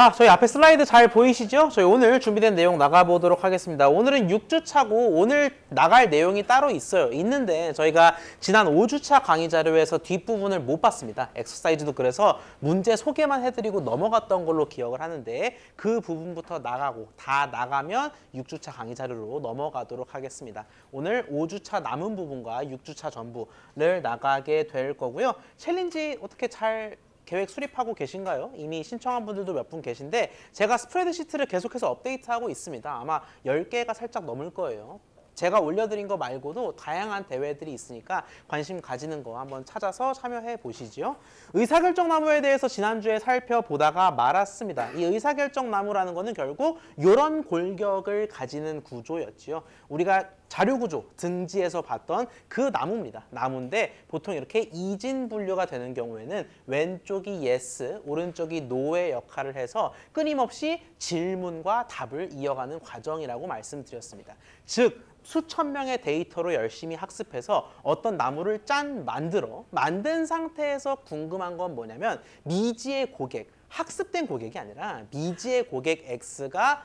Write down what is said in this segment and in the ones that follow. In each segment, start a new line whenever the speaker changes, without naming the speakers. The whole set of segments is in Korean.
자, 저희 앞에 슬라이드 잘 보이시죠? 저희 오늘 준비된 내용 나가보도록 하겠습니다. 오늘은 6주차고 오늘 나갈 내용이 따로 있어요. 있는데 저희가 지난 5주차 강의 자료에서 뒷부분을 못 봤습니다. 엑서사이즈도 그래서 문제 소개만 해드리고 넘어갔던 걸로 기억을 하는데 그 부분부터 나가고 다 나가면 6주차 강의 자료로 넘어가도록 하겠습니다. 오늘 5주차 남은 부분과 6주차 전부를 나가게 될 거고요. 챌린지 어떻게 잘 계획 수립하고 계신가요? 이미 신청한 분들도 몇 분 계신데 제가 스프레드시트를 계속해서 업데이트하고 있습니다. 아마 10개가 살짝 넘을 거예요. 제가 올려드린 거 말고도 다양한 대회들이 있으니까 관심 가지는 거 한번 찾아서 참여해 보시죠. 의사결정나무에 대해서 지난주에 살펴보다가 말았습니다. 이 의사결정나무라는 거는 결국 이런 골격을 가지는 구조였지요. 우리가 자료구조 등지에서 봤던 그 나무입니다. 나무인데 보통 이렇게 이진 분류가 되는 경우에는 왼쪽이 yes, 오른쪽이 no의 역할을 해서 끊임없이 질문과 답을 이어가는 과정이라고 말씀드렸습니다. 즉 수천 명의 데이터로 열심히 학습해서 어떤 나무를 만든 상태에서 궁금한 건 뭐냐면 미지의 고객, 학습된 고객이 아니라 미지의 고객 X가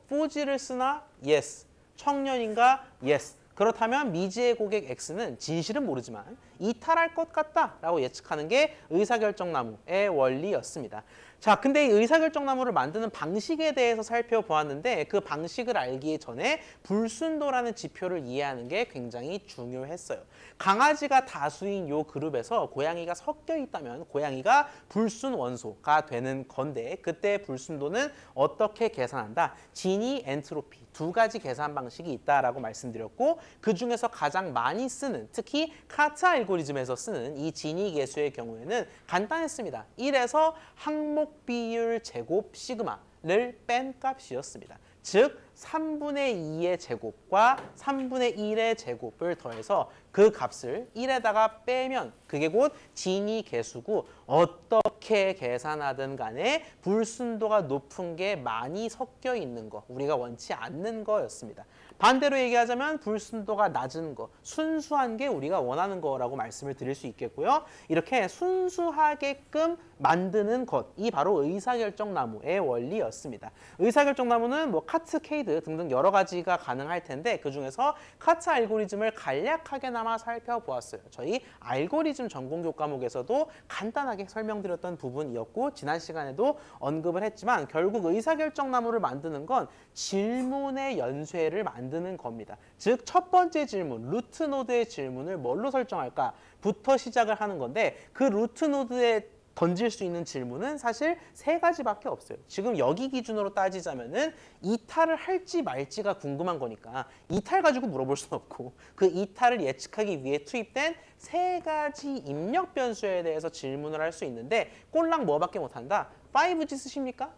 포지를 쓰나? Yes. 청년인가? Yes. 그렇다면 미지의 고객 X는 진실은 모르지만 이탈할 것 같다라고 예측하는 게 의사결정나무의 원리였습니다. 자, 근데 이 의사결정나무를 만드는 방식에 대해서 살펴보았는데 그 방식을 알기 전에 불순도라는 지표를 이해하는 게 굉장히 중요했어요. 강아지가 다수인 요 그룹에서 고양이가 섞여 있다면 고양이가 불순 원소가 되는 건데 그때 불순도는 어떻게 계산한다? 진위, 엔트로피 두 가지 계산 방식이 있다라고 말씀드렸고 그 중에서 가장 많이 쓰는 특히 카트 알고리즘에서 쓰는 이 진위 계수의 경우에는 간단했습니다. 1에서 항목 비율 제곱 시그마를 뺀 값이었습니다. 즉 3분의 2의 제곱과 3분의 1의 제곱을 더해서 그 값을 1에다가 빼면 그게 곧 진위 계수고 어떻게 계산하든 간에 불순도가 높은 게 많이 섞여 있는 거, 우리가 원치 않는 거였습니다. 반대로 얘기하자면 불순도가 낮은 거, 순수한 게 우리가 원하는 거라고 말씀을 드릴 수 있겠고요. 이렇게 순수하게끔 만드는 것이 바로 의사결정나무의 원리였습니다. 의사결정나무는 뭐 카트, 케이드 등등 여러 가지가 가능할 텐데 그중에서 카트 알고리즘을 간략하게나마 살펴보았어요. 저희 알고리즘 전공교 과목에서도 간단하게 설명드렸던 부분이었고 지난 시간에도 언급을 했지만 결국 의사결정나무를 만드는 건 질문의 연쇄를 만드는 겁니다. 즉 첫 번째 질문, 루트 노드의 질문을 뭘로 설정할까부터 시작을 하는 건데 그 루트 노드에 던질 수 있는 질문은 사실 3가지밖에 없어요. 지금 여기 기준으로 따지자면은 이탈을 할지 말지가 궁금한 거니까 이탈 가지고 물어볼 수는 없고 그 이탈을 예측하기 위해 투입된 3가지 입력 변수에 대해서 질문을 할 수 있는데 꼴랑 뭐밖에 못한다? 5G 쓰십니까?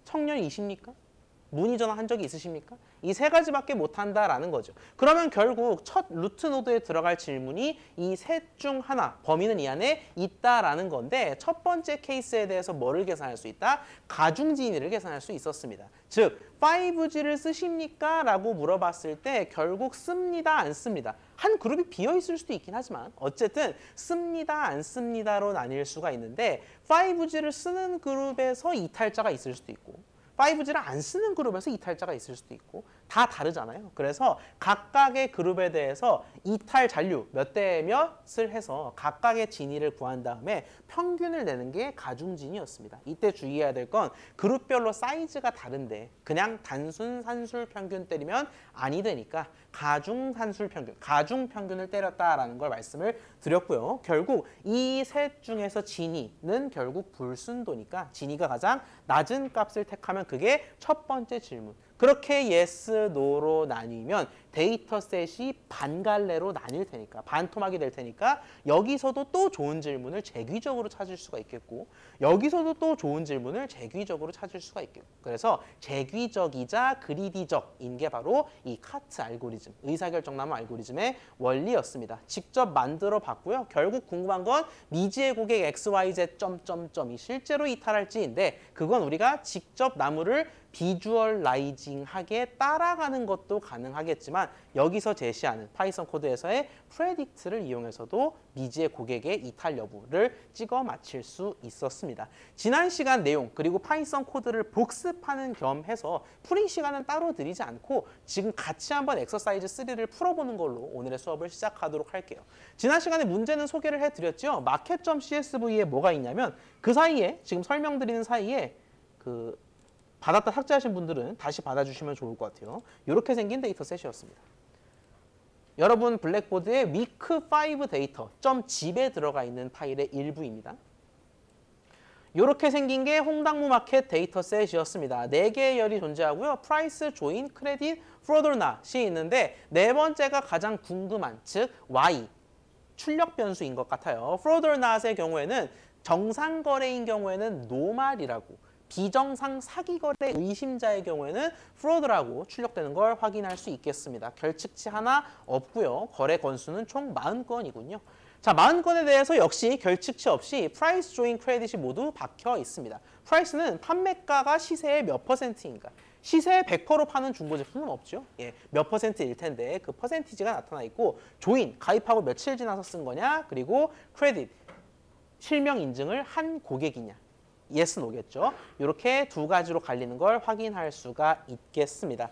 청년이십니까? 문의 전화 한 적이 있으십니까? 이 3가지밖에 못한다라는 거죠. 그러면 결국 첫 루트 노드에 들어갈 질문이 이 셋 중 하나, 범위는 이 안에 있다라는 건데 첫 번째 케이스에 대해서 뭐를 계산할 수 있다? 가중진위를 계산할 수 있었습니다. 즉 5G를 쓰십니까? 라고 물어봤을 때 결국 씁니다, 안 씁니다. 한 그룹이 비어 있을 수도 있긴 하지만 어쨌든 씁니다, 안 씁니다로 나뉠 수가 있는데 5G를 쓰는 그룹에서 이탈자가 있을 수도 있고 5G를 안 쓰는 그룹에서 이탈자가 있을 수도 있고 다 다르잖아요. 그래서 각각의 그룹에 대해서 이탈 잔류 몇 대 몇을 해서 각각의 진위를 구한 다음에 평균을 내는 게 가중진이었습니다. 이때 주의해야 될 건 그룹별로 사이즈가 다른데 그냥 단순 산술 평균 때리면 아니 되니까 가중산술 평균, 가중평균을 때렸다라는 걸 말씀을 드렸고요. 결국 이 셋 중에서 진위는 결국 불순도니까 진위가 가장 낮은 값을 택하면 그게 첫 번째 질문. 그렇게 yes, no로 나뉘면 데이터셋이 반갈래로 나뉠 테니까 반토막이 될 테니까 여기서도 또 좋은 질문을 재귀적으로 찾을 수가 있겠고 여기서도 또 좋은 질문을 재귀적으로 찾을 수가 있겠고 그래서 재귀적이자 그리디적인 게 바로 이 카트 알고리즘, 의사결정나무 알고리즘의 원리였습니다. 직접 만들어 봤고요. 결국 궁금한 건 미지의 고객 XYZ 점점점이 실제로 이탈할지인데 그건 우리가 직접 나무 결과물을 비주얼라이징하게 따라가는 것도 가능하겠지만 여기서 제시하는 파이썬 코드에서의 predict를 이용해서도 미지의 고객의 이탈 여부를 찍어 맞힐 수 있었습니다. 지난 시간 내용 그리고 파이썬 코드를 복습하는 겸 해서 풀이 시간은 따로 드리지 않고 지금 같이 한번 엑서사이즈 3를 풀어보는 걸로 오늘의 수업을 시작하도록 할게요. 지난 시간에 문제는 소개를 해드렸죠. 마켓.csv에 뭐가 있냐면 그 사이에 지금 설명드리는 사이에 받았다 삭제하신 분들은 다시 받아주시면 좋을 것 같아요. 이렇게 생긴 데이터셋이었습니다. 여러분 블랙보드에 week5 데이터 .zip에 들어가 있는 파일의 일부입니다. 이렇게 생긴 게 홍당무 마켓 데이터셋이었습니다. 4개의 열이 존재하고요. price, join, credit, fraud or not이 있는데 네 번째가 가장 궁금한 즉 y, 출력 변수인 것 같아요. fraud or not의 경우에는 정상 거래인 경우에는 노말이라고 비정상 사기 거래 의심자의 경우에는 fraud라고 출력되는 걸 확인할 수 있겠습니다. 결측치 하나 없고요. 거래 건수는 총 40건이군요. 자, 40건에 대해서 역시 결측치 없이 price, join, credit이 모두 박혀 있습니다. price는 판매가가 시세의 몇 %인가? 시세의 100%로 파는 중고 제품은 없죠. 예, 몇 %일 텐데 그 퍼센티지가 나타나 있고 join, 가입하고 며칠 지나서 쓴 거냐? 그리고 credit, 실명 인증을 한 고객이냐? yes, no겠죠. 이렇게 두 가지로 갈리는 걸 확인할 수가 있겠습니다.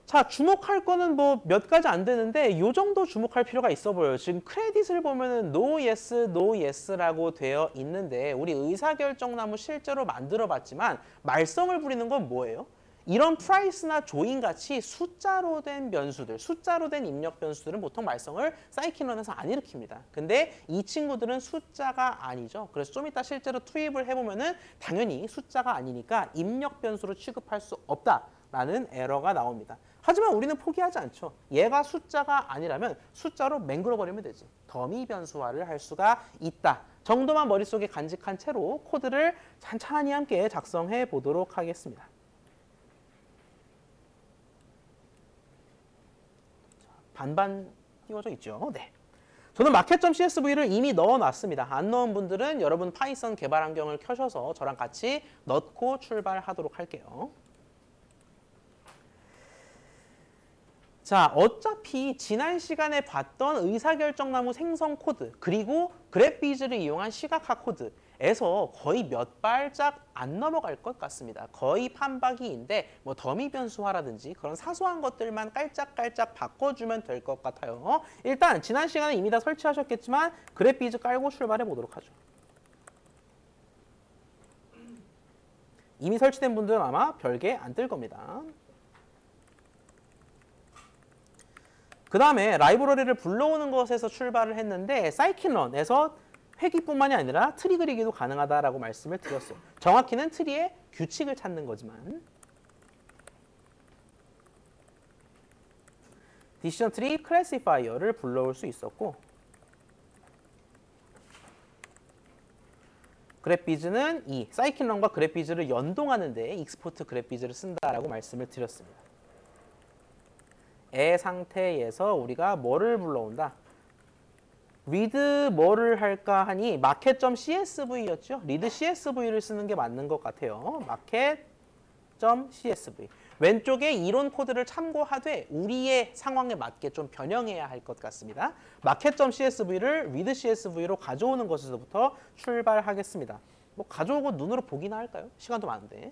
자, 주목할 거는 뭐 몇 가지 안 되는데 이 정도 주목할 필요가 있어 보여요. 지금 크레딧을 보면은 no yes, no yes라고 되어 있는데 우리 의사결정나무 실제로 만들어 봤지만 말썽을 부리는 건 뭐예요? 이런 price나 join 같이 숫자로 된 변수들, 숫자로 된 입력 변수들은 보통 말썽을 사이클런에서 안 일으킵니다. 근데 이 친구들은 숫자가 아니죠. 그래서 좀 이따 실제로 투입을 해보면은 당연히 숫자가 아니니까 입력 변수로 취급할 수 없다라는 에러가 나옵니다. 하지만 우리는 포기하지 않죠. 얘가 숫자가 아니라면 숫자로 맹글어버리면 되지. 더미 변수화를 할 수가 있다. 정도만 머릿속에 간직한 채로 코드를 찬찬히 함께 작성해 보도록 하겠습니다. 반반 띄워져 있죠. 네. 저는 마켓.csv를 이미 넣어놨습니다. 안 넣은 분들은 여러분 파이썬 개발 환경을 켜셔서 저랑 같이 넣고 출발하도록 할게요. 자, 어차피 지난 시간에 봤던 의사결정나무 생성 코드 그리고 그래피즈를 이용한 시각화 코드에서 거의 몇 발짝 안 넘어갈 것 같습니다. 거의 판박이인데 뭐 더미 변수화라든지 그런 사소한 것들만 깔짝깔짝 바꿔주면 될 것 같아요. 일단 지난 시간에 이미 다 설치하셨겠지만 그래피즈 깔고 출발해 보도록 하죠. 이미 설치된 분들은 아마 별게 안 뜰 겁니다. 그 다음에 라이브러리를 불러오는 것에서 출발을 했는데 사이클런에서 회귀뿐만이 아니라 트리 그리기도 가능하다라고 말씀을 드렸어요. 정확히는 트리의 규칙을 찾는 거지만 디시전 트리 클래시파이어를 불러올 수 있었고 그래피즈는 이 사이클런과 그래피즈를 연동하는 데 익스포트 그래피즈를 쓴다라고 말씀을 드렸습니다. 의 상태에서 우리가 뭐를 불러온다? read 뭐를 할까 하니 market.csv였죠. read csv를 쓰는 게 맞는 것 같아요. market.csv. 왼쪽에 이론 코드를 참고하되 우리의 상황에 맞게 좀 변형해야 할 것 같습니다. market.csv를 read csv로 가져오는 것에서부터 출발하겠습니다. 뭐 가져오고 눈으로 보기나 할까요? 시간도 많은데.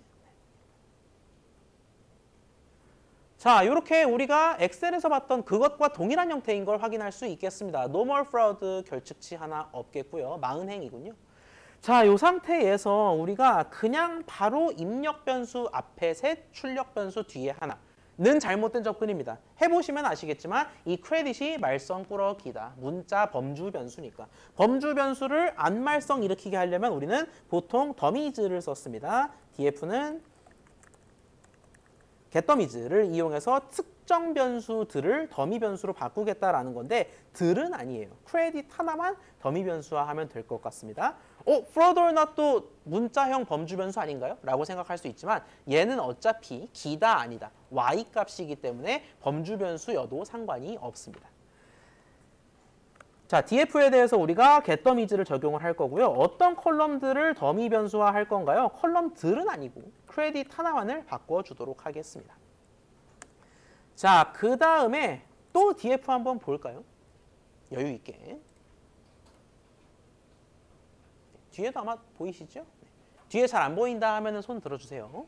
자, 이렇게 우리가 엑셀에서 봤던 그것과 동일한 형태인 걸 확인할 수 있겠습니다. No more fraud 결측치 하나 없겠고요. 40행이군요. 자, 이 상태에서 우리가 그냥 바로 입력 변수 앞에 셋, 출력 변수 뒤에 하나는 잘못된 접근입니다. 해보시면 아시겠지만 이 크레딧이 말썽 꾸러기다. 문자 범주 변수니까. 범주 변수를 안 말썽 일으키게 하려면 우리는 보통 더미즈를 썼습니다. df는 getDomies를 이용해서 특정 변수들을 더미 변수로 바꾸겠다라는 건데 들은 아니에요. 크레딧 하나만 더미 변수화하면 될 것 같습니다. fraud or not도 문자형 범주 변수 아닌가요? 라고 생각할 수 있지만 얘는 어차피 기다 아니다. y 값이기 때문에 범주 변수여도 상관이 없습니다. 자, df에 대해서 우리가 getDomies를 적용을 할 거고요. 어떤 컬럼들을 더미 변수화 할 건가요? 컬럼들은 아니고 크레딧 하나만을 바꿔주도록 하겠습니다. 자, 그 다음에 또 df 한번 볼까요? 여유 있게. 뒤에도 아마 보이시죠? 뒤에 잘 안 보인다 하면은 손 들어주세요.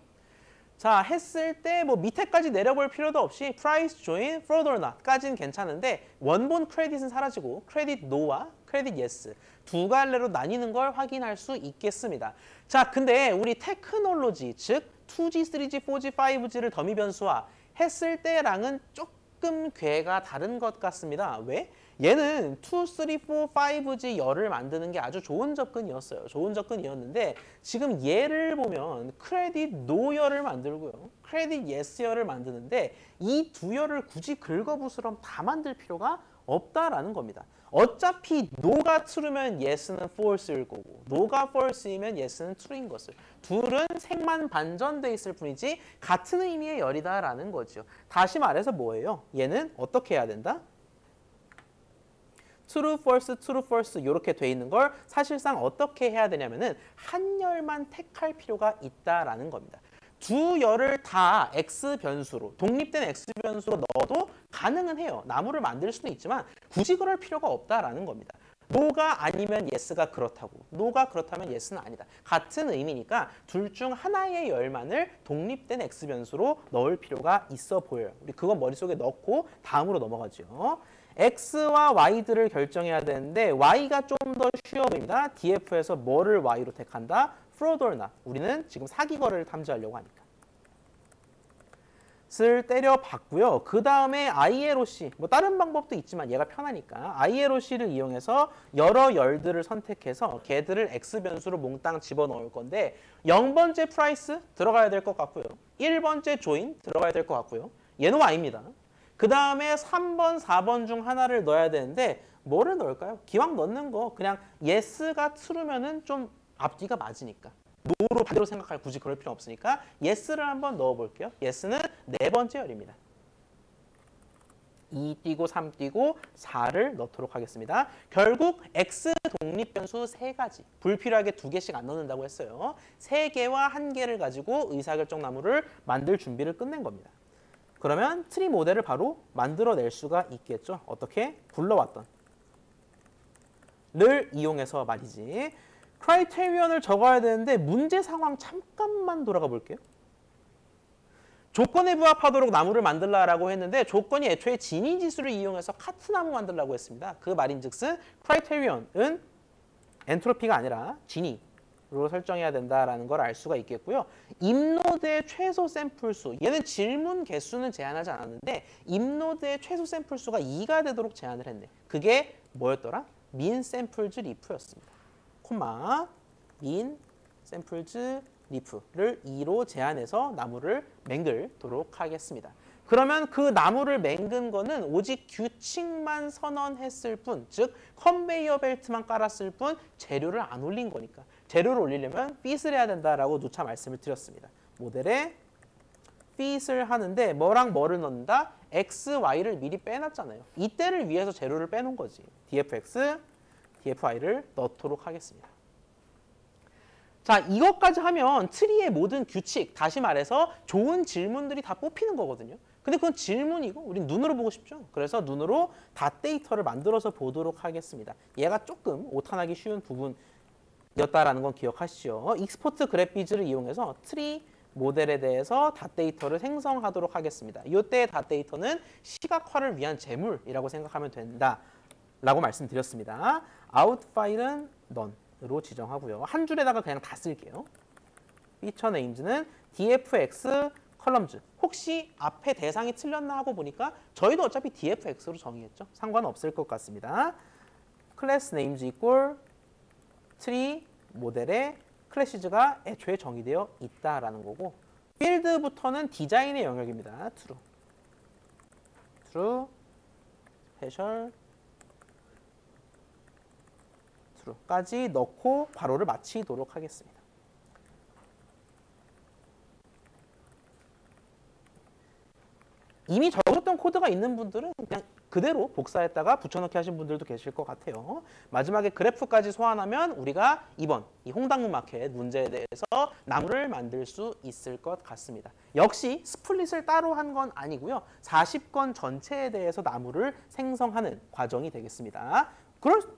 자, 했을 때 뭐 밑에까지 내려볼 필요도 없이 price, join, fraud or not까지는 괜찮은데 원본 크레딧은 사라지고 크레딧 no와 크레딧 yes 두 갈래로 나뉘는 걸 확인할 수 있겠습니다. 자, 근데 우리 테크놀로지, 즉 2G, 3G, 4G, 5G를 더미 변수화 했을 때랑은 조금 궤가 다른 것 같습니다. 왜? 얘는 2, 3, 4, 5G 열을 만드는 게 아주 좋은 접근이었어요. 좋은 접근이었는데 지금 얘를 보면 크레딧 노 열을 만들고요. 크레딧 예스 열을 만드는데 이 두 열을 굳이 긁어부스럼 다 만들 필요가 없다라는 겁니다. 어차피 노가 true면 yes는 false일 거고 노가 false이면 yes는 true인 것을 둘은 색만 반전돼 있을 뿐이지 같은 의미의 열이다라는 거죠. 다시 말해서 뭐예요? 얘는 어떻게 해야 된다? true, false 이렇게 돼 있는 걸 사실상 어떻게 해야 되냐면은 한 열만 택할 필요가 있다라는 겁니다. 두 열을 다 x 변수로 독립된 x 변수로 넣어도 가능은 해요. 나무를 만들 수는 있지만 굳이 그럴 필요가 없다라는 겁니다. 노가 아니면 yes가 그렇다고 노가 그렇다면 yes는 아니다. 같은 의미니까 둘 중 하나의 열만을 독립된 x 변수로 넣을 필요가 있어 보여요. 우리 그건 머릿속에 넣고 다음으로 넘어가죠. x와 y들을 결정해야 되는데 y가 좀 더 쉬워 보입니다. df에서 뭐를 y로 택한다? fraud or not. 우리는 지금 사기거래를 탐지하려고 하니까. 를 때려봤고요. 그 다음에 ILOC, 뭐 다른 방법도 있지만 얘가 편하니까 ILOC를 이용해서 여러 열들을 선택해서 걔들을 x 변수로 몽땅 집어넣을 건데 0번째 price 들어가야 될 것 같고요. 1번째 join 들어가야 될 것 같고요. 얘는 y입니다. 그 다음에 3번, 4번 중 하나를 넣어야 되는데 뭐를 넣을까요? 기왕 넣는 거 그냥 yes가 true면은 좀 앞뒤가 맞으니까. 노로 반대로 생각할 굳이 그럴 필요 없으니까 yes를 한번 넣어볼게요. yes는 네 번째 열입니다. 2 띄고 3 띄고 4를 넣도록 하겠습니다. 결국 x 독립변수 3가지, 불필요하게 2개씩 안 넣는다고 했어요. 3개와 1개를 가지고 의사결정 나무를 만들 준비를 끝낸 겁니다. 그러면 트리 모델을 바로 만들어낼 수가 있겠죠. 어떻게? 불러왔던 를 이용해서 말이지. 크라이테리언을 적어야 되는데 문제 상황 잠깐만 돌아가 볼게요. 조건에 부합하도록 나무를 만들라라고 했는데 조건이 애초에 지니 지수를 이용해서 카트 나무 만들라고 했습니다. 그 말인즉슨 크라이테리언은 엔트로피가 아니라 지니로 설정해야 된다라는 걸 알 수가 있겠고요. 입노드의 최소 샘플 수, 얘는 질문 개수는 제한하지 않았는데 입노드의 최소 샘플 수가 2가 되도록 제한을 했네. 그게 뭐였더라? 민 샘플즈 리프였습니다. 콤마 민 샘플즈 리프를 2로 제한해서 나무를 맹글도록 하겠습니다. 그러면 그 나무를 맹근 거는 오직 규칙만 선언했을 뿐, 즉 컨베이어 벨트만 깔았을 뿐 재료를 안 올린 거니까. 재료를 올리려면 핏을 해야 된다라고 누차 말씀을 드렸습니다. 모델에 핏을 하는데 뭐랑 뭐를 넣는다? x, y를 미리 빼놨잖아요. 이때를 위해서 재료를 빼놓은 거지. dfx, dfy를 넣도록 하겠습니다. 자, 이것까지 하면 트리의 모든 규칙, 다시 말해서 좋은 질문들이 다 뽑히는 거거든요. 근데 그건 질문이고 우린 눈으로 보고 싶죠. 그래서 눈으로 닷 데이터를 만들어서 보도록 하겠습니다. 얘가 조금 오탄하기 쉬운 부분이었다라는 건 기억하시죠. 익스포트 그래피즈를 이용해서 트리 모델에 대해서 닷 데이터를 생성하도록 하겠습니다. 이때의 닷 데이터는 시각화를 위한 재물이라고 생각하면 된다라고 말씀드렸습니다. 아웃 파일은 none으로 지정하고요. 한 줄에다가 그냥 다 쓸게요. feature names는 dfx columns. 혹시 앞에 대상이 틀렸나 하고 보니까 저희도 어차피 dfx로 정의했죠. 상관없을 것 같습니다. class names equal tree 모델에 클래시즈가 애초에 정의되어 있다라는 거고 필드부터는 디자인의 영역입니다. true, true, special, true까지 넣고 괄호를 마치도록 하겠습니다. 이미 적었던 코드가 있는 분들은 그냥 그대로 복사했다가 붙여넣기 하신 분들도 계실 것 같아요. 마지막에 그래프까지 소환하면 우리가 이번 이 홍당무 마켓 문제에 대해서 나무를 만들 수 있을 것 같습니다. 역시 스플릿을 따로 한 건 아니고요. 40건 전체에 대해서 나무를 생성하는 과정이 되겠습니다.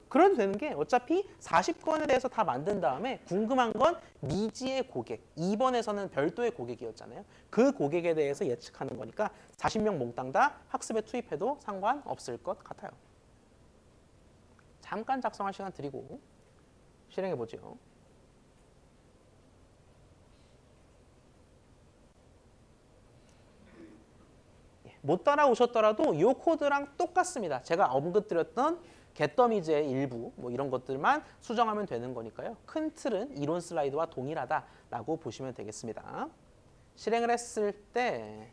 그래도 되는 게 어차피 40건에 대해서 다 만든 다음에 궁금한 건 미지의 고객, 2번에서는 별도의 고객이었잖아요. 그 고객에 대해서 예측하는 거니까 40명 몽땅 다 학습에 투입해도 상관없을 것 같아요. 잠깐 작성할 시간 드리고 실행해 보죠. 못 따라오셨더라도 이 코드랑 똑같습니다. 제가 언급드렸던 겟더미즈의 일부 뭐 이런 것들만 수정하면 되는 거니까요. 큰 틀은 이론 슬라이드와 동일하다라고 보시면 되겠습니다. 실행을 했을 때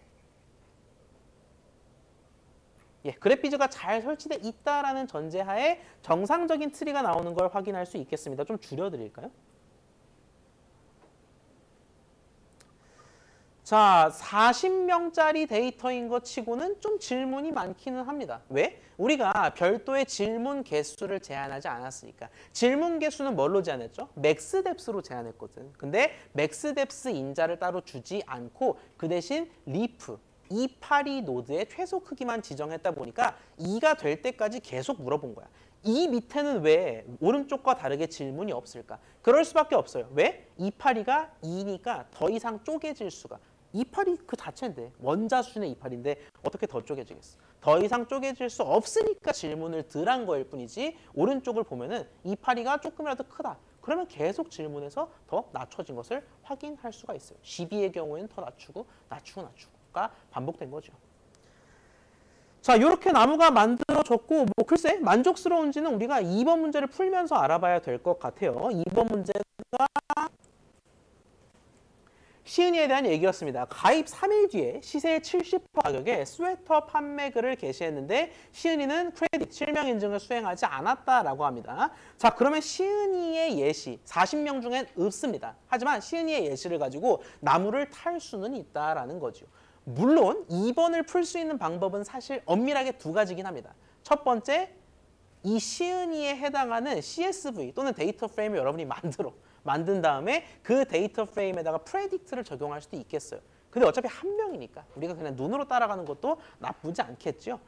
그래피즈가 잘 설치되어 있다라는 전제하에 정상적인 트리가 나오는 걸 확인할 수 있겠습니다. 좀 줄여드릴까요? 자, 40명짜리 데이터인 것 치고는 좀 질문이 많기는 합니다. 왜? 우리가 별도의 질문 개수를 제한하지 않았으니까. 질문 개수는 뭘로 제한했죠? 맥스뎁스로 제한했거든. 근데 맥스뎁스 인자를 따로 주지 않고 그 대신 리프, 282 노드의 최소 크기만 지정했다 보니까 2가 될 때까지 계속 물어본 거야. 이 밑에는 왜 오른쪽과 다르게 질문이 없을까? 그럴 수밖에 없어요. 왜? 282가 2니까 더 이상 쪼개질 수가. 282 그 자체인데 원자 수준의 282인데 어떻게 더 쪼개지겠어? 더 이상 쪼개질 수 없으니까 질문을 덜 한 거일 뿐이지 오른쪽을 보면은 282가 조금이라도 크다. 그러면 계속 질문해서 더 낮춰진 것을 확인할 수가 있어요. 12의 경우에는 더 낮추고가 반복된 거죠. 자, 이렇게 나무가 만들어졌고 뭐 글쎄 만족스러운지는 우리가 2번 문제를 풀면서 알아봐야 될 것 같아요. 2번 문제가 시은이에 대한 얘기였습니다. 가입 3일 뒤에 시세의 70% 가격에 스웨터 판매글을 게시했는데 시은이는 크레딧, 실명 인증을 수행하지 않았다라고 합니다. 자, 그러면 시은이의 예시 40명 중엔 없습니다. 하지만 시은이의 예시를 가지고 나무를 탈 수는 있다라는 거죠. 물론 2번을 풀 수 있는 방법은 사실 엄밀하게 두 가지긴 합니다. 첫 번째, 이 시은이에 해당하는 CSV 또는 데이터 프레임을 여러분이 만든 다음에 그 데이터 프레임에다가 프레딕트를 적용할 수도 있겠어요. 근데 어차피 한 명이니까 우리가 그냥 눈으로 따라가는 것도 나쁘지 않겠죠.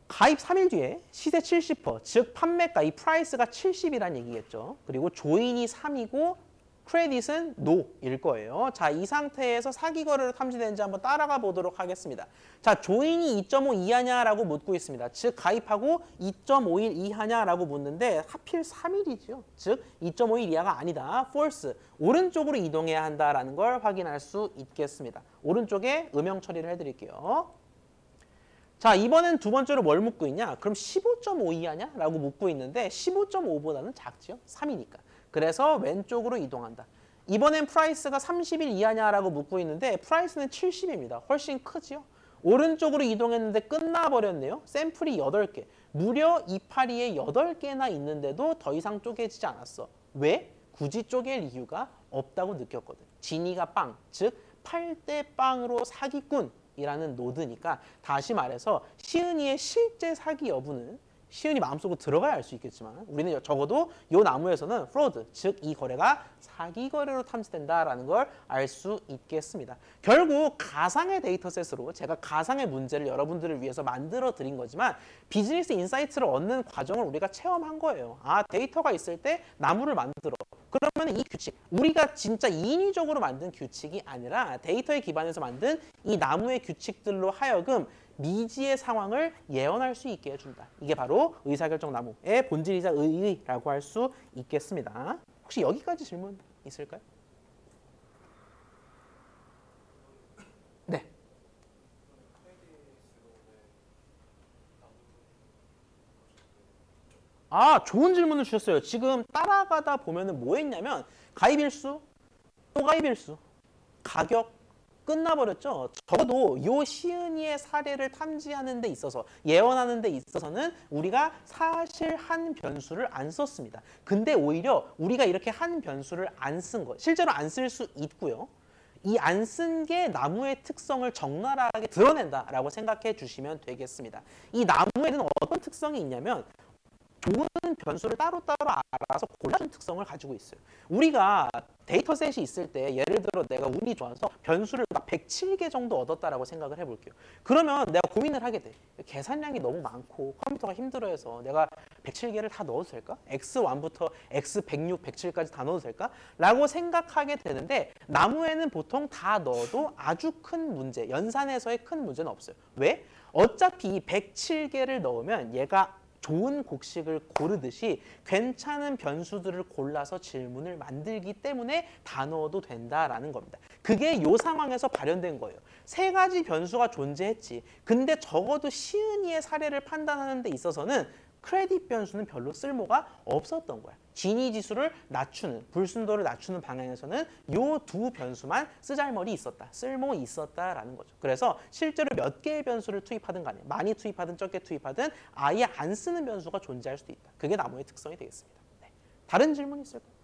가입 3일 뒤에 시세 70%, 즉 판매가 이 프라이스가 70이란 얘기겠죠. 그리고 조인이 3이고 크레딧은 NO일 거예요. 자, 이 상태에서 사기 거래로 탐지되는지 한번 따라가 보도록 하겠습니다. 자, 조인이 2.5 이하냐라고 묻고 있습니다. 즉, 가입하고 2.5일 이하냐라고 묻는데 하필 3일이죠. 즉, 2.5일 이하가 아니다. false. 오른쪽으로 이동해야 한다라는 걸 확인할 수 있겠습니다. 오른쪽에 음영 처리를 해드릴게요. 자, 이번엔 두 번째로 뭘 묻고 있냐? 그럼 15.5 이하냐? 라고 묻고 있는데 15.5보다는 작지요? 3이니까. 그래서 왼쪽으로 이동한다. 이번엔 프라이스가 30일 이하냐라고 묻고 있는데 프라이스는 70입니다. 훨씬 크지요? 오른쪽으로 이동했는데 끝나버렸네요. 샘플이 8개. 무려 282에 8개나 있는데도 더 이상 쪼개지지 않았어. 왜? 굳이 쪼갤 이유가 없다고 느꼈거든. 진이가 빵, 즉 8대 빵으로 사기꾼이라는 노드니까 다시 말해서 시은이의 실제 사기 여부는 시은이 마음속으로 들어가야 알 수 있겠지만 우리는 적어도 이 나무에서는 프로드, 즉 이 거래가 사기 거래로 탐지된다라는 걸 알 수 있겠습니다. 결국 가상의 데이터셋으로 제가 가상의 문제를 여러분들을 위해서 만들어 드린 거지만 비즈니스 인사이트를 얻는 과정을 우리가 체험한 거예요. 아, 데이터가 있을 때 나무를 만들어. 그러면 이 규칙, 우리가 진짜 인위적으로 만든 규칙이 아니라 데이터에 기반해서 만든 이 나무의 규칙들로 하여금 미지의 상황을 예언할 수 있게 해준다. 이게 바로 의사결정 나무의 본질이자 의의라고 할 수 있겠습니다. 혹시 여기까지 질문 있을까요? 네. 아, 좋은 질문을 주셨어요. 지금 따라가다 보면은 뭐 했냐면 가입일수, 또 가입일수, 가격, 끝나버렸죠. 적어도 요 시은이의 사례를 탐지하는 데 있어서 예언하는 데 있어서는 우리가 사실 한 변수를 안 썼습니다. 근데 오히려 우리가 이렇게 한 변수를 안 쓴 거, 실제로 안 쓸 수 있고요. 이 안 쓴 게 나무의 특성을 적나라하게 드러낸다라고 생각해 주시면 되겠습니다. 이 나무에는 어떤 특성이 있냐면 좋은 변수를 따로따로 알아서 골라주는 특성을 가지고 있어요. 우리가 데이터셋이 있을 때 예를 들어 내가 운이 좋아서 변수를 막 107개 정도 얻었다라고 생각을 해볼게요. 그러면 내가 고민을 하게 돼. 계산량이 너무 많고 컴퓨터가 힘들어해서 내가 107개를 다 넣어도 될까? X1부터 X106, 107까지 다 넣어도 될까? 라고 생각하게 되는데 나무에는 보통 다 넣어도 아주 큰 문제, 연산에서의 큰 문제는 없어요. 왜? 어차피 107개를 넣으면 얘가 좋은 곡식을 고르듯이 괜찮은 변수들을 골라서 질문을 만들기 때문에 다 넣어도 된다라는 겁니다. 그게 이 상황에서 발현된 거예요. 세 가지 변수가 존재했지. 근데 적어도 시은이의 사례를 판단하는 데 있어서는 크레딧 변수는 별로 쓸모가 없었던 거야. 지니 지수를 낮추는, 불순도를 낮추는 방향에서는 이 두 변수만 쓰잘머리 있었다, 쓸모 있었다라는 거죠. 그래서 실제로 몇 개의 변수를 투입하든 간에 많이 투입하든 적게 투입하든 아예 안 쓰는 변수가 존재할 수도 있다. 그게 나무의 특성이 되겠습니다. 네. 다른 질문 있을까요?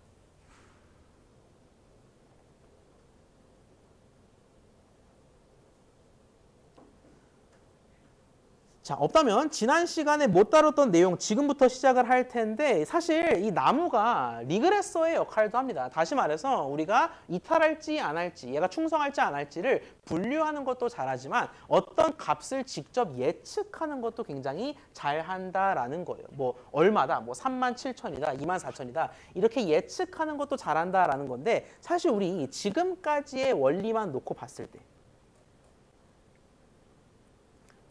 자, 없다면 지난 시간에 못 다뤘던 내용 지금부터 시작을 할 텐데 사실 이 나무가 리그레서의 역할도 합니다. 다시 말해서 우리가 이탈할지 안 할지, 얘가 충성할지 안 할지를 분류하는 것도 잘하지만 어떤 값을 직접 예측하는 것도 굉장히 잘한다라는 거예요. 뭐 얼마다, 뭐 37,000이다, 24,000이다 이렇게 예측하는 것도 잘한다라는 건데 사실 우리 지금까지의 원리만 놓고 봤을 때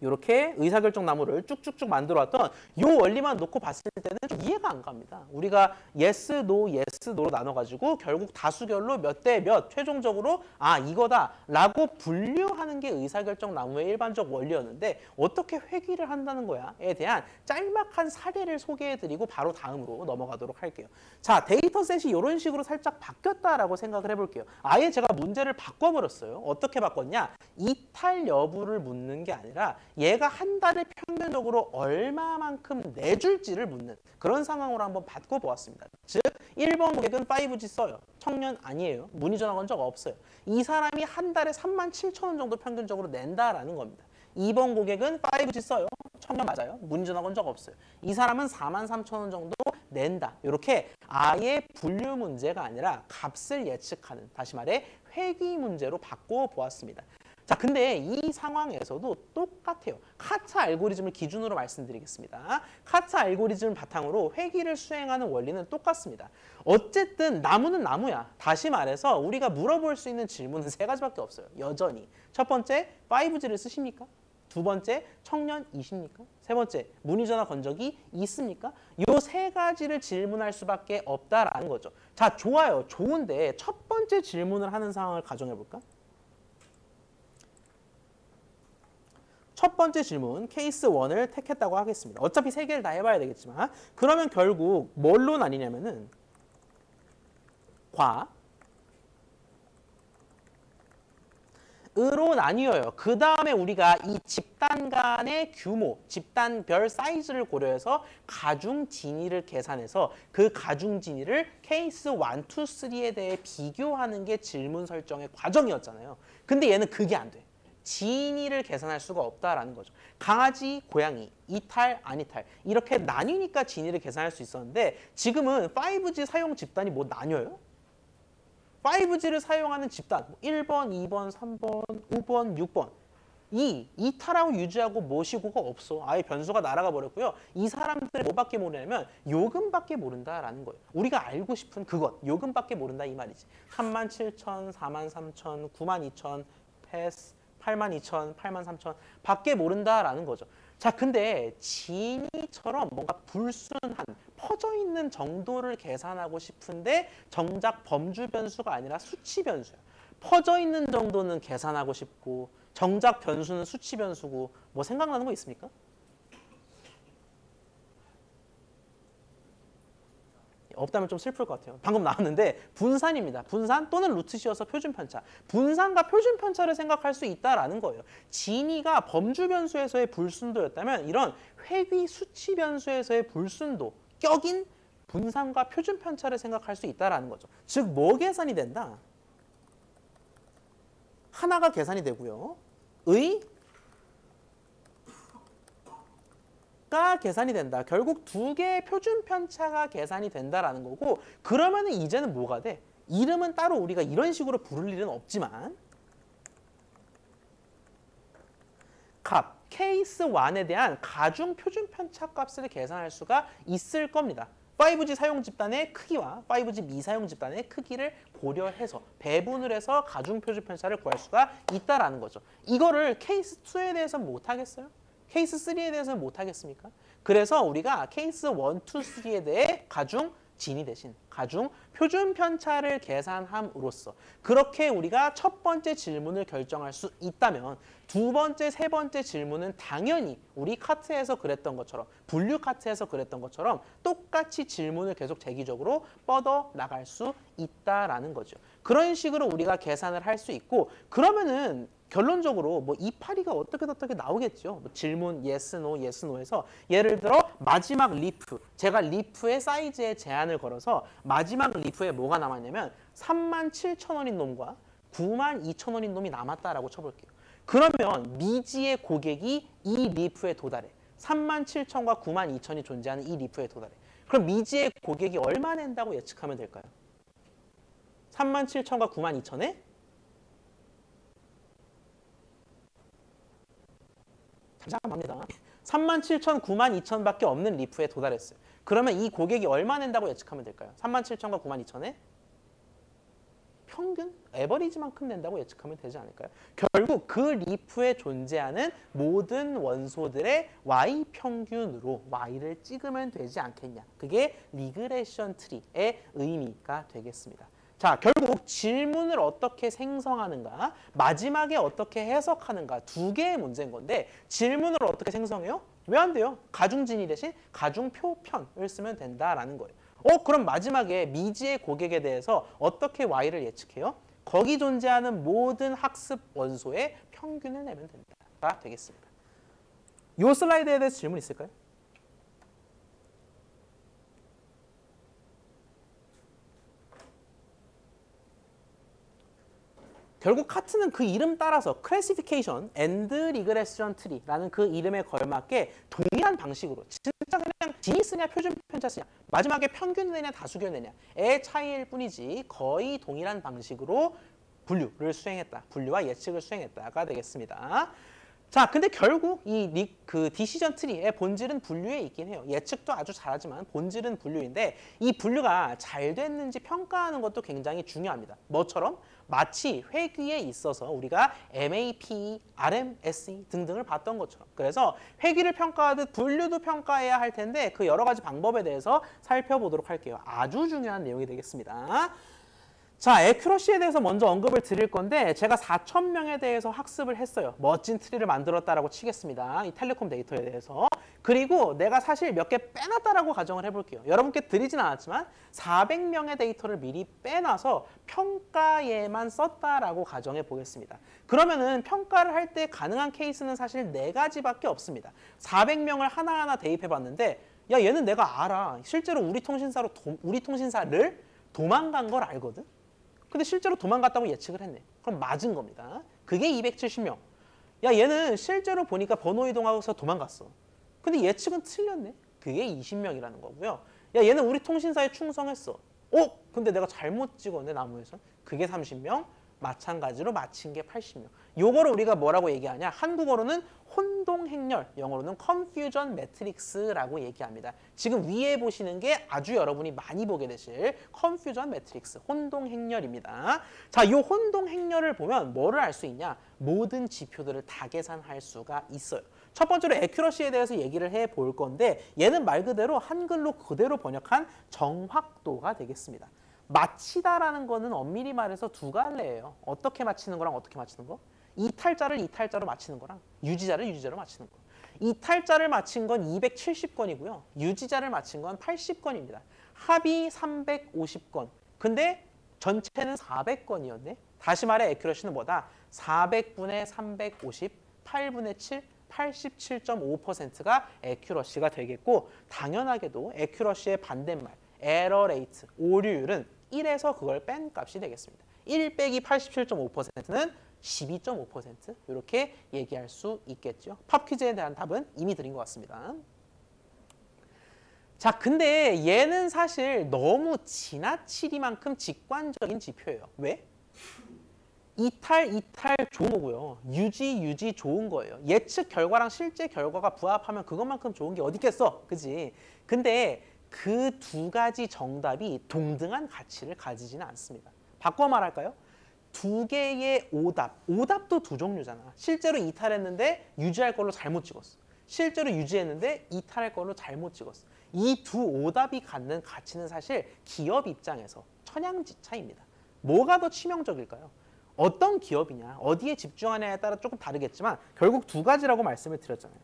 이렇게 의사결정 나무를 쭉쭉쭉 만들어왔던 이 원리만 놓고 봤을 때는 좀 이해가 안 갑니다. 우리가 yes, no, yes, no로 나눠가지고 결국 다수결로 몇 대 몇 최종적으로 아 이거다 라고 분류하는 게 의사결정 나무의 일반적 원리였는데 어떻게 회귀를 한다는 거야에 대한 짤막한 사례를 소개해드리고 바로 다음으로 넘어가도록 할게요. 자, 데이터셋이 이런 식으로 살짝 바뀌었다라고 생각을 해볼게요. 아예 제가 문제를 바꿔버렸어요. 어떻게 바꿨냐? 이탈 여부를 묻는 게 아니라 얘가 한 달에 평균적으로 얼마만큼 내줄지를 묻는 그런 상황으로 한번 바꿔보았습니다. 즉 1번 고객은 5G 써요. 청년 아니에요. 문의 전화 건 적 없어요. 이 사람이 한 달에 37,000원 정도 평균적으로 낸다라는 겁니다. 2번 고객은 5G 써요. 청년 맞아요. 문의 전화 건 적 없어요. 이 사람은 43,000원 정도 낸다. 이렇게 아예 분류 문제가 아니라 값을 예측하는, 다시 말해 회귀 문제로 바꿔보았습니다. 자, 근데 이 상황에서도 똑같아요. 카트 알고리즘을 기준으로 말씀드리겠습니다. 카트 알고리즘을 바탕으로 회귀를 수행하는 원리는 똑같습니다. 어쨌든 나무는 나무야. 다시 말해서 우리가 물어볼 수 있는 질문은 세 가지밖에 없어요. 여전히. 첫 번째, 5G를 쓰십니까? 두 번째, 청년이십니까? 세 번째, 문의 전화 건 적이 있습니까? 이 세 가지를 질문할 수밖에 없다라는 거죠. 자, 좋아요. 좋은데 첫 번째 질문을 하는 상황을 가정해 볼까? 첫 번째 질문, 케이스 1을 택했다고 하겠습니다. 어차피 세 개를 다 해봐야 되겠지만 그러면 결국 뭘로 나뉘냐면은 으로 나뉘어요. 그 다음에 우리가 이 집단 간의 규모, 집단별 사이즈를 고려해서 가중 진위를 계산해서 그 가중 진위를 케이스 1, 2, 3에 대해 비교하는 게 질문 설정의 과정이었잖아요. 근데 얘는 그게 안 돼. 진위를 계산할 수가 없다라는 거죠. 강아지, 고양이, 이탈, 안 이탈 이렇게 나뉘니까 진위를 계산할 수 있었는데 지금은 5G 사용 집단이 뭐 나뉘어요? 5G를 사용하는 집단 1번, 2번, 3번, 5번, 6번 이탈하고 유지하고 모시고가 없어. 아예 변수가 날아가 버렸고요. 이 사람들이 뭐밖에 모르냐면 요금밖에 모른다라는 거예요. 우리가 알고 싶은 그것, 요금밖에 모른다 이 말이지. 37,000, 43,000, 92,000, 패스 82,000, 83,000 밖에 모른다라는 거죠. 자, 근데 진위처럼 뭔가 불순한 퍼져 있는 정도를 계산하고 싶은데 정작 범주 변수가 아니라 수치 변수야. 퍼져 있는 정도는 계산하고 싶고 정작 변수는 수치 변수고 뭐 생각나는 거 있습니까? 없다면 좀 슬플 것 같아요. 방금 나왔는데 분산입니다. 분산 또는 루트 씌어서 표준 편차. 분산과 표준 편차를 생각할 수 있다라는 거예요. 진위가 범주 변수에서의 불순도였다면 이런 회귀 수치 변수에서의 불순도, 격인 분산과 표준 편차를 생각할 수 있다라는 거죠. 즉, 뭐 계산이 된다? 하나가 계산이 되고요. 가 계산이 된다. 결국 두 개의 표준 편차가 계산이 된다라는 거고 그러면은 이제는 뭐가 돼? 이름은 따로 우리가 이런 식으로 부를 일은 없지만 값, 케이스 1에 대한 가중 표준 편차 값을 계산할 수가 있을 겁니다. 5G 사용 집단의 크기와 5G 미사용 집단의 크기를 고려해서 배분을 해서 가중 표준 편차를 구할 수가 있다라는 거죠. 이거를 케이스 2에 대해서는 못하겠어요? 케이스 3에 대해서는 못하겠습니까? 그래서 우리가 케이스 1, 2, 3에 대해 가중 진위 대신 가중 표준 편차를 계산함으로써 그렇게 우리가 첫 번째 질문을 결정할 수 있다면 두 번째, 세 번째 질문은 당연히 우리 카트에서 그랬던 것처럼 분류 카트에서 그랬던 것처럼 똑같이 질문을 계속 재기적으로 뻗어 나갈 수 있다라는 거죠. 그런 식으로 우리가 계산을 할 수 있고 그러면은 결론적으로 뭐 이파리가 어떻게 나오겠죠. 뭐 질문 yes, no, yes, no에서 예를 들어 마지막 리프, 제가 리프의 사이즈에 제한을 걸어서 마지막 리프에 뭐가 남았냐면 37,000원인 놈과 92,000원인 놈이 남았다라고 쳐볼게요. 그러면 미지의 고객이 이 리프에 도달해. 37,000과 92,000이 존재하는 이 리프에 도달해. 그럼 미지의 고객이 얼마 낸다고 예측하면 될까요? 37,000과 92,000에 잠깐만요. 37,000, 92,000밖에 없는 리프에 도달했어요. 그러면 이 고객이 얼마 낸다고 예측하면 될까요? 37,000과 92,000에 평균, 에버리지만큼 낸다고 예측하면 되지 않을까요? 결국 그 리프에 존재하는 모든 원소들의 Y 평균으로 Y를 찍으면 되지 않겠냐. 그게 리그레션 트리의 의미가 되겠습니다. 자, 결국 질문을 어떻게 생성하는가, 마지막에 어떻게 해석하는가 두 개의 문제인 건데 질문을 어떻게 생성해요? 왜 안 돼요? 가중진위 대신 가중표편을 쓰면 된다라는 거예요. 그럼 마지막에 미지의 고객에 대해서 어떻게 Y를 예측해요? 거기 존재하는 모든 학습 원소의 평균을 내면 된다가 되겠습니다. 이 슬라이드에 대해서 질문 있을까요? 결국 카트는 그 이름 따라서 Classification and Regression Tree라는 그 이름에 걸맞게 동일한 방식으로 진짜 그냥 진위 쓰냐 표준 편차 쓰냐 마지막에 평균 내냐 다수결 내냐의 차이일 뿐이지 거의 동일한 방식으로 분류를 수행했다. 분류와 예측을 수행했다가 되겠습니다. 자, 근데 결국 이 디시전 트리의 본질은 분류에 있긴 해요. 예측도 아주 잘하지만 본질은 분류인데 이 분류가 잘 됐는지 평가하는 것도 굉장히 중요합니다. 뭐처럼? 마치 회귀에 있어서 우리가 MAP, RMSE 등등을 봤던 것처럼. 그래서 회귀를 평가하듯 분류도 평가해야 할 텐데 그 여러 가지 방법에 대해서 살펴보도록 할게요. 아주 중요한 내용이 되겠습니다. 자, 애큐러시에 대해서 먼저 언급을 드릴 건데 제가 4,000명에 대해서 학습을 했어요. 멋진 트리를 만들었다라고 치겠습니다. 이 텔레콤 데이터에 대해서. 그리고 내가 사실 몇 개 빼놨다라고 가정을 해볼게요. 여러분께 드리진 않았지만 400명의 데이터를 미리 빼놔서 평가에만 썼다라고 가정해 보겠습니다. 그러면은 평가를 할 때 가능한 케이스는 사실 4가지밖에 없습니다. 400명을 하나하나 대입해 봤는데 야, 얘는 내가 알아. 실제로 우리 통신사를 도망간 걸 알거든. 근데 실제로 도망갔다고 예측을 했네. 그럼 맞은 겁니다. 그게 270명. 야, 얘는 실제로 보니까 번호 이동하고서 도망갔어. 근데 예측은 틀렸네. 그게 20명이라는 거고요. 야, 얘는 우리 통신사에 충성했어. 근데 내가 잘못 찍었네, 나무에서. 그게 30명. 마찬가지로 맞힌 게 80명. 요거를 우리가 뭐라고 얘기하냐? 한국어로는 혼동행렬, 영어로는 confusion matrix라고 얘기합니다. 지금 위에 보시는 게 아주 여러분이 많이 보게 되실 confusion matrix, 혼동행렬입니다. 자, 이 혼동행렬을 보면 뭐를 알 수 있냐? 모든 지표들을 다 계산할 수가 있어요. 첫 번째로 애큐러시에 대해서 얘기를 해볼 건데 얘는 말 그대로 한글로 그대로 번역한 정확도가 되겠습니다. 맞히다라는 거는 엄밀히 말해서 두 갈래예요. 어떻게 맞히는 거랑 어떻게 맞히는 거? 이탈자를 이탈자로 맞히는 거랑 유지자를 유지자로 맞히는 거. 이탈자를 맞힌 건 270건이고요. 유지자를 맞힌 건 80건입니다. 합이 350건. 근데 전체는 400건이었네. 다시 말해 애큐러시는 뭐다? 400분의 350, 8분의 7, 87.5%가 애큐러시가 되겠고 당연하게도 애큐러시의 반대말 에러 레이트, 오류율은 1에서 그걸 뺀 값이 되겠습니다. 1 빼기 87.5%는 12.5% 이렇게 얘기할 수 있겠죠. 팝 퀴즈에 대한 답은 이미 드린 것 같습니다. 자, 근데 얘는 사실 너무 지나치리만큼 직관적인 지표예요. 왜? 이탈 좋은 거고요. 유지 좋은 거예요. 예측 결과랑 실제 결과가 부합하면 그것만큼 좋은 게 어디 있겠어. 그지? 근데 그 두 가지 정답이 동등한 가치를 가지지는 않습니다. 바꿔 말할까요? 두 개의 오답도 두 종류잖아. 실제로 이탈했는데 유지할 걸로 잘못 찍었어. 실제로 유지했는데 이탈할 걸로 잘못 찍었어. 이 두 오답이 갖는 가치는 사실 기업 입장에서 천양지차입니다. 뭐가 더 치명적일까요? 어떤 기업이냐, 어디에 집중하냐에 따라 조금 다르겠지만 결국 두 가지라고 말씀을 드렸잖아요.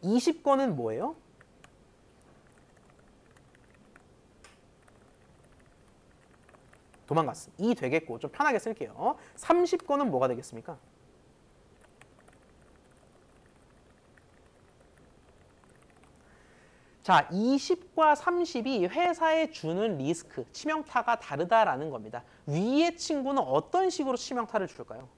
20건은 뭐예요? 도망갔어. 이 되겠고 좀 편하게 쓸게요. 30건은 뭐가 되겠습니까? 자, 20과 30이 회사에 주는 리스크, 치명타가 다르다라는 겁니다. 위의 친구는 어떤 식으로 치명타를 줄까요?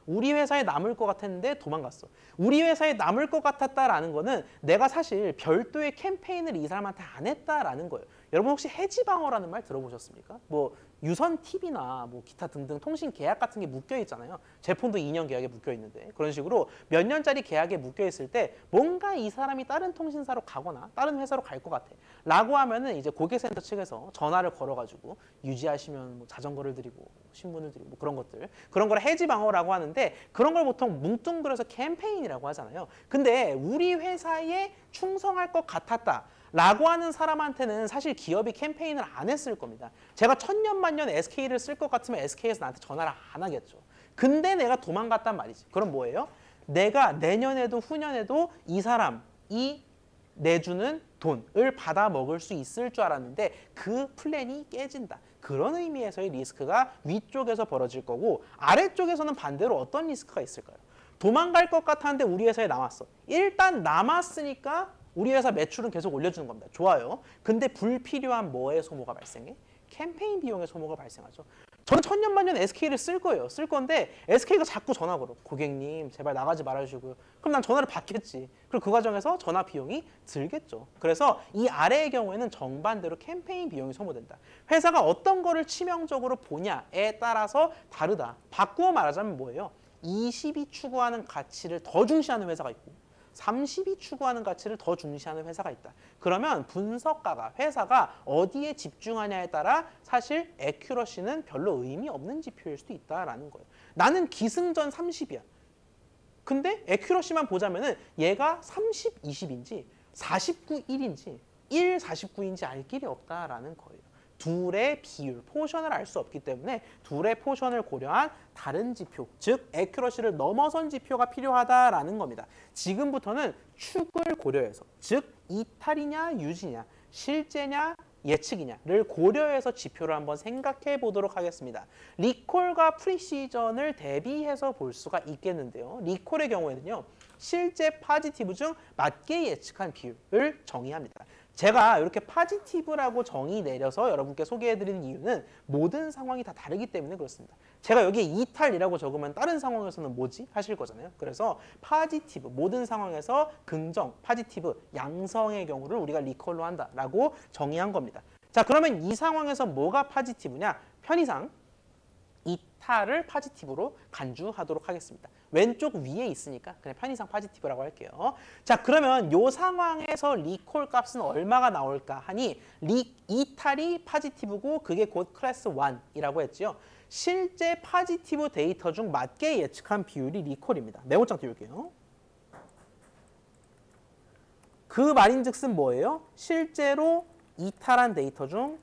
우리 회사에 남을 것 같았는데 도망갔어. 우리 회사에 남을 것 같았다라는 거는 내가 사실 별도의 캠페인을 이 사람한테 안 했다라는 거예요. 여러분 혹시 해지방어라는 말 들어보셨습니까? 뭐 유선 TV나 뭐 기타 등등 통신 계약 같은 게 묶여 있잖아요. 제 폰도 2년 계약에 묶여 있는데 그런 식으로 몇 년짜리 계약에 묶여 있을 때 뭔가 이 사람이 다른 통신사로 가거나 다른 회사로 갈 것 같아 라고 하면은 이제 고객센터 측에서 전화를 걸어가지고 유지하시면 뭐 자전거를 드리고 신문을 드리고 뭐 그런 것들, 그런 걸 해지방어라고 하는데 그런 걸 보통 뭉뚱그려서 캠페인이라고 하잖아요. 근데 우리 회사에 충성할 것 같았다 라고 하는 사람한테는 사실 기업이 캠페인을 안 했을 겁니다. 제가 천년만년 SK를 쓸 것 같으면 SK에서 나한테 전화를 안 하겠죠. 근데 내가 도망갔단 말이지. 그럼 뭐예요? 내가 내년에도 후년에도 이 사람이 내주는 돈을 받아 먹을 수 있을 줄 알았는데 그 플랜이 깨진다. 그런 의미에서의 리스크가 위쪽에서 벌어질 거고 아래쪽에서는 반대로 어떤 리스크가 있을까요? 도망갈 것 같았는데 우리 회사에 남았어. 일단 남았으니까 우리 회사 매출은 계속 올려주는 겁니다. 좋아요. 근데 불필요한 뭐의 소모가 발생해? 캠페인 비용의 소모가 발생하죠. 저는 천년만년 SK를 쓸 거예요. 쓸 건데 SK가 자꾸 전화 걸어. 고객님 제발 나가지 말아주시고요. 그럼 난 전화를 받겠지. 그리고 그 과정에서 전화 비용이 들겠죠. 그래서 이 아래의 경우에는 정반대로 캠페인 비용이 소모된다. 회사가 어떤 거를 치명적으로 보냐에 따라서 다르다. 바꾸어 말하자면 뭐예요? 20이 추구하는 가치를 더 중시하는 회사가 있고 30이 추구하는 가치를 더 중시하는 회사가 있다. 그러면 분석가가 회사가 어디에 집중하냐에 따라 사실 애큐러시는 별로 의미 없는 지표일 수도 있다라는 거예요. 나는 기승전 30이야. 근데 애큐러시만 보자면은 얘가 30, 20인지 49, 1인지 1, 49인지 알 길이 없다라는 거예요. 둘의 비율, 포션을 알 수 없기 때문에 둘의 포션을 고려한 다른 지표, 즉 애큐러시를 넘어선 지표가 필요하다라는 겁니다. 지금부터는 축을 고려해서, 즉 이탈이냐 유지냐, 실제냐 예측이냐를 고려해서 지표를 한번 생각해 보도록 하겠습니다. 리콜과 프리시전을 대비해서 볼 수가 있겠는데요. 리콜의 경우에는요. 실제 파지티브 중 맞게 예측한 비율을 정의합니다. 제가 이렇게 파지티브라고 정의 내려서 여러분께 소개해드리는 이유는 모든 상황이 다 다르기 때문에 그렇습니다. 제가 여기에 이탈이라고 적으면 다른 상황에서는 뭐지? 하실 거잖아요. 그래서 파지티브, 모든 상황에서 긍정, 파지티브, 양성의 경우를 우리가 리콜로 한다라고 정의한 겁니다. 자, 그러면 이 상황에서 뭐가 파지티브냐? 편의상 이탈을 파지티브로 간주하도록 하겠습니다. 왼쪽 위에 있으니까 그냥 편의상 파지티브라고 할게요. 자, 그러면 이 상황에서 리콜 값은 얼마가 나올까 하니 이탈이 파지티브고 그게 곧 클래스 1이라고 했죠. 실제 파지티브 데이터 중 맞게 예측한 비율이 리콜입니다. 메모장 띄울게요. 그 말인즉슨 뭐예요? 실제로 이탈한 데이터 중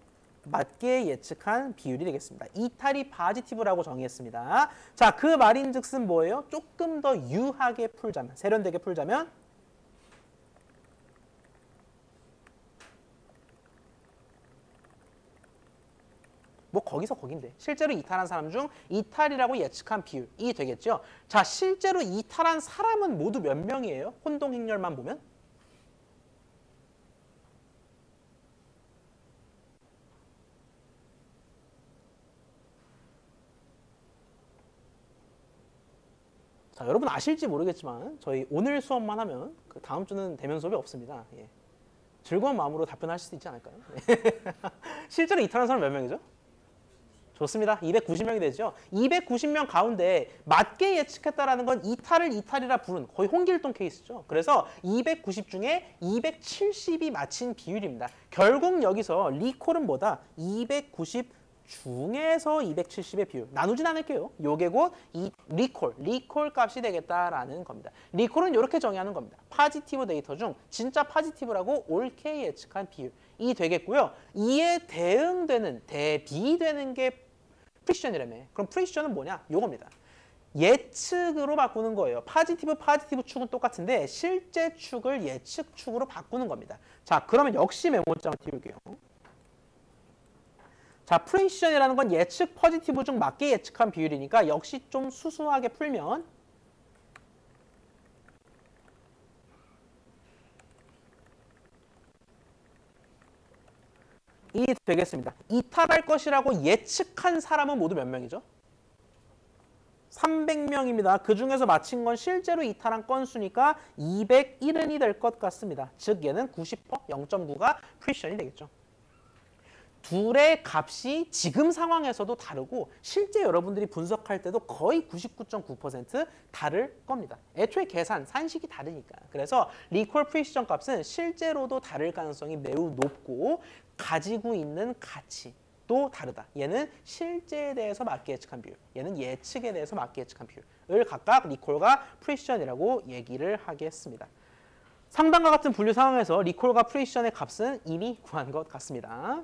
맞게 예측한 비율이 되겠습니다. 이탈이 파지티브라고 정의했습니다. 자, 그 말인즉슨 뭐예요? 조금 더 유하게 풀자면, 세련되게 풀자면 뭐 거기서 거긴데 실제로 이탈한 사람 중 이탈이라고 예측한 비율이 되겠죠. 자, 실제로 이탈한 사람은 모두 몇 명이에요? 혼동행렬만 보면? 자, 여러분 아실지 모르겠지만 저희 오늘 수업만 하면 그 다음 주는 대면 수업이 없습니다. 예. 즐거운 마음으로 답변하실 수 있지 않을까요? 네. 실제로 이탈한 사람 몇 명이죠? 좋습니다. 290명이 되죠. 290명 가운데 맞게 예측했다라는 건 이탈을 이탈이라 부른 거의 홍길동 케이스죠. 그래서 290 중에 270이 맞힌 비율입니다. 결국 여기서 리콜은 뭐다? 290 중에서 270의 비율. 나누진 않을게요. 요게 곧 이 리콜 값이 되겠다라는 겁니다. 리콜은 이렇게 정의하는 겁니다. 파지티브 데이터 중 진짜 파지티브라고 옳게 예측한 비율이 되겠고요. 이에 대응되는, 대비되는 게 프리시전이라며. 그럼 프리시전은 뭐냐? 요겁니다. 예측으로 바꾸는 거예요. 파지티브 축은 똑같은데 실제 축을 예측 축으로 바꾸는 겁니다. 자, 그러면 역시 메모장을 띄울게요. 자, 프리시전이라는 건 예측 포지티브 중 맞게 예측한 비율이니까 역시 좀 수수하게 풀면 이 되겠습니다. 이탈할 것이라고 예측한 사람은 모두 몇 명이죠? 300명입니다. 그 중에서 맞힌 건 실제로 이탈한 건수니까 201은이 될 것 같습니다. 즉 얘는 90%, 0.9가 프리시전이 되겠죠. 둘의 값이 지금 상황에서도 다르고 실제 여러분들이 분석할 때도 거의 99.9% 다를 겁니다. 애초에 산식이 다르니까. 그래서 리콜 프리시전 값은 실제로도 다를 가능성이 매우 높고 가지고 있는 가치도 다르다. 얘는 실제에 대해서 맞게 예측한 비율, 얘는 예측에 대해서 맞게 예측한 비율을 각각 리콜과 프리시전이라고 얘기를 하겠습니다. 상단과 같은 분류 상황에서 리콜과 프리시전의 값은 이미 구한 것 같습니다.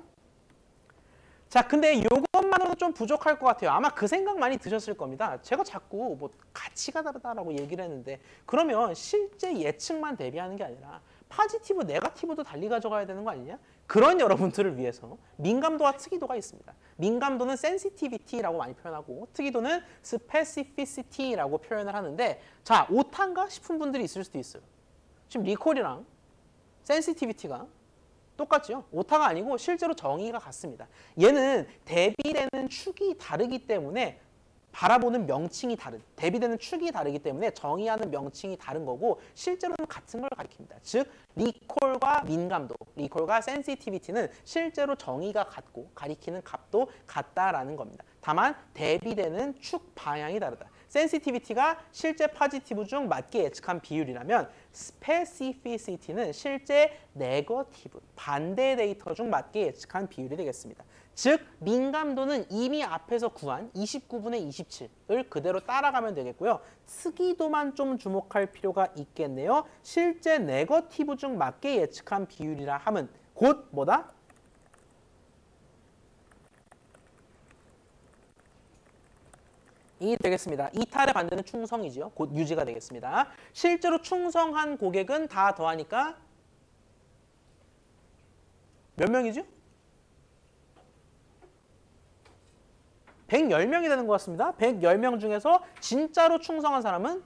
자, 근데 이것만으로는 좀 부족할 것 같아요. 아마 그 생각 많이 드셨을 겁니다. 제가 자꾸 뭐 가치가 다르다라고 얘기를 했는데 그러면 실제 예측만 대비하는 게 아니라 파지티브, 네거티브도 달리 가져가야 되는 거 아니냐? 그런 여러분들을 위해서 민감도와 특이도가 있습니다. 민감도는 sensitivity라고 많이 표현하고 특이도는 specificity라고 표현을 하는데 자, 오탄가 싶은 분들이 있을 수도 있어요. 지금 리콜이랑 sensitivity가 똑같죠? 오타가 아니고 실제로 정의가 같습니다. 얘는 대비되는 축이 다르기 때문에 바라보는 명칭이 대비되는 축이 다르기 때문에 정의하는 명칭이 다른 거고 실제로는 같은 걸 가리킵니다. 즉 리콜과 민감도, 리콜과 센시티비티는 실제로 정의가 같고 가리키는 값도 같다라는 겁니다. 다만 대비되는 축 방향이 다르다. 센시티비티가 실제 파지티브 중 맞게 예측한 비율이라면 스페시피시티는 실제 네거티브, 반대 데이터 중 맞게 예측한 비율이 되겠습니다. 즉 민감도는 이미 앞에서 구한 29분의 27을 그대로 따라가면 되겠고요. 특이도만 좀 주목할 필요가 있겠네요. 실제 네거티브 중 맞게 예측한 비율이라 함은 곧 뭐다? 이 되겠습니다. 이탈에 반대는 충성이죠. 곧 유지가 되겠습니다. 실제로 충성한 고객은 다 더하니까 몇 명이죠? 110명이 되는 것 같습니다. 110명 중에서 진짜로 충성한 사람은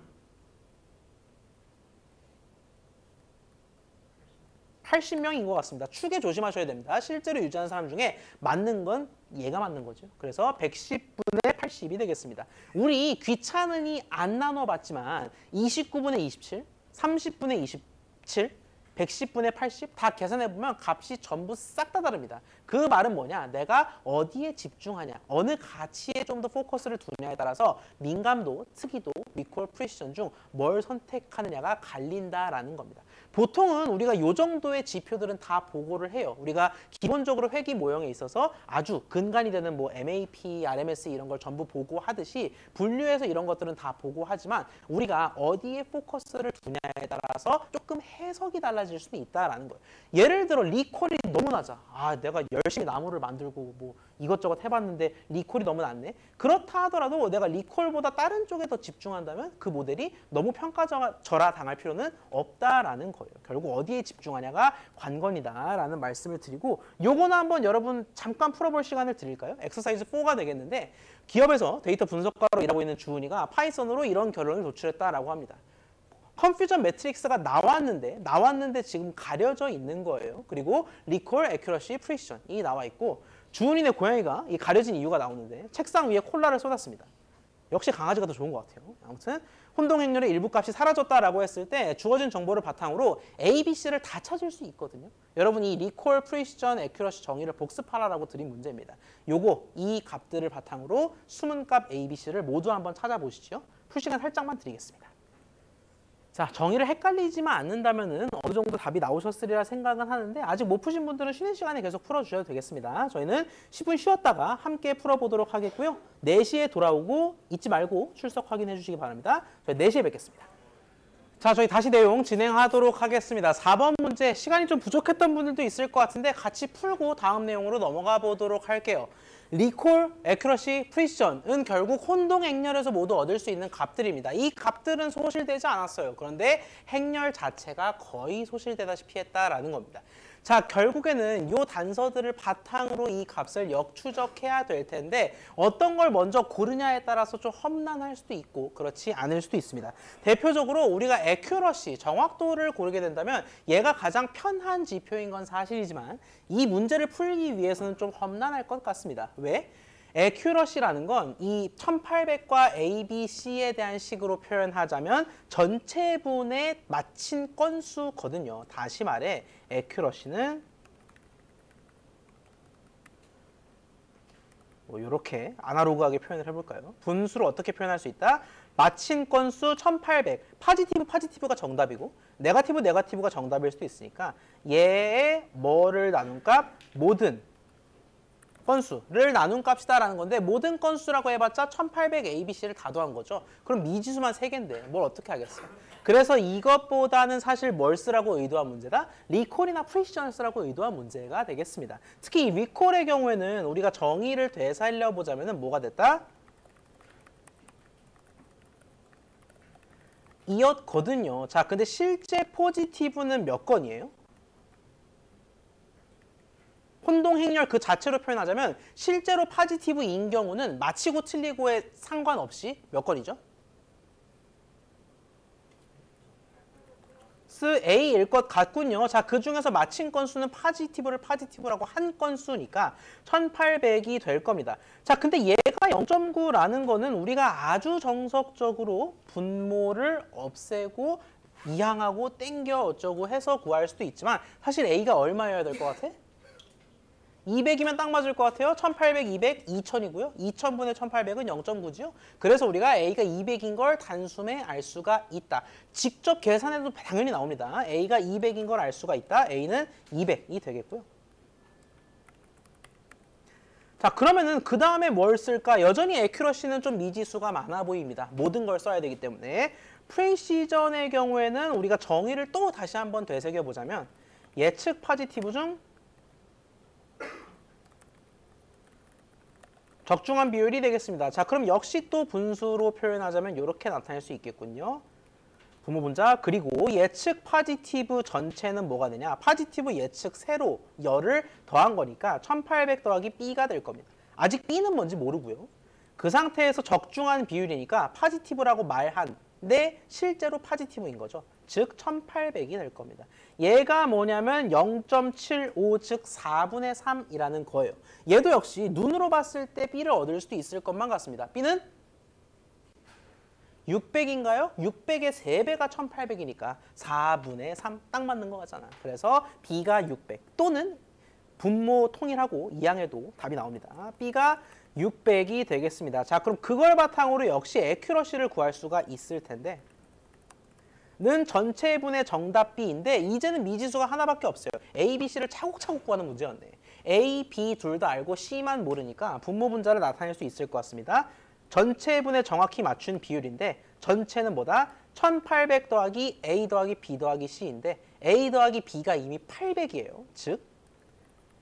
80명인 것 같습니다. 축에 조심하셔야 됩니다. 실제로 유지하는 사람 중에 맞는 건 얘가 맞는 거죠. 그래서 110분의 80이 되겠습니다. 우리 귀찮으니 안 나눠봤지만 29분의 27, 30분의 27, 110분의 80 다 계산해보면 값이 전부 싹 다 다릅니다. 그 말은 뭐냐? 내가 어디에 집중하냐, 어느 가치에 좀 더 포커스를 두냐에 따라서 민감도, 특이도, 리콜, 프리시전 중 뭘 선택하느냐가 갈린다라는 겁니다. 보통은 우리가 이 정도의 지표들은 다 보고를 해요. 우리가 기본적으로 회계 모형에 있어서 아주 근간이 되는 뭐 MAP, RMS 이런 걸 전부 보고하듯이 분류해서 이런 것들은 다 보고하지만 우리가 어디에 포커스를 두냐에 따라서 조금 해석이 달라질 수도 있다라는 거예요. 예를 들어 리콜이 너무 낮아. 아, 내가 열심히 나무를 만들고 뭐 이것저것 해봤는데 리콜이 너무 낮네. 그렇다 하더라도 내가 리콜보다 다른 쪽에 더 집중한다면 그 모델이 너무 평가절하 당할 필요는 없다라는 거예요. 결국 어디에 집중하냐가 관건이다라는 말씀을 드리고 요거는 한번 여러분 잠깐 풀어볼 시간을 드릴까요? 엑서사이즈 4가 되겠는데 기업에서 데이터 분석가로 일하고 있는 주은이가 파이썬으로 이런 결론을 도출했다라고 합니다. 컨퓨전 매트릭스가 나왔는데 지금 가려져 있는 거예요. 그리고 리콜, 애큐러시, 프리시전이 나와 있고 주은이네 고양이가 이 가려진 이유가 나오는데 책상 위에 콜라를 쏟았습니다. 역시 강아지가 더 좋은 것 같아요. 아무튼 혼동행렬의 일부 값이 사라졌다라고 했을 때 주어진 정보를 바탕으로 A, B, C를 다 찾을 수 있거든요. 여러분 이 리콜, 프리시전, 애큐러시 정의를 복습하라라고 드린 문제입니다. 요거 이 값들을 바탕으로 숨은 값 A, B, C를 모두 한번 찾아보시죠. 풀 시간 살짝만 드리겠습니다. 자, 정의를 헷갈리지만 않는다면은 어느 정도 답이 나오셨으리라 생각은 하는데 아직 못 푸신 분들은 쉬는 시간에 계속 풀어주셔도 되겠습니다. 저희는 10분 쉬었다가 함께 풀어보도록 하겠고요. 4시에 돌아오고 잊지 말고 출석 확인해 주시기 바랍니다. 저희 4시에 뵙겠습니다. 자, 저희 다시 내용 진행하도록 하겠습니다. 4번 문제, 시간이 좀 부족했던 분들도 있을 것 같은데 같이 풀고 다음 내용으로 넘어가 보도록 할게요. 리콜, 애큐러시, 프리시전은 결국 혼동 행렬에서 모두 얻을 수 있는 값들입니다. 이 값들은 소실되지 않았어요. 그런데 행렬 자체가 거의 소실되다시피 했다라는 겁니다. 자, 결국에는 이 단서들을 바탕으로 이 값을 역추적해야 될 텐데 어떤 걸 먼저 고르냐에 따라서 좀 험난할 수도 있고 그렇지 않을 수도 있습니다. 대표적으로 우리가 애큐러시, 정확도를 고르게 된다면 얘가 가장 편한 지표인 건 사실이지만 이 문제를 풀기 위해서는 좀 험난할 것 같습니다. 왜? 애큐러시라는 건 이 1800과 A, B, C에 대한 식으로 표현하자면 전체분의 맞힌 건수거든요. 다시 말해 애큐러시는 뭐 이렇게 아날로그하게 표현을 해볼까요? 분수를 어떻게 표현할 수 있다? 맞힌 건수 1800, 파지티브가 정답이고 네거티브가 정답일 수도 있으니까 얘의 뭐를 나눈 값? 모든 건수를 나눈 값이다라는 건데 모든 건수라고 해봤자 1800 A, B, C를 다 더한 거죠. 그럼 미지수만 3개인데 뭘 어떻게 하겠어요? 그래서 이것보다는 사실 뭘 쓰라고 의도한 문제다? 리콜이나 프리시전을 쓰라고 의도한 문제가 되겠습니다. 특히 이 리콜의 경우에는 우리가 정의를 되살려보자면 뭐가 됐다? 이었거든요. 자, 근데 실제 포지티브는 몇 건이에요? 혼동 행렬 그 자체로 표현하자면 실제로 파지티브인 경우는 맞히고 틀리고에 상관없이 몇 건이죠? A일 것 같군요. 자, 그 중에서 맞힌 건수는 파지티브를 파지티브라고 한 건수니까 1800이 될 겁니다. 자, 근데 얘가 0.9라는 거는 우리가 아주 정석적으로 분모를 없애고 이항하고 땡겨 어쩌고 해서 구할 수도 있지만 사실 A가 얼마여야 될 것 같아? 200이면 딱 맞을 것 같아요. 1800, 200, 2000이고요. 2000분의 1800은 0.9죠. 그래서 우리가 A가 200인 걸 단숨에 알 수가 있다. 직접 계산해도 당연히 나옵니다. A가 200인 걸 알 수가 있다. A는 200이 되겠고요. 자, 그러면은 그 다음에 뭘 쓸까? 여전히 애큐러시는 좀 미지수가 많아 보입니다. 모든 걸 써야 되기 때문에. 프리시전의 경우에는 우리가 정의를 또 다시 한번 되새겨보자면 예측 파지티브 중 적중한 비율이 되겠습니다. 자, 그럼 역시 또 분수로 표현하자면 이렇게 나타낼 수 있겠군요. 분모 분자 그리고 예측 파지티브 전체는 뭐가 되냐? 파지티브 예측 세로 열을 더한 거니까 1800 더하기 B가 될 겁니다. 아직 B는 뭔지 모르고요. 그 상태에서 적중한 비율이니까 파지티브라고 말한데 실제로 파지티브인 거죠. 즉 1800이 될 겁니다. 얘가 뭐냐면 0.75 즉 4분의 3이라는 거예요. 얘도 역시 눈으로 봤을 때 B를 얻을 수도 있을 것만 같습니다. B는 600인가요? 600의 3배가 1800이니까 4분의 3 딱 맞는 거 같잖아. 그래서 B가 600 또는 분모 통일하고 이항해도 답이 나옵니다. B가 600이 되겠습니다. 자, 그럼 그걸 바탕으로 역시 애큐러시를 구할 수가 있을 텐데 는 전체분의 정답 B인데 이제는 미지수가 하나밖에 없어요. A, B, C를 차곡차곡 구하는 문제였네. A, B 둘 다 알고 C만 모르니까 분모 분자를 나타낼 수 있을 것 같습니다. 전체분에 정확히 맞춘 비율인데 전체는 뭐다? 1800 더하기 A 더하기 B 더하기 C인데 A 더하기 B가 이미 800이에요. 즉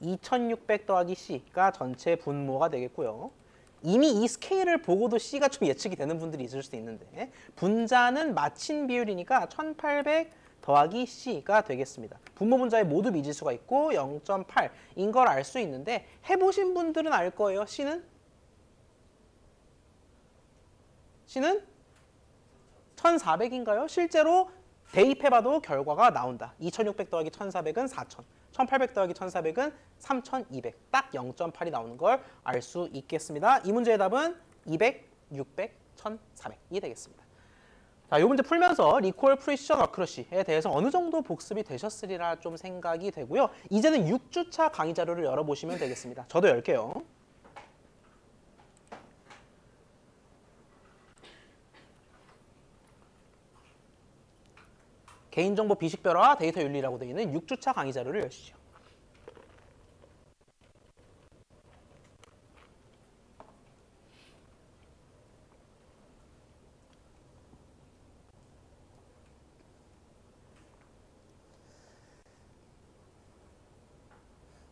2600 더하기 C가 전체 분모가 되겠고요. 이미 이 스케일을 보고도 C가 좀 예측이 되는 분들이 있을 수도 있는데 분자는 맞힌 비율이니까 1800 더하기 C가 되겠습니다. 분모 분자에 모두 미지수가 있고 0.8인 걸 알 수 있는데 해보신 분들은 알 거예요. C는 1400인가요? 실제로 대입해봐도 결과가 나온다. 2600 더하기 1400은 4000, 1800 더하기 1400은 3200. 딱 0.8이 나오는 걸 알 수 있겠습니다. 이 문제의 답은 200, 600, 1,400이 되겠습니다. 자, 이 문제 풀면서 리콜 프리시전 어크러시에 대해서 어느 정도 복습이 되셨으리라 좀 생각이 되고요. 이제는 6주차 강의 자료를 열어보시면 되겠습니다. 저도 열게요. 개인정보 비식별화 데이터 윤리라고 되어 있는 6주차 강의 자료를 여시죠.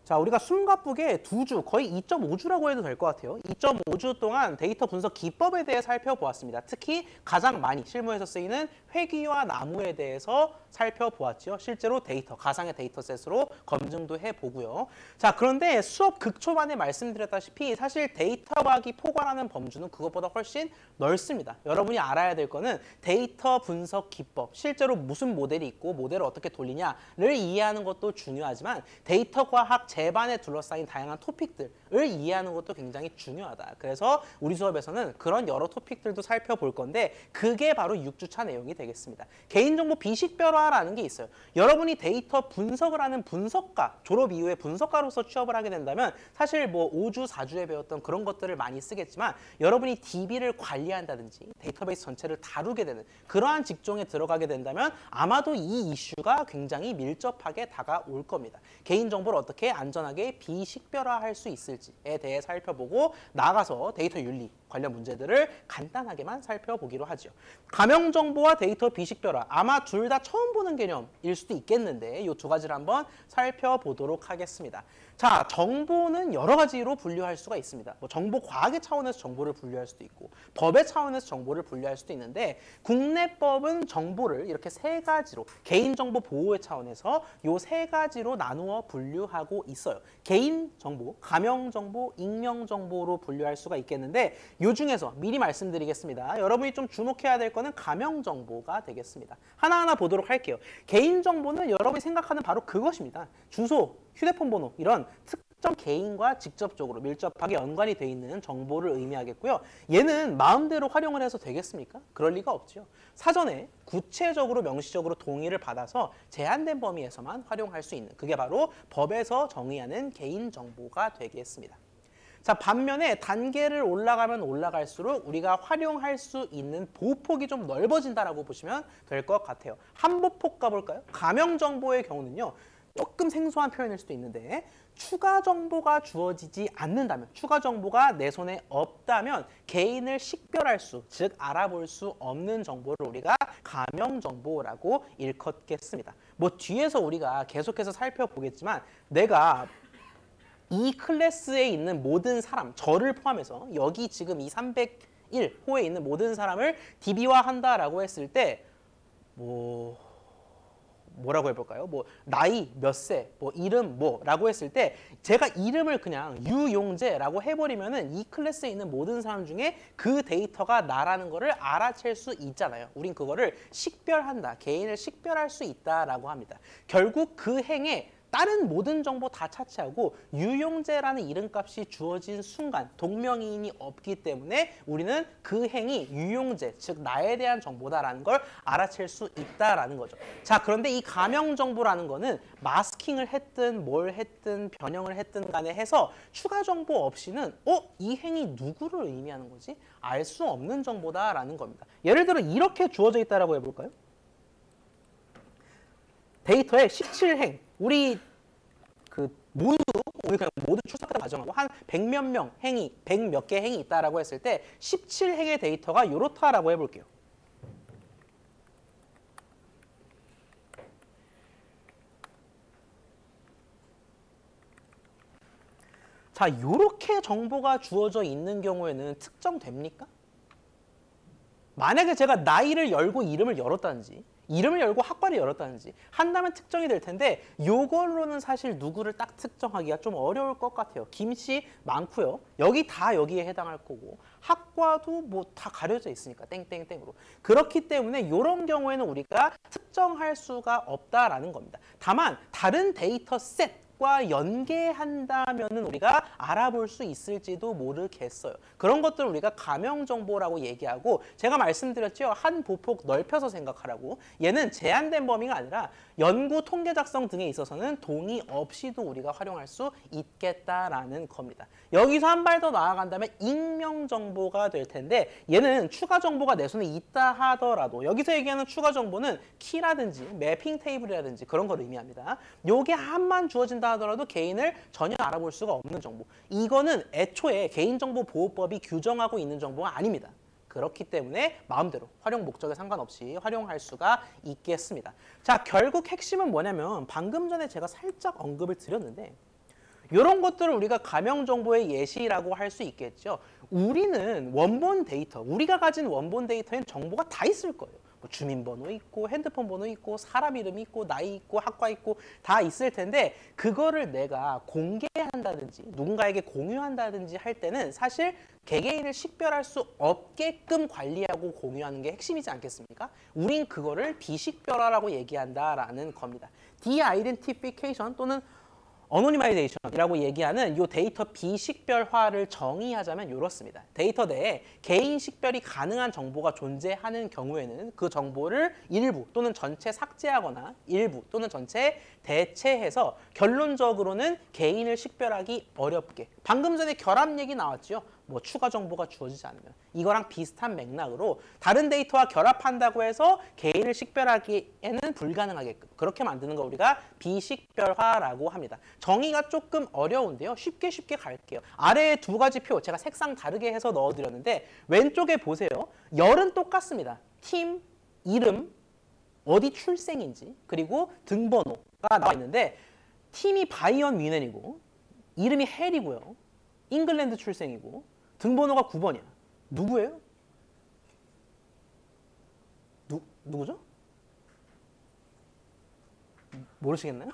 자, 우리가 숨가쁘게 2주, 거의 2.5주라고 해도 될 것 같아요. 2.5주 동안 데이터 분석 기법에 대해 살펴보았습니다. 특히 가장 많이 실무에서 쓰이는 회귀와 나무에 대해서 살펴보았죠. 실제로 데이터, 가상의 데이터셋으로 검증도 해보고요. 자, 그런데 수업 극초반에 말씀드렸다시피 사실 데이터 과학이 포괄하는 범주는 그것보다 훨씬 넓습니다. 여러분이 알아야 될 거는 데이터 분석 기법, 실제로 무슨 모델이 있고 모델을 어떻게 돌리냐를 이해하는 것도 중요하지만 데이터 과학 제반에 둘러싸인 다양한 토픽들을 이해하는 것도 굉장히 중요하다. 그래서 우리 수업에서는 그런 여러 토픽들도 살펴볼 건데 그게 바로 6주차 내용이 되겠습니다. 개인정보 비식별화라는 게 있어요. 여러분이 데이터 분석을 하는 분석가, 졸업 이후에 분석가로서 취업을 하게 된다면 사실 뭐 5주, 4주에 배웠던 그런 것들을 많이 쓰겠지만 여러분이 DB를 관리한다든지 데이터베이스 전체를 다루게 되는 그러한 직종에 들어가게 된다면 아마도 이 이슈가 굉장히 밀접하게 다가올 겁니다. 개인정보를 어떻게 안전하게 비식별화할 수 있을지에 대해 살펴보고 나가서 데이터 윤리 관련 문제들을 간단하게만 살펴보기로 하죠. 가명정보와 데이터 비식별화, 아마 둘 다 처음 보는 개념일 수도 있겠는데 이 두 가지를 한번 살펴보도록 하겠습니다. 자, 정보는 여러 가지로 분류할 수가 있습니다. 뭐 정보 과학의 차원에서 정보를 분류할 수도 있고 법의 차원에서 정보를 분류할 수도 있는데 국내법은 정보를 이렇게 세 가지로 개인정보 보호의 차원에서 이 세 가지로 나누어 분류하고 있어요. 개인정보, 가명정보, 익명정보로 분류할 수가 있겠는데 이 중에서 미리 말씀드리겠습니다. 여러분이 좀 주목해야 될 거는 가명정보가 되겠습니다. 하나하나 보도록 할게요. 개인정보는 여러분이 생각하는 바로 그것입니다. 주소, 휴대폰 번호 이런 특정 개인과 직접적으로 밀접하게 연관이 돼 있는 정보를 의미하겠고요. 얘는 마음대로 활용을 해서 되겠습니까? 그럴 리가 없죠. 사전에 구체적으로 명시적으로 동의를 받아서 제한된 범위에서만 활용할 수 있는 그게 바로 법에서 정의하는 개인정보가 되겠습니다. 자, 반면에 단계를 올라가면 올라갈수록 우리가 활용할 수 있는 보호폭이 좀 넓어진다라고 보시면 될 것 같아요. 한보폭 가볼까요? 가명정보의 경우는요. 조금 생소한 표현일 수도 있는데 추가 정보가 주어지지 않는다면, 추가 정보가 내 손에 없다면 개인을 식별할 수, 즉 알아볼 수 없는 정보를 우리가 가명정보라고 일컫겠습니다. 뭐 뒤에서 우리가 계속해서 살펴보겠지만 내가 이 클래스에 있는 모든 사람, 저를 포함해서 여기 지금 이 301호에 있는 모든 사람을 DB화한다라고 했을 때 뭐라고 해볼까요? 뭐 나이, 몇 세, 뭐 이름 뭐라고 했을 때 제가 이름을 그냥 유용재라고 해버리면은 이 클래스에 있는 모든 사람 중에 그 데이터가 나라는 거를 알아챌 수 있잖아요. 우린 그거를 식별한다, 개인을 식별할 수 있다라고 합니다. 결국 그 행에 다른 모든 정보 다 차치하고 유용재라는 이름값이 주어진 순간 동명이인이 없기 때문에 우리는 그 행이 유용재, 즉 나에 대한 정보다라는 걸 알아챌 수 있다라는 거죠. 자, 그런데 이 가명정보라는 거는 마스킹을 했든 뭘 했든 변형을 했든 간에 해서 추가 정보 없이는 이 행이 누구를 의미하는 거지? 알 수 없는 정보다라는 겁니다. 예를 들어 이렇게 주어져 있다라고 해볼까요? 데이터에 17행, 우리 오늘 그냥 모두 출석하다 가정하고 한 100몇 명 행이, 100 몇 개 행이 있다라고 했을 때 17행의 데이터가 요렇다라고 해볼게요. 자, 요렇게 정보가 주어져 있는 경우에는 특정됩니까? 만약에 제가 나이를 열고 이름을 열었다든지 이름을 열고 학과를 열었다든지 한다면 특정이 될 텐데 요걸로는 사실 누구를 딱 특정하기가 좀 어려울 것 같아요. 김씨 많고요. 여기 다 여기에 해당할 거고 학과도 뭐 다 가려져 있으니까 땡땡땡으로. 그렇기 때문에 이런 경우에는 우리가 특정할 수가 없다라는 겁니다. 다만 다른 데이터 셋 기업과 연계한다면은 우리가 알아볼 수 있을지도 모르겠어요. 그런 것들을 우리가 가명 정보라고 얘기하고 제가 말씀드렸죠. 한 보폭 넓혀서 생각하라고. 얘는 제한된 범위가 아니라 연구 통계 작성 등에 있어서는 동의 없이도 우리가 활용할 수 있겠다라는 겁니다. 여기서 한 발 더 나아간다면 익명 정보가 될 텐데 얘는 추가 정보가 내 손에 있다 하더라도 여기서 얘기하는 추가 정보는 키라든지 매핑 테이블이라든지 그런 걸 의미합니다. 요게 한만 주어진다 하더라도 개인을 전혀 알아볼 수가 없는 정보. 이거는 애초에 개인정보보호법이 규정하고 있는 정보가 아닙니다. 그렇기 때문에 마음대로 활용 목적에 상관없이 활용할 수가 있겠습니다. 자, 결국 핵심은 뭐냐면 방금 전에 제가 살짝 언급을 드렸는데 이런 것들을 우리가 가명 정보의 예시라고 할 수 있겠죠. 우리는 원본 데이터, 우리가 가진 원본 데이터엔 정보가 다 있을 거예요. 뭐 주민번호 있고 핸드폰 번호 있고 사람 이름이 있고 나이 있고 학과 있고 다 있을 텐데 그거를 내가 공개한다든지 누군가에게 공유한다든지 할 때는 사실 개개인을 식별할 수 없게끔 관리하고 공유하는 게 핵심이지 않겠습니까? 우린 그거를 비식별화라고 얘기한다라는 겁니다. de-identification 또는 어노니마이제이션이라고 얘기하는 이 데이터 비식별화를 정의하자면 이렇습니다. 데이터 내에 개인 식별이 가능한 정보가 존재하는 경우에는 그 정보를 일부 또는 전체 삭제하거나 일부 또는 전체 대체해서 결론적으로는 개인을 식별하기 어렵게. 방금 전에 결합 얘기 나왔죠. 뭐 추가 정보가 주어지지 않으면. 이거랑 비슷한 맥락으로 다른 데이터와 결합한다고 해서 개인을 식별하기에는 불가능하게끔 그렇게 만드는 거 우리가 비식별화라고 합니다. 정의가 조금 어려운데요. 쉽게 갈게요. 아래에 두 가지 표 제가 색상 다르게 해서 넣어드렸는데 왼쪽에 보세요. 열은 똑같습니다. 팀, 이름, 어디 출생인지 그리고 등번호가 나와 있는데 팀이 바이언 뮤넨이고 이름이 헬이고요. 잉글랜드 출생이고 등번호가 9번이야. 누구예요? 누구죠? 모르시겠나요?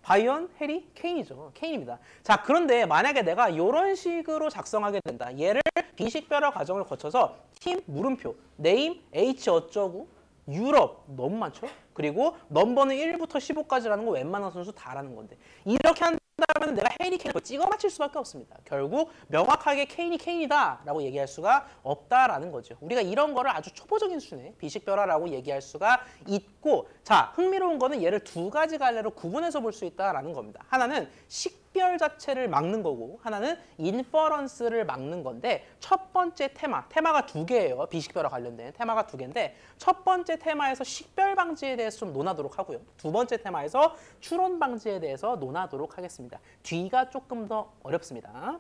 바이언, 해리, 케인이죠. 케인입니다. 자, 그런데 만약에 내가 이런 식으로 작성하게 된다. 얘를 비식별화 과정을 거쳐서 팀, 물음표, 네임, H 어쩌고, 유럽, 너무 많죠? 그리고 넘버는 1부터 15까지라는 거 웬만한 선수 다 아는 건데 이렇게 한다면 내가 해리 케인을 찍어 맞힐 수밖에 없습니다. 결국 명확하게 케인이 케인이다 라고 얘기할 수가 없다라는 거죠. 우리가 이런 거를 아주 초보적인 수준의 비식별화라고 얘기할 수가 있고 자, 흥미로운 거는 얘를 두 가지 갈래로 구분해서 볼 수 있다라는 겁니다. 하나는 식별 자체를 막는 거고 하나는 인퍼런스를 막는 건데 첫 번째 테마가 두 개예요. 비식별화 관련된 테마가 두 개인데 첫 번째 테마에서 식별 방지에 대해서 좀 논하도록 하고요. 두 번째 테마에서 추론 방지에 대해서 논하도록 하겠습니다. 뒤가 조금 더 어렵습니다.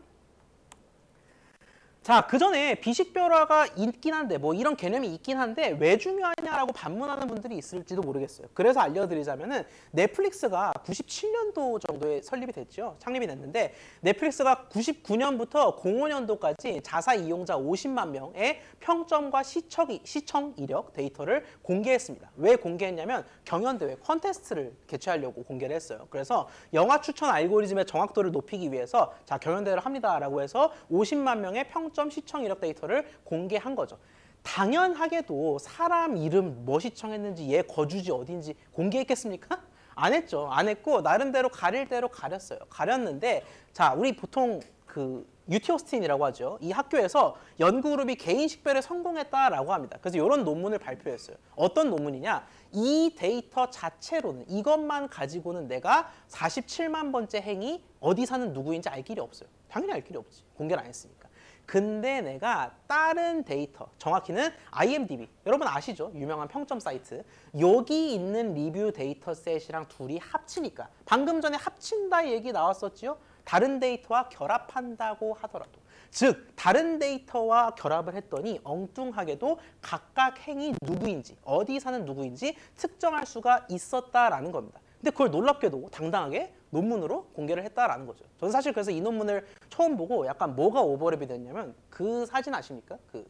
자, 그 전에 비식별화가 있긴 한데 뭐 이런 개념이 있긴 한데 왜 중요하냐라고 반문하는 분들이 있을지도 모르겠어요. 그래서 알려드리자면은 넷플릭스가 97년도 정도에 설립이 됐죠. 창립이 됐는데 넷플릭스가 99년부터 05년도까지 자사 이용자 50만 명의 평점과 시청 이력 데이터를 공개했습니다. 왜 공개했냐면 경연대회 콘테스트를 개최하려고 공개를 했어요. 그래서 영화 추천 알고리즘의 정확도를 높이기 위해서 자, 경연대회를 합니다라고 해서 50만 명의 평점 시청 이력 데이터를 공개한 거죠. 당연하게도 사람 이름 뭐 시청했는지 얘 거주지 어딘지 공개했겠습니까? 안 했죠. 안 했고 나름대로 가릴 대로 가렸어요. 가렸는데 자, 우리 보통 그 UT 오스틴이라고 하죠. 이 학교에서 연구그룹이 개인 식별에 성공했다라고 합니다. 그래서 이런 논문을 발표했어요. 어떤 논문이냐? 이 데이터 자체로는 이것만 가지고는 내가 47만 번째 행이 어디 사는 누구인지 알 길이 없어요. 당연히 알 길이 없지. 공개를 안 했으니까. 근데 내가 다른 데이터, 정확히는 IMDb, 여러분 아시죠? 유명한 평점 사이트. 여기 있는 리뷰 데이터셋이랑 둘이 합치니까 방금 전에 합친다 얘기 나왔었죠? 다른 데이터와 결합한다고 하더라도 즉 다른 데이터와 결합을 했더니 엉뚱하게도 각각 행이 누구인지 어디 사는 누구인지 특정할 수가 있었다라는 겁니다. 근데 그걸 놀랍게도 당당하게 논문으로 공개를 했다라는 거죠. 저는 사실 그래서 이 논문을 처음 보고 약간 뭐가 오버랩이 됐냐면 그 사진 아십니까? 그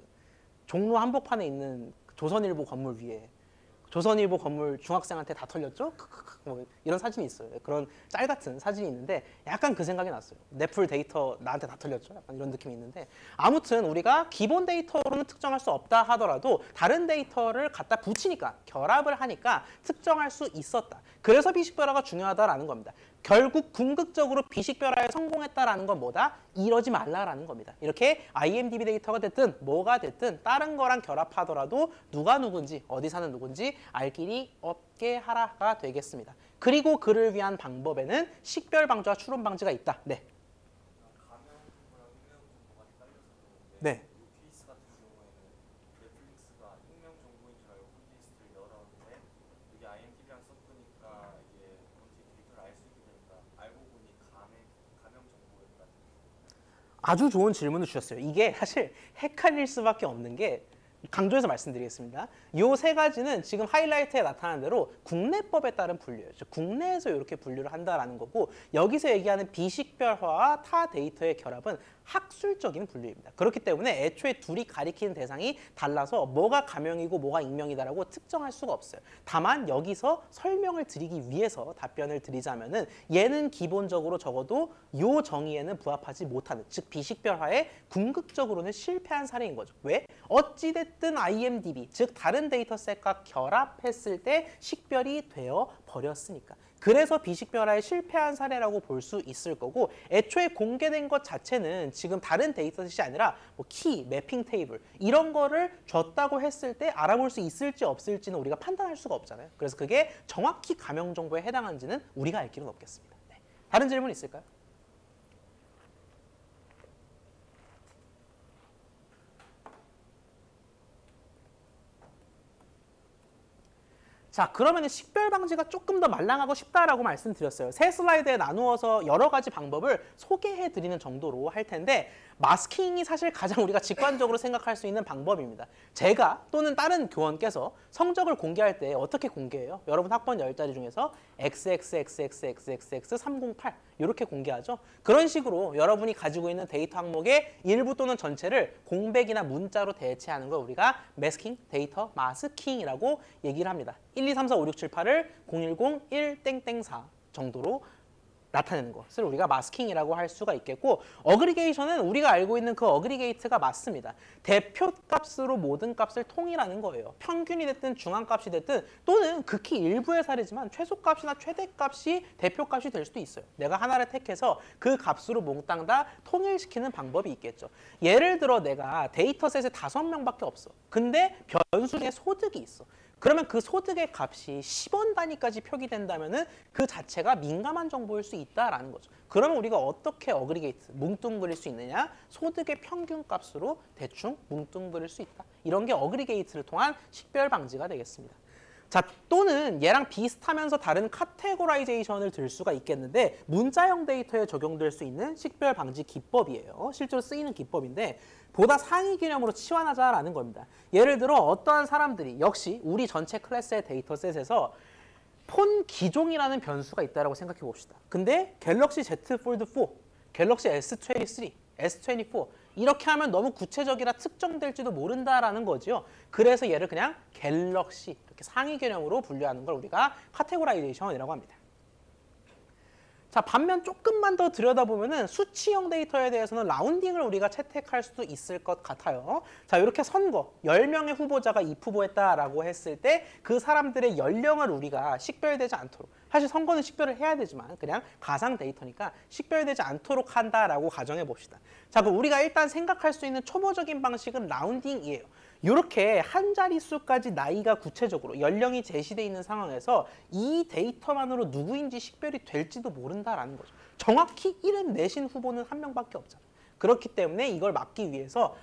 종로 한복판에 있는 조선일보 건물 위에 조선일보 건물 중학생한테 다 털렸죠? 뭐 이런 사진이 있어요. 그런 짤 같은 사진이 있는데 약간 그 생각이 났어요. 넷플 데이터 나한테 다 털렸죠? 약간 이런 느낌이 있는데 아무튼 우리가 기본 데이터로는 특정할 수 없다 하더라도 다른 데이터를 갖다 붙이니까 결합을 하니까 특정할 수 있었다. 그래서 비식별화가 중요하다라는 겁니다. 결국 궁극적으로 비식별화에 성공했다라는 건 뭐다? 이러지 말라라는 겁니다. 이렇게 IMDb 데이터가 됐든 뭐가 됐든 다른 거랑 결합하더라도 누가 누군지 어디 사는 누군지 알 길이 없게 하라가 되겠습니다. 그리고 그를 위한 방법에는 식별 방지와 추론 방지가 있다. 네. 네.
케이스 같은 경우에는 넷플릭스가 익명 정보인 줄 알고 콘테스트를 열었는데 여기 IMDb랑 섞으니까 이게 뭔지 데이터를 알 수 있게 되니까 알고 보니 감염 정보였다.
아주 좋은 질문을 주셨어요. 이게 사실 헷갈릴 수밖에 없는 게 강조해서 말씀드리겠습니다. 요 세 가지는 지금 하이라이트에 나타난 대로 국내법에 따른 분류예요. 즉 국내에서 이렇게 분류를 한다라는 거고 여기서 얘기하는 비식별화와 타 데이터의 결합은 학술적인 분류입니다. 그렇기 때문에 애초에 둘이 가리키는 대상이 달라서 뭐가 가명이고 뭐가 익명이다라고 특정할 수가 없어요. 다만 여기서 설명을 드리기 위해서 답변을 드리자면은 얘는 기본적으로 적어도 요 정의에는 부합하지 못하는, 즉 비식별화에 궁극적으로는 실패한 사례인 거죠. 왜? 어찌됐든 IMDb, 즉 다른 데이터셋과 결합했을 때 식별이 되어 버렸으니까. 그래서 비식별화에 실패한 사례라고 볼 수 있을 거고 애초에 공개된 것 자체는 지금 다른 데이터셋이 아니라 뭐 키, 매핑 테이블 이런 거를 줬다고 했을 때 알아볼 수 있을지 없을지는 우리가 판단할 수가 없잖아요. 그래서 그게 정확히 가명 정보에 해당한지는 우리가 알 길은 없겠습니다. 네. 다른 질문 있을까요? 자, 그러면 식별 방지가 조금 더 말랑하고 쉽다라고 말씀드렸어요. 세 슬라이드에 나누어서 여러 가지 방법을 소개해드리는 정도로 할 텐데 마스킹이 사실 가장 우리가 직관적으로 생각할 수 있는 방법입니다. 제가 또는 다른 교원께서 성적을 공개할 때 어떻게 공개해요? 여러분 학번 10자리 중에서 XXXXXXX308 이렇게 공개하죠. 그런 식으로 여러분이 가지고 있는 데이터 항목의 일부 또는 전체를 공백이나 문자로 대체하는 걸 우리가 매스킹, 데이터 마스킹이라고 얘기를 합니다. 1, 2, 3, 4, 5, 6, 7, 8을 010, 1, 땡땡4 정도로 나타내는 것을 우리가 마스킹이라고 할 수가 있겠고 어그리게이션은 우리가 알고 있는 그 어그리게이트가 맞습니다. 대표값으로 모든 값을 통일하는 거예요. 평균이 됐든 중앙값이 됐든 또는 극히 일부의 사례지만 최소값이나 최대값이 대표값이 될 수도 있어요. 내가 하나를 택해서 그 값으로 몽땅 다 통일시키는 방법이 있겠죠. 예를 들어 내가 데이터셋에 5명밖에 없어. 근데 변수 중에 소득이 있어. 그러면 그 소득의 값이 10원 단위까지 표기된다면은 그 자체가 민감한 정보일 수 있다라는 거죠. 그러면 우리가 어떻게 어그리게이트, 뭉뚱그릴 수 있느냐? 소득의 평균 값으로 대충 뭉뚱그릴 수 있다. 이런 게 어그리게이트를 통한 식별 방지가 되겠습니다. 자, 또는 얘랑 비슷하면서 다른 카테고라이제이션을 들 수가 있겠는데 문자형 데이터에 적용될 수 있는 식별 방지 기법이에요. 실제로 쓰이는 기법인데 보다 상위 개념으로 치환하자라는 겁니다. 예를 들어 어떠한 사람들이 역시 우리 전체 클래스의 데이터셋에서 폰 기종이라는 변수가 있다고 생각해 봅시다. 근데 갤럭시 Z 폴드 4, 갤럭시 S23, S24 이렇게 하면 너무 구체적이라 특정될지도 모른다라는 거죠. 그래서 얘를 그냥 갤럭시 이렇게 상위 개념으로 분류하는 걸 우리가 카테고라이제이션이라고 합니다. 자, 반면 조금만 더 들여다보면은 수치형 데이터에 대해서는 라운딩을 우리가 채택할 수도 있을 것 같아요. 자, 이렇게 선거 10명의 후보자가 입후보했다라고 했을 때 그 사람들의 연령을 우리가 식별되지 않도록, 사실 선거는 식별을 해야 되지만 그냥 가상 데이터니까 식별되지 않도록 한다라고 가정해 봅시다. 자, 그럼 우리가 일단 생각할 수 있는 초보적인 방식은 라운딩이에요. 이렇게 한 자릿수까지 나이가 구체적으로 연령이 제시되어 있는 상황에서 이 데이터만으로 누구인지 식별이 될지도 모른다라는 거죠. 정확히 이름 내신 후보는 한 명밖에 없잖아요. 그렇기 때문에 이걸 막기 위해서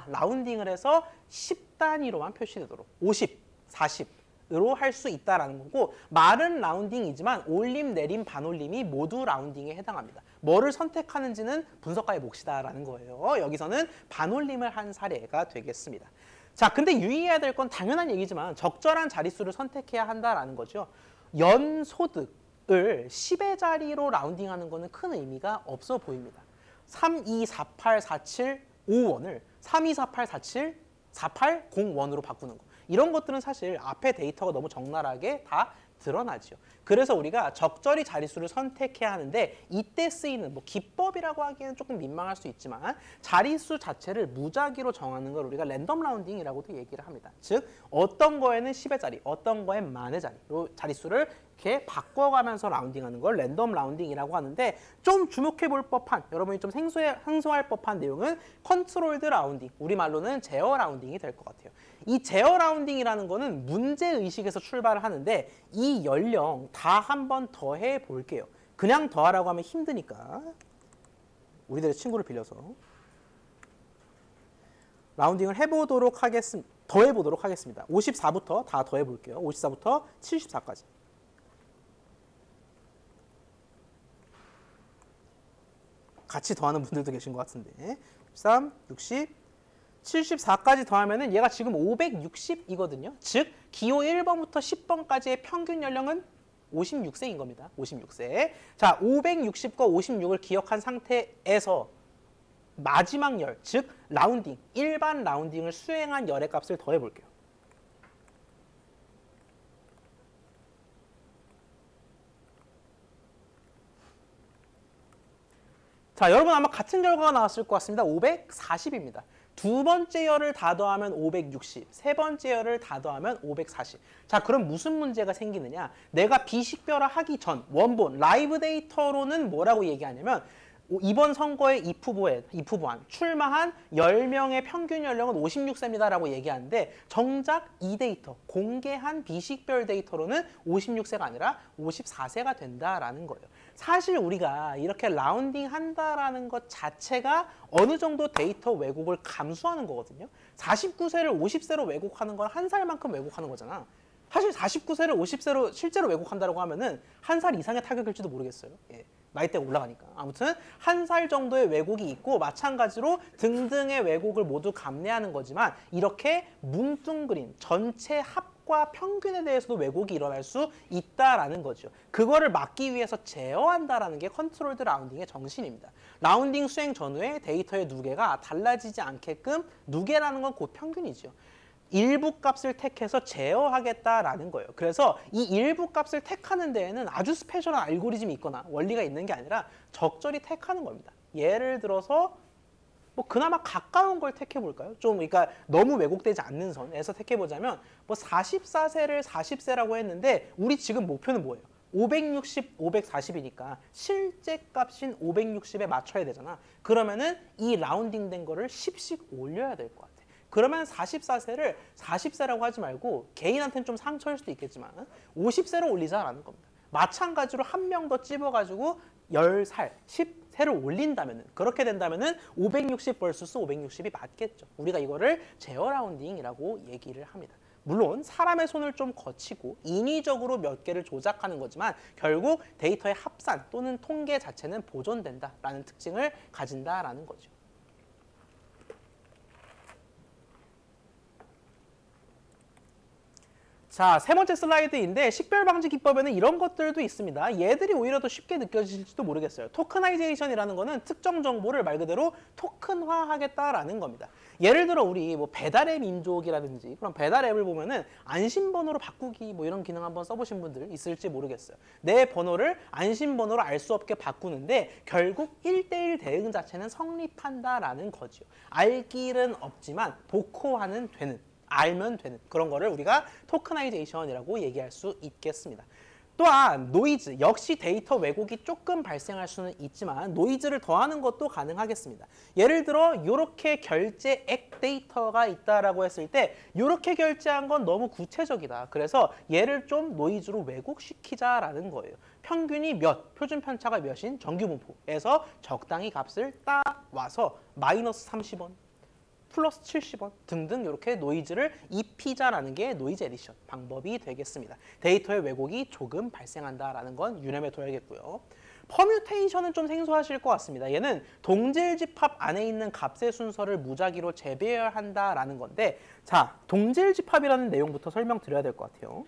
라운딩을 해서 10단위로만 표시되도록 50, 40으로 할 수 있다라는 거고 말은 라운딩이지만 올림, 내림, 반올림이 모두 라운딩에 해당합니다. 뭐를 선택하는지는 분석가의 몫이다라는 거예요. 여기서는 반올림을 한 사례가 되겠습니다. 자, 근데 유의해야 될 건 당연한 얘기지만 적절한 자릿수를 선택해야 한다라는 거죠. 연소득을 10의 자리로 라운딩하는 거는 큰 의미가 없어 보입니다. 32484751을 3248474801으로 바꾸는 거. 이런 것들은 사실 앞에 데이터가 너무 적나라하게 다 드러나죠. 그래서 우리가 적절히 자릿수를 선택해야 하는데 이때 쓰이는 뭐 기법이라고 하기에는 조금 민망할 수 있지만 자릿수 자체를 무작위로 정하는 걸 우리가 랜덤 라운딩이라고도 얘기를 합니다. 즉 어떤 거에는 10의 자리, 어떤 거엔 만의 자리로 자릿수를 이렇게 바꿔가면서 라운딩하는 걸 랜덤 라운딩이라고 하는데 좀 주목해 볼 법한 여러분이 좀 생소할 법한 내용은 컨트롤드 라운딩 우리말로는 제어 라운딩이 될 것 같아요. 이 제어 라운딩이라는 거는 문제의식에서 출발을 하는데 이 연령 다 한 번 더 해볼게요. 그냥 더하라고 하면 힘드니까 우리들의 친구를 빌려서 라운딩을 해보도록 하겠습니다. 더해보도록 하겠습니다. 54부터 다 더해볼게요. 54부터 74까지. 같이 더하는 분들도 계신 것 같은데 13, 60, 74까지 더하면은 얘가 지금 560이거든요. 즉 기호 1번부터 10번까지의 평균 연령은 56세인 겁니다. 56세. 자, 560과 56을 기억한 상태에서 마지막 열, 즉 라운딩, 일반 라운딩을 수행한 열의 값을 더해볼게요. 자, 여러분 아마 같은 결과가 나왔을 것 같습니다. 540입니다. 두 번째 열을 다 더하면 560, 세 번째 열을 다 더하면 540. 자, 그럼 무슨 문제가 생기느냐? 내가 비식별화 하기 전 원본 라이브 데이터로는 뭐라고 얘기하냐면 이번 선거의 이프보안 출마한 10명의 평균 연령은 56세입니다라고 얘기하는데 정작 이 데이터, 공개한 비식별 데이터로는 56세가 아니라 54세가 된다라는 거예요. 사실 우리가 이렇게 라운딩 한다라는 것 자체가 어느 정도 데이터 왜곡을 감수하는 거거든요. 49세를 50세로 왜곡하는 건 한 살만큼 왜곡하는 거잖아. 사실 49세를 50세로 실제로 왜곡한다고 하면은 한 살 이상의 타격일지도 모르겠어요. 예. 나이대가 올라가니까. 아무튼 한 살 정도의 왜곡이 있고 마찬가지로 등등의 왜곡을 모두 감내하는 거지만 이렇게 뭉뚱그린 전체 합과 평균에 대해서도 왜곡이 일어날 수 있다라는 거죠. 그거를 막기 위해서 제어한다라는 게 컨트롤드 라운딩의 정신입니다. 라운딩 수행 전후에 데이터의 누계가 달라지지 않게끔 누계라는 건 곧 평균이죠. 일부 값을 택해서 제어하겠다라는 거예요. 그래서 이 일부 값을 택하는 데에는 아주 스페셜한 알고리즘이 있거나 원리가 있는 게 아니라 적절히 택하는 겁니다. 예를 들어서 뭐 그나마 가까운 걸 택해 볼까요? 좀 그러니까 너무 왜곡되지 않는 선에서 택해 보자면 뭐 44세를 40세라고 했는데 우리 지금 목표는 뭐예요? 560, 540이니까 실제 값인 560에 맞춰야 되잖아. 그러면은 이 라운딩 된 거를 10씩 올려야 될 것 같아. 그러면 44세를 40세라고 하지 말고 개인한테는 좀 상처일 수도 있겠지만 50세로 올리자라는 겁니다. 마찬가지로 한 명 더 찝어가지고 10살, 10세를 올린다면은 그렇게 된다면은 560 vs 560이 맞겠죠. 우리가 이거를 제어 라운딩이라고 얘기를 합니다. 물론 사람의 손을 좀 거치고 인위적으로 몇 개를 조작하는 거지만 결국 데이터의 합산 또는 통계 자체는 보존된다라는 특징을 가진다라는 거죠. 자, 세 번째 슬라이드인데 식별 방지 기법에는 이런 것들도 있습니다. 얘들이 오히려 더 쉽게 느껴질지도 모르겠어요. 토크나이제이션이라는 거는 특정 정보를 말 그대로 토큰화하겠다라는 겁니다. 예를 들어 우리 뭐 배달의 민족이라든지 그런 배달 앱을 보면은 안심번호로 바꾸기 뭐 이런 기능 한번 써보신 분들 있을지 모르겠어요. 내 번호를 안심번호로 알 수 없게 바꾸는데 결국 1:1 대응 자체는 성립한다라는 거죠. 알 길은 없지만 복호화는 되는. 알면 되는 그런 거를 우리가 토크나이제이션이라고 얘기할 수 있겠습니다. 또한 노이즈, 역시 데이터 왜곡이 조금 발생할 수는 있지만 노이즈를 더하는 것도 가능하겠습니다. 예를 들어 이렇게 결제액 데이터가 있다라고 했을 때 이렇게 결제한 건 너무 구체적이다. 그래서 얘를 좀 노이즈로 왜곡시키자라는 거예요. 평균이 몇, 표준 편차가 몇인 정규분포에서 적당히 값을 따와서 마이너스 30원, 플러스 70원 등등 이렇게 노이즈를 입히자라는 게 노이즈 에디션 방법이 되겠습니다. 데이터의 왜곡이 조금 발생한다라는 건 유념해 둬야겠고요. 퍼뮤테이션은 좀 생소하실 것 같습니다. 얘는 동질 집합 안에 있는 값의 순서를 무작위로 재배열한다라는 건데 자, 동질 집합이라는 내용부터 설명드려야 될 것 같아요.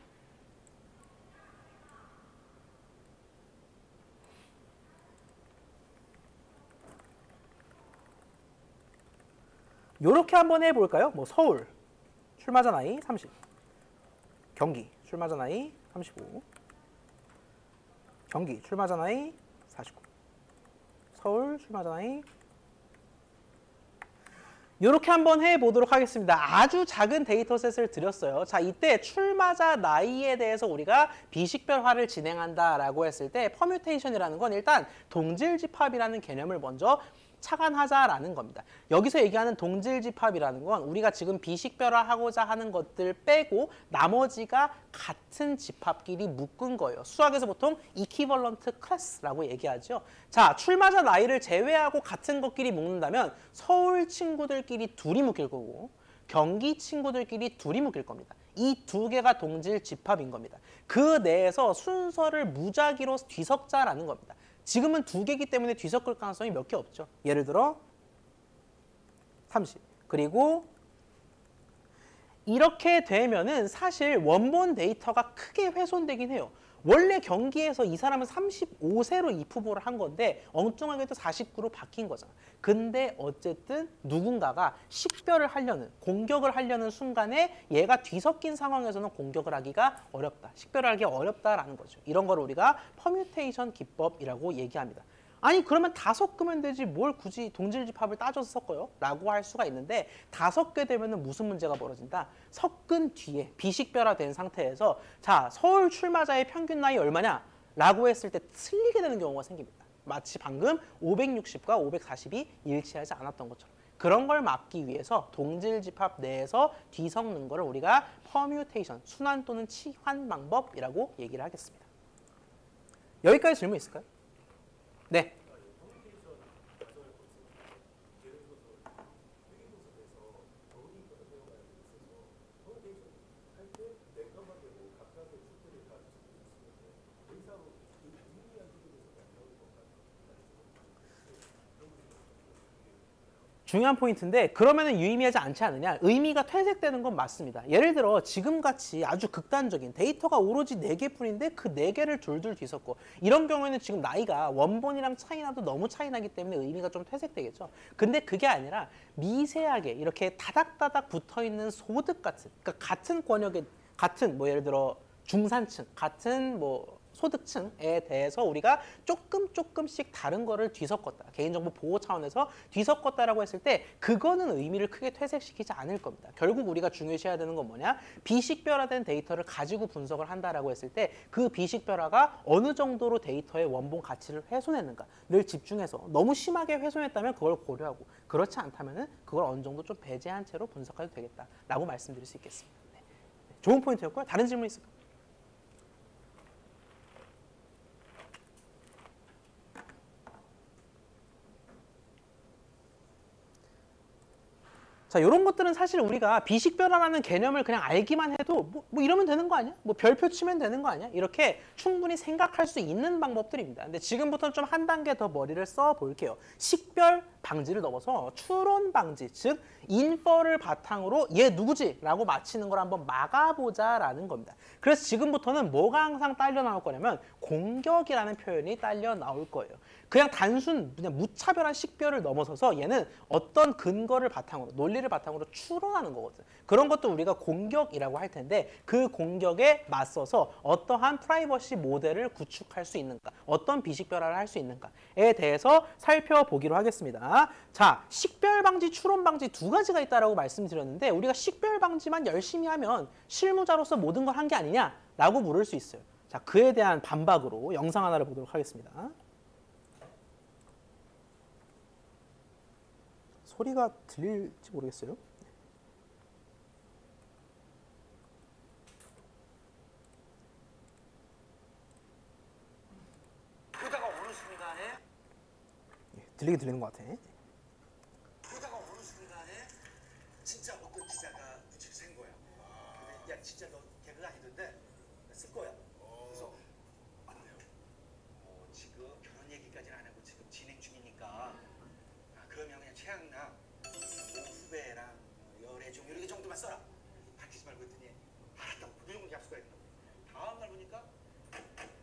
요렇게 한번 해볼까요? 뭐 서울 출마자 나이 30, 경기 출마자 나이 35, 경기 출마자 나이 49, 서울 출마자 나이 이렇게 한번 해보도록 하겠습니다. 아주 작은 데이터셋을 드렸어요. 자, 이때 출마자 나이에 대해서 우리가 비식별화를 진행한다라고 했을 때 퍼뮤테이션이라는 건 일단 동질집합이라는 개념을 먼저 착안하자라는 겁니다. 여기서 얘기하는 동질집합이라는 건 우리가 지금 비식별화하고자 하는 것들 빼고 나머지가 같은 집합끼리 묶은 거예요. 수학에서 보통 이퀴벌런트 클래스라고 얘기하죠. 자, 출마자 나이를 제외하고 같은 것끼리 묶는다면 서울 친구들끼리 둘이 묶일 거고 경기 친구들끼리 둘이 묶일 겁니다. 이 두 개가 동질 집합인 겁니다. 그 내에서 순서를 무작위로 뒤섞자라는 겁니다. 지금은 두 개이기 때문에 뒤섞을 가능성이 몇 개 없죠. 예를 들어 30. 그리고 이렇게 되면은 사실 원본 데이터가 크게 훼손되긴 해요. 원래 경기에서 이 사람은 35세로 이프보를 한 건데 엉뚱하게도 49로 바뀐 거잖아. 근데 어쨌든 누군가가 식별을 하려는, 공격을 하려는 순간에 얘가 뒤섞인 상황에서는 공격을 하기가 어렵다. 식별을 하기 어렵다라는 거죠. 이런 걸 우리가 퍼뮤테이션 기법이라고 얘기합니다. 아니 그러면 다 섞으면 되지 뭘 굳이 동질집합을 따져서 섞어요? 라고 할 수가 있는데 다 섞게 되면 무슨 문제가 벌어진다? 섞은 뒤에 비식별화된 상태에서 자 서울 출마자의 평균 나이 얼마냐? 라고 했을 때 틀리게 되는 경우가 생깁니다. 마치 방금 560과 540이 일치하지 않았던 것처럼. 그런 걸 막기 위해서 동질집합 내에서 뒤섞는 거를 우리가 퍼뮤테이션, 순환 또는 치환 방법이라고 얘기를 하겠습니다. 여기까지 질문 있을까요? 네. 중요한 포인트인데 그러면은 유의미하지 않지 않느냐? 의미가 퇴색되는 건 맞습니다. 예를 들어 지금같이 아주 극단적인 데이터가 오로지 4개뿐인데 그 4개를 둘둘 뒤섞고 이런 경우에는 지금 나이가 원본이랑 차이나도 너무 차이나기 때문에 의미가 좀 퇴색되겠죠. 근데 그게 아니라 미세하게 이렇게 다닥다닥 붙어있는 소득 같은 그러니까 같은 권역의 같은 뭐 예를 들어 중산층 같은 뭐 소득층에 대해서 우리가 조금씩 다른 거를 뒤섞었다. 개인정보 보호 차원에서 뒤섞었다라고 했을 때 그거는 의미를 크게 퇴색시키지 않을 겁니다. 결국 우리가 중요시해야 되는 건 뭐냐? 비식별화된 데이터를 가지고 분석을 한다라고 했을 때 그 비식별화가 어느 정도로 데이터의 원본 가치를 훼손했는가를 집중해서 너무 심하게 훼손했다면 그걸 고려하고 그렇지 않다면 그걸 어느 정도 좀 배제한 채로 분석해도 되겠다라고 말씀드릴 수 있겠습니다. 네. 좋은 포인트였고요. 다른 질문 있을까요? 자, 이런 것들은 사실 우리가 비식별화라는 개념을 그냥 알기만 해도 뭐 이러면 되는 거 아니야? 뭐 별표 치면 되는 거 아니야? 이렇게 충분히 생각할 수 있는 방법들입니다. 근데 지금부터는 좀 한 단계 더 머리를 써 볼게요. 식별 방지를 넘어서 추론 방지, 즉 인퍼를 바탕으로 얘 누구지? 라고 맞히는 걸 한번 막아보자라는 겁니다. 그래서 지금부터는 뭐가 항상 딸려 나올 거냐면 공격이라는 표현이 딸려 나올 거예요. 그냥 그냥 무차별한 식별을 넘어서서 얘는 어떤 근거를 바탕으로, 논리를 바탕으로 추론하는 거거든. 그런 것도 우리가 공격이라고 할 텐데 그 공격에 맞서서 어떠한 프라이버시 모델을 구축할 수 있는가, 어떤 비식별화를 할 수 있는가에 대해서 살펴보기로 하겠습니다. 자, 식별 방지, 추론 방지 두 가지가 있다라고 말씀드렸는데 우리가 식별 방지만 열심히 하면 실무자로서 모든 걸 한 게 아니냐라고 물을 수 있어요. 자, 그에 대한 반박으로 영상 하나를 보도록 하겠습니다. 소리가 들릴지 모르겠어요.
그러다가 어느 순간에
들리긴 들리는 것 같아.
그러다가 어느 순간에 진짜 어떤 기자가 무지를 센 거야. 근데 야 진짜 너 개그가 아니던데 쓸 거야. 그래서 안 돼요. 지금 결혼 얘기까지는 안 하고 지금 진행 중이니까 그러면 그냥 최양락 모 후배랑 열애종 이렇게 정도만 써라. 밝히지 말고 했더니 알았다고 그 정도 약속을 했다고. 다음 날 보니까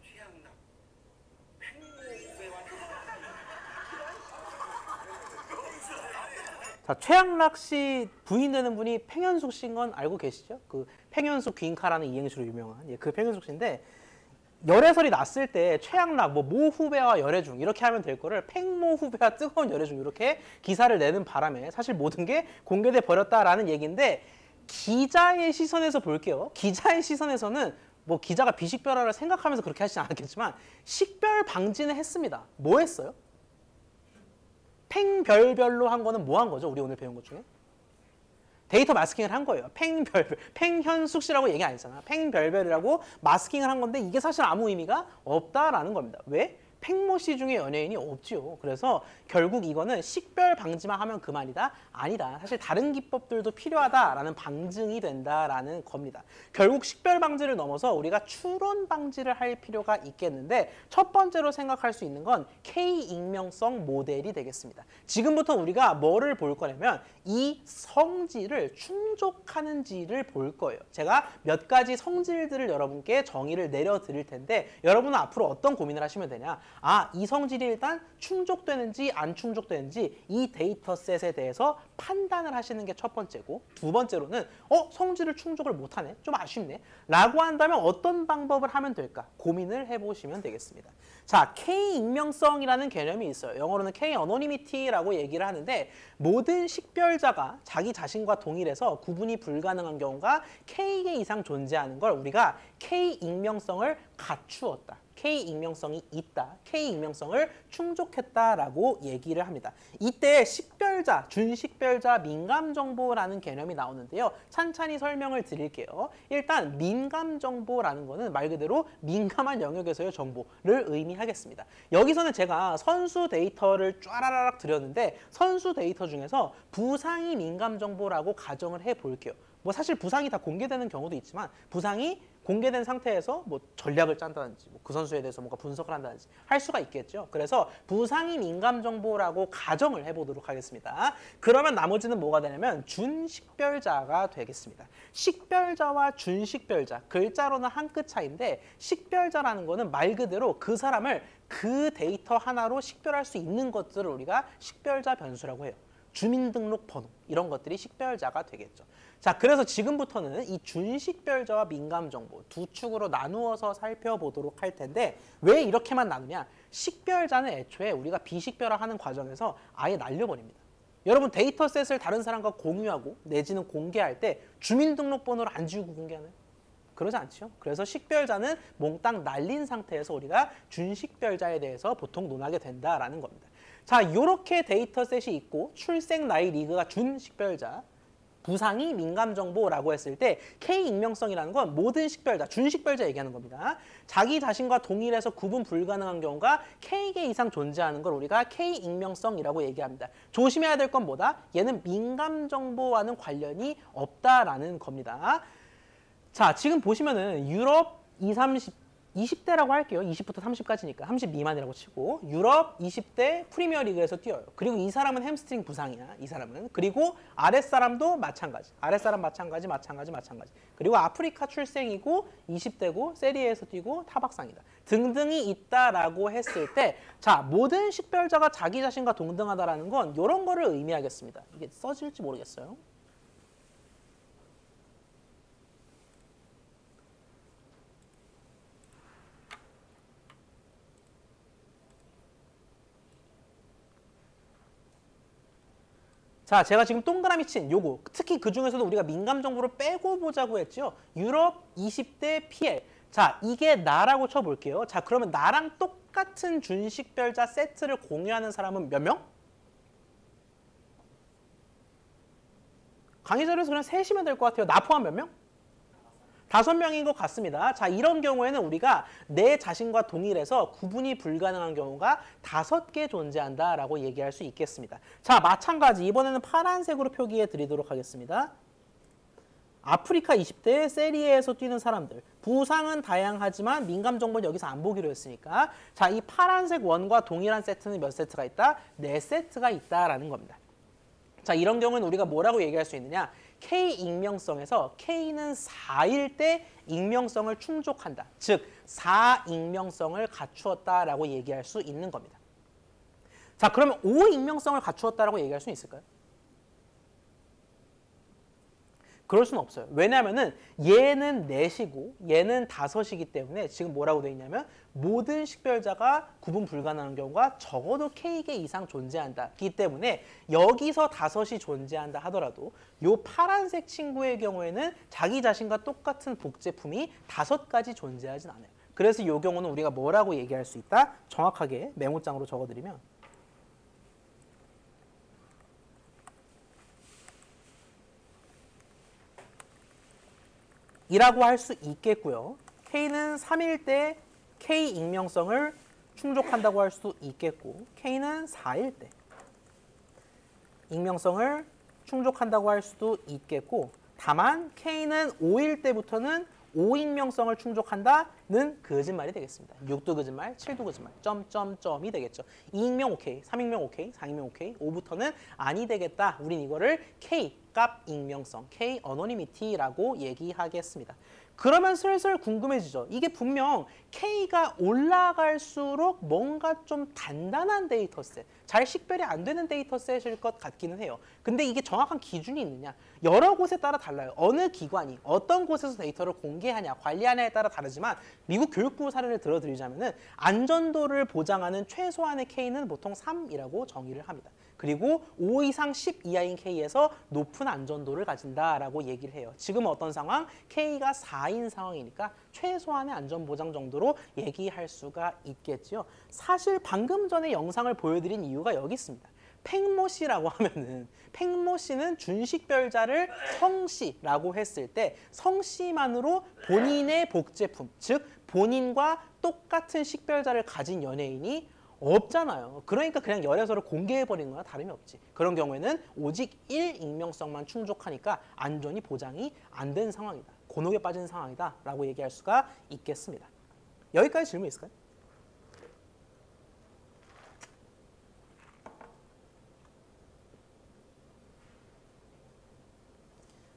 최양락 팽모 후배와
자, 최양락 씨 부인 되는 분이 팽현숙 씨인 건 알고 계시죠? 그 팽현숙 귀인카라는 이행시로 유명한 그 팽현숙 씨인데 열애설이 났을 때 최양락, 모 후배와 열애 중 이렇게 하면 될 거를 팽모 후배와 뜨거운 열애 중 이렇게 기사를 내는 바람에 사실 모든 게 공개돼 버렸다라는 얘기인데 기자의 시선에서 볼게요. 기자의 시선에서는 뭐 기자가 비식별화를 생각하면서 그렇게 하시진 않았겠지만 식별 방지는 했습니다. 뭐 했어요? 팽별별로 한 거는 뭐 한 거죠? 우리 오늘 배운 것 중에? 데이터 마스킹을 한 거예요. 팽현숙 씨라고 얘기 안 했잖아. 팽별별이라고 마스킹을 한 건데 이게 사실 아무 의미가 없다라는 겁니다. 왜? 팽모 씨 중에 연예인이 없지요. 그래서 결국 이거는 식별 방지만 하면 그만이다? 아니다. 사실 다른 기법들도 필요하다라는 방증이 된다라는 겁니다. 결국 식별 방지를 넘어서 우리가 추론 방지를 할 필요가 있겠는데 첫 번째로 생각할 수 있는 건 K-익명성 모델이 되겠습니다. 지금부터 우리가 뭐를 볼 거냐면 이 성질을 충족하는지를 볼 거예요. 제가 몇 가지 성질들을 여러분께 정의를 내려드릴 텐데 여러분은 앞으로 어떤 고민을 하시면 되냐? 이 성질이 일단 충족되는지 안 충족되는지 이 데이터셋에 대해서 판단을 하시는 게 첫 번째고 두 번째로는 성질을 충족을 못하네? 좀 아쉽네? 라고 한다면 어떤 방법을 하면 될까? 고민을 해보시면 되겠습니다. 자, K-익명성이라는 개념이 있어요. 영어로는 K-어노니미티라고 얘기를 하는데 모든 식별자가 자기 자신과 동일해서 구분이 불가능한 경우가 K개 이상 존재하는 걸 우리가 K-익명성을 갖추었다. K-익명성이 있다. K-익명성을 충족했다라고 얘기를 합니다. 이때 식별자, 준식별자, 민감정보라는 개념이 나오는데요. 찬찬히 설명을 드릴게요. 일단 민감정보라는 거는 말 그대로 민감한 영역에서의 정보를 의미하겠습니다. 여기서는 제가 선수 데이터를 쫘라라락 드렸는데 선수 데이터 중에서 부상이 민감정보라고 가정을 해볼게요. 뭐 사실 부상이 다 공개되는 경우도 있지만 부상이 공개된 상태에서 뭐 전략을 짠다든지 그 선수에 대해서 뭔가 분석을 한다든지 할 수가 있겠죠. 그래서 부상이 민감 정보라고 가정을 해보도록 하겠습니다. 그러면 나머지는 뭐가 되냐면 준식별자가 되겠습니다. 식별자와 준식별자, 글자로는 한 끗 차이인데 식별자라는 거는 말 그대로 그 사람을 그 데이터 하나로 식별할 수 있는 것들을 우리가 식별자 변수라고 해요. 주민등록번호 이런 것들이 식별자가 되겠죠. 자, 그래서 지금부터는 이 준식별자와 민감정보 두 축으로 나누어서 살펴보도록 할 텐데 왜 이렇게만 나누냐? 식별자는 애초에 우리가 비식별화하는 과정에서 아예 날려버립니다. 여러분 데이터셋을 다른 사람과 공유하고 내지는 공개할 때 주민등록번호를 안 지우고 공개하나요? 그러지 않죠. 그래서 식별자는 몽땅 날린 상태에서 우리가 준식별자에 대해서 보통 논하게 된다라는 겁니다. 자, 이렇게 데이터셋이 있고 출생 나이 리그가 준식별자, 부상이 민감정보라고 했을 때 K-익명성이라는 건 모든 식별자, 준식별자 얘기하는 겁니다. 자기 자신과 동일해서 구분 불가능한 경우가 K개 이상 존재하는 걸 우리가 K-익명성이라고 얘기합니다. 조심해야 될 건 뭐다? 얘는 민감정보와는 관련이 없다라는 겁니다. 자, 지금 보시면은 유럽 20대라고 할게요. 20부터 30까지니까 30 미만이라고 치고 유럽 20대 프리미어 리그에서 뛰어요. 그리고 이 사람은 햄스트링 부상이야. 이 사람은. 그리고 아랫사람도 마찬가지. 아랫사람 마찬가지. 그리고 아프리카 출생이고 20대고 세리에에서 뛰고 타박상이다. 등등이 있다라고 했을 때 자, 모든 식별자가 자기 자신과 동등하다라는 건 이런 거를 의미하겠습니다. 이게 써질지 모르겠어요. 자, 제가 지금 동그라미 친 요거, 특히 그 중에서도 우리가 민감 정보를 빼고 보자고 했죠. 유럽 20대 PL. 자, 이게 나라고 쳐볼게요. 자, 그러면 나랑 똑같은 준식별자 세트를 공유하는 사람은 몇 명? 강의 자료에서 그냥 셋이면 될 것 같아요. 나 포함 몇 명? 5명인 것 같습니다. 자, 이런 경우에는 우리가 내 자신과 동일해서 구분이 불가능한 경우가 5개 존재한다라고 얘기할 수 있겠습니다. 자, 마찬가지 이번에는 파란색으로 표기해 드리도록 하겠습니다. 아프리카 20대 세리에에서 뛰는 사람들. 부상은 다양하지만 민감 정보는 여기서 안 보기로 했으니까 자, 이 파란색 원과 동일한 세트는 몇 세트가 있다? 4세트가 있다라는 겁니다. 자, 이런 경우는 우리가 뭐라고 얘기할 수 있느냐? K-익명성에서 K는 4일 때 익명성을 충족한다. 즉, 4익명성을 갖추었다라고 얘기할 수 있는 겁니다. 자, 그러면 5익명성을 갖추었다라고 얘기할 수 있을까요? 그럴 수는 없어요. 왜냐하면은 얘는 넷이고 얘는 다섯이기 때문에 지금 뭐라고 되어 있냐면 모든 식별자가 구분 불가능한 경우가 적어도 K개 이상 존재한다기 때문에 여기서 다섯이 존재한다 하더라도 요 파란색 친구의 경우에는 자기 자신과 똑같은 복제품이 5가지 존재하진 않아요. 그래서 이 경우는 우리가 뭐라고 얘기할 수 있다? 정확하게 메모장으로 적어드리면 이라고 할 수 있겠고요. K는 3일 때 K 익명성을 충족한다고 할 수도 있겠고 K는 4일 때 익명성을 충족한다고 할 수도 있겠고 다만 K는 5일 때부터는 5익명성을 충족한다는 거짓말이 되겠습니다. 6도 거짓말, 7도 거짓말, 점점점이 되겠죠. 2익명 오케이, 3익명 오케이, 4익명 오케이, 5부터는 아니 되겠다. 우린 이거를 K 값 익명성, K 어노니미티라고 얘기하겠습니다. 그러면 슬슬 궁금해지죠. 이게 분명 K가 올라갈수록 뭔가 좀 단단한 데이터셋, 잘 식별이 안 되는 데이터셋일 것 같기는 해요. 근데 이게 정확한 기준이 있느냐? 여러 곳에 따라 달라요. 어느 기관이 어떤 곳에서 데이터를 공개하냐, 관리하냐에 따라 다르지만 미국 교육부 사례를 들어드리자면은 안전도를 보장하는 최소한의 K는 보통 3이라고 정의를 합니다. 그리고 5 이상 10 이하인 K에서 높은 안전도를 가진다라고 얘기를 해요. 지금 어떤 상황? K가 4인 상황이니까 최소한의 안전보장 정도로 얘기할 수가 있겠죠. 사실 방금 전에 영상을 보여드린 이유가 여기 있습니다. 팽모씨라고 하면은 팽모씨는 준식별자를 성씨라고 했을 때 성씨만으로 본인의 복제품, 즉 본인과 똑같은 식별자를 가진 연예인이 없잖아요. 그러니까 그냥 열애서를 공개해버리는 거나 다름이 없지. 그런 경우에는 오직 1익명성만 충족하니까 안전이 보장이 안 된 상황이다. 곤혹에 빠진 상황이다 라고 얘기할 수가 있겠습니다. 여기까지 질문 있을까요?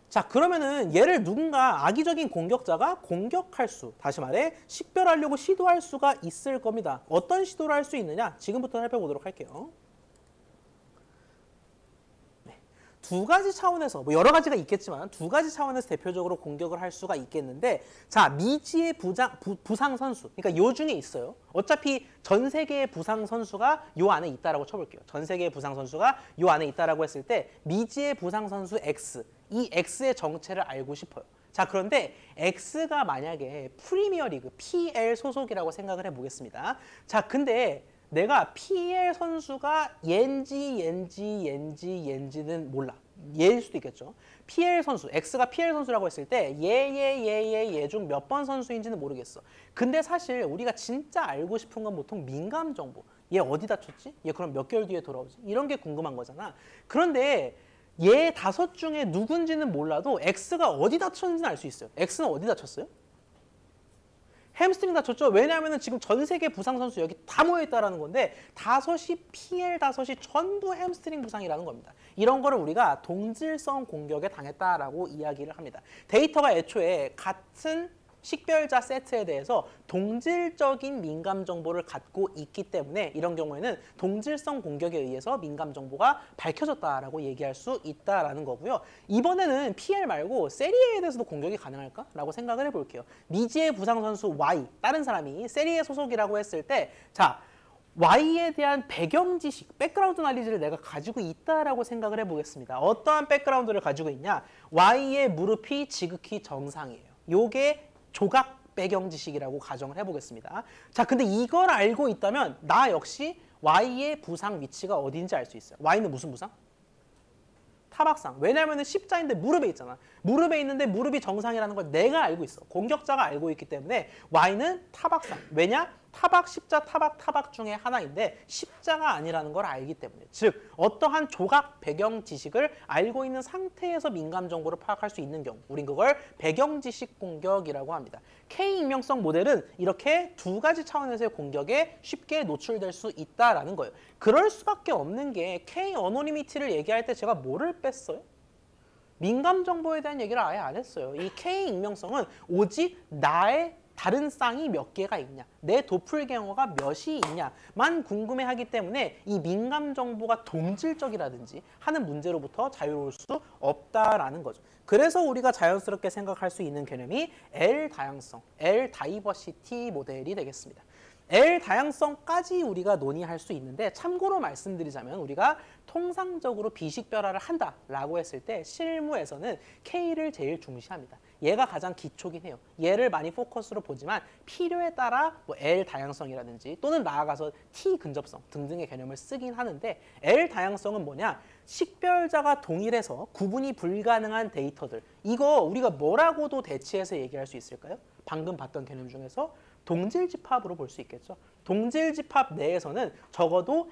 자, 그러면은 얘를 누군가 악의적인 공격자가 공격할 수, 다시 말해 식별하려고 시도할 수가 있을 겁니다. 어떤 시도를 할 수 있느냐? 지금부터 살펴보도록 할게요. 네. 두 가지 차원에서, 뭐 여러 가지가 있겠지만 두 가지 차원에서 대표적으로 공격을 할 수가 있겠는데, 자, 미지의 부상 선수, 그러니까 요 중에 있어요. 어차피 전 세계의 부상 선수가 요 안에 있다라고 쳐볼게요. 전 세계의 부상 선수가 요 안에 있다라고 했을 때 미지의 부상 선수 X, 이 X의 정체를 알고 싶어요. 자, 그런데 X가 만약에 프리미어리그 PL 소속이라고 생각을 해보겠습니다. 자, 근데 내가 PL 선수가 옌지는 몰라. 얘일 수도 있겠죠. PL 선수, X가 PL 선수라고 했을 때 얘 중 몇 번 선수인지는 모르겠어. 근데 사실 우리가 진짜 알고 싶은 건 보통 민감 정보. 얘 어디 다쳤지? 얘 그럼 몇 개월 뒤에 돌아오지? 이런 게 궁금한 거잖아. 그런데 얘 5 중에 누군지는 몰라도 X가 어디 다쳤는지는 알 수 있어요. X는 어디 다쳤어요? 햄스트링 다쳤죠? 왜냐하면 지금 전 세계 부상 선수 여기 다 모여있다라는 건데 5이 PL 5이 전부 햄스트링 부상이라는 겁니다. 이런 거를 우리가 동질성 공격에 당했다라고 이야기를 합니다. 데이터가 애초에 같은 식별자 세트에 대해서 동질적인 민감 정보를 갖고 있기 때문에 이런 경우에는 동질성 공격에 의해서 민감 정보가 밝혀졌다라고 얘기할 수 있다라는 거고요. 이번에는 PL 말고 세리에에 대해서도 공격이 가능할까라고 생각을 해볼게요. 미지의 부상 선수 Y, 다른 사람이 세리에 소속이라고 했을 때, 자, Y에 대한 배경 지식, 백그라운드 날리지를 내가 가지고 있다라고 생각을 해보겠습니다. 어떠한 백그라운드를 가지고 있냐? Y의 무릎이 지극히 정상이에요. 요게 조각 배경 지식이라고 가정을 해보겠습니다. 자, 근데 이걸 알고 있다면 나 역시 Y의 부상 위치가 어딘지 알 수 있어요. Y는 무슨 부상? 타박상. 왜냐하면 십자인데 무릎에 있잖아. 무릎에 있는데 무릎이 정상이라는 걸 내가 알고 있어. 공격자가 알고 있기 때문에 Y는 타박상. 왜냐? 타박, 십자, 타박 중에 하나인데 십자가 아니라는 걸 알기 때문에. 즉 어떠한 조각 배경 지식을 알고 있는 상태에서 민감 정보를 파악할 수 있는 경우, 우린 그걸 배경 지식 공격이라고 합니다. K 익명성 모델은 이렇게 두 가지 차원에서의 공격에 쉽게 노출될 수 있다라는 거예요. 그럴 수밖에 없는 게 K 어노니미티를 얘기할 때 제가 뭐를 뺐어요? 민감 정보에 대한 얘기를 아예 안 했어요. 이 K 익명성은 오직 나의 다른 쌍이 몇 개가 있냐, 내 도플갱어가 몇이 있냐만 궁금해하기 때문에 이 민감 정보가 동질적이라든지 하는 문제로부터 자유로울 수 없다라는 거죠. 그래서 우리가 자연스럽게 생각할 수 있는 개념이 L 다양성, L 다이버시티 모델이 되겠습니다. L 다양성까지 우리가 논의할 수 있는데 참고로 말씀드리자면 우리가 통상적으로 비식별화를 한다라고 했을 때 실무에서는 K를 제일 중시합니다. 얘가 가장 기초긴 해요. 얘를 많이 포커스로 보지만 필요에 따라 뭐 L 다양성이라든지 또는 나아가서 T 근접성 등등의 개념을 쓰긴 하는데 L 다양성은 뭐냐? 식별자가 동일해서 구분이 불가능한 데이터들. 이거 우리가 뭐라고도 대체해서 얘기할 수 있을까요? 방금 봤던 개념 중에서 동질집합으로 볼 수 있겠죠. 동질집합 내에서는 적어도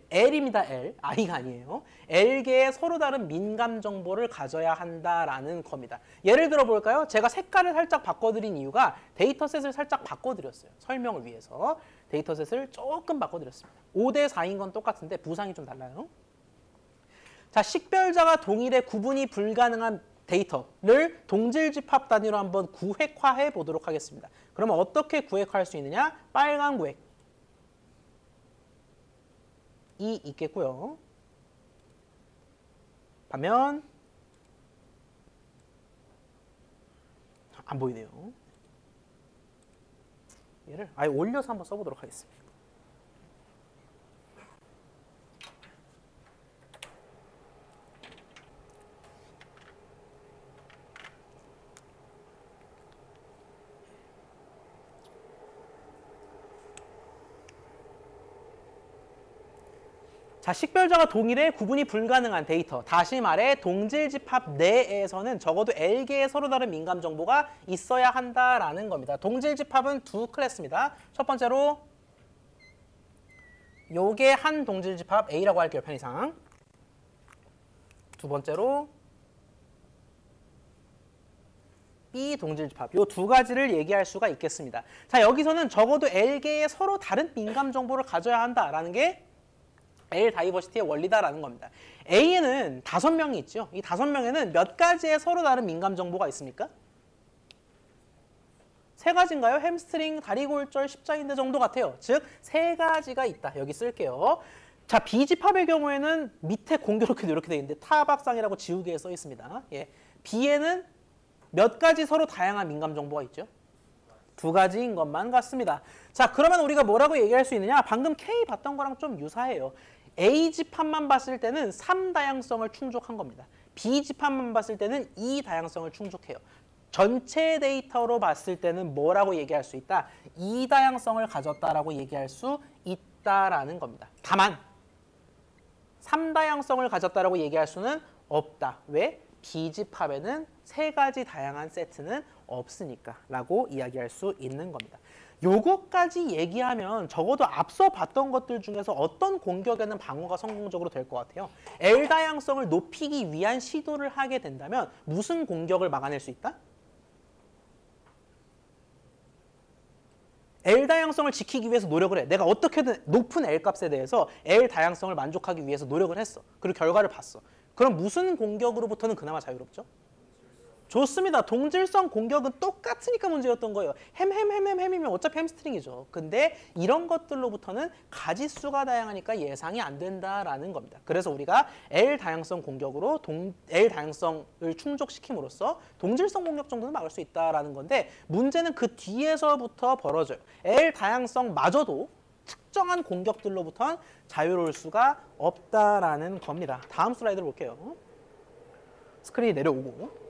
L입니다. L, I가 아니에요. L개의 서로 다른 민감 정보를 가져야 한다라는 겁니다. 예를 들어 볼까요? 제가 색깔을 살짝 바꿔드린 이유가 데이터셋을 살짝 바꿔드렸어요. 설명을 위해서 데이터셋을 조금 바꿔드렸습니다. 5대 4인 건 똑같은데 부상이 좀 달라요. 자, 식별자가 동일해 구분이 불가능한 데이터를 동질집합 단위로 한번 구획화해 보도록 하겠습니다. 그러면 어떻게 구획화할 수 있느냐? 빨간 구획이 있겠고요. 반면 안 보이네요. 얘를 아예 올려서 한번 써보도록 하겠습니다. 자, 식별자가 동일해 구분이 불가능한 데이터. 다시 말해 동질집합 내에서는 적어도 L개의 서로 다른 민감 정보가 있어야 한다라는 겁니다. 동질집합은 두 클래스입니다. 첫 번째로 요게 한 동질집합 A라고 할게요. 편의상. 두 번째로 B 동질집합. 요 두 가지를 얘기할 수가 있겠습니다. 자, 여기서는 적어도 L개의 서로 다른 민감 정보를 가져야 한다라는 게 L 다이버시티의 원리다라는 겁니다. A에는 5명이 있죠. 이 5명에는 몇 가지의 서로 다른 민감 정보가 있습니까? 3가지인가요? 햄스트링, 다리골절, 십자인대 정도 같아요. 즉 3가지가 있다. 여기 쓸게요. 자, B집합의 경우에는 밑에 공교롭게도 이렇게 되어 있는데 타박상이라고 지우개에 써 있습니다. 예. B에는 몇 가지 서로 다양한 민감 정보가 있죠? 2가지인 것만 같습니다. 자, 그러면 우리가 뭐라고 얘기할 수 있느냐? 방금 K 봤던 거랑 좀 유사해요. A집합만 봤을 때는 3다양성을 충족한 겁니다. B집합만 봤을 때는 2다양성을 충족해요. 전체 데이터로 봤을 때는 뭐라고 얘기할 수 있다? 2다양성을 가졌다라고 얘기할 수 있다라는 겁니다. 다만 3다양성을 가졌다라고 얘기할 수는 없다. 왜? B집합에는 3가지 다양한 세트는 없으니까 라고 이야기할 수 있는 겁니다. 요거까지 얘기하면 적어도 앞서 봤던 것들 중에서 어떤 공격에는 방어가 성공적으로 될 것 같아요. L 다양성을 높이기 위한 시도를 하게 된다면 무슨 공격을 막아낼 수 있다? L 다양성을 지키기 위해서 노력을 해. 내가 어떻게든 높은 L 값에 대해서 L 다양성을 만족하기 위해서 노력을 했어. 그리고 결과를 봤어. 그럼 무슨 공격으로부터는 그나마 자유롭죠? 좋습니다. 동질성 공격은 똑같으니까 문제였던 거예요. 햄이면 어차피 햄스트링이죠. 근데 이런 것들로부터는 가지수가 다양하니까 예상이 안 된다라는 겁니다. 그래서 우리가 L 다양성 공격으로 L 다양성을 충족시킴으로써 동질성 공격 정도는 막을 수 있다라는 건데 문제는 그 뒤에서부터 벌어져요. L 다양성마저도 특정한 공격들로부터는 자유로울 수가 없다라는 겁니다. 다음 슬라이드를 볼게요. 스크린이 내려오고.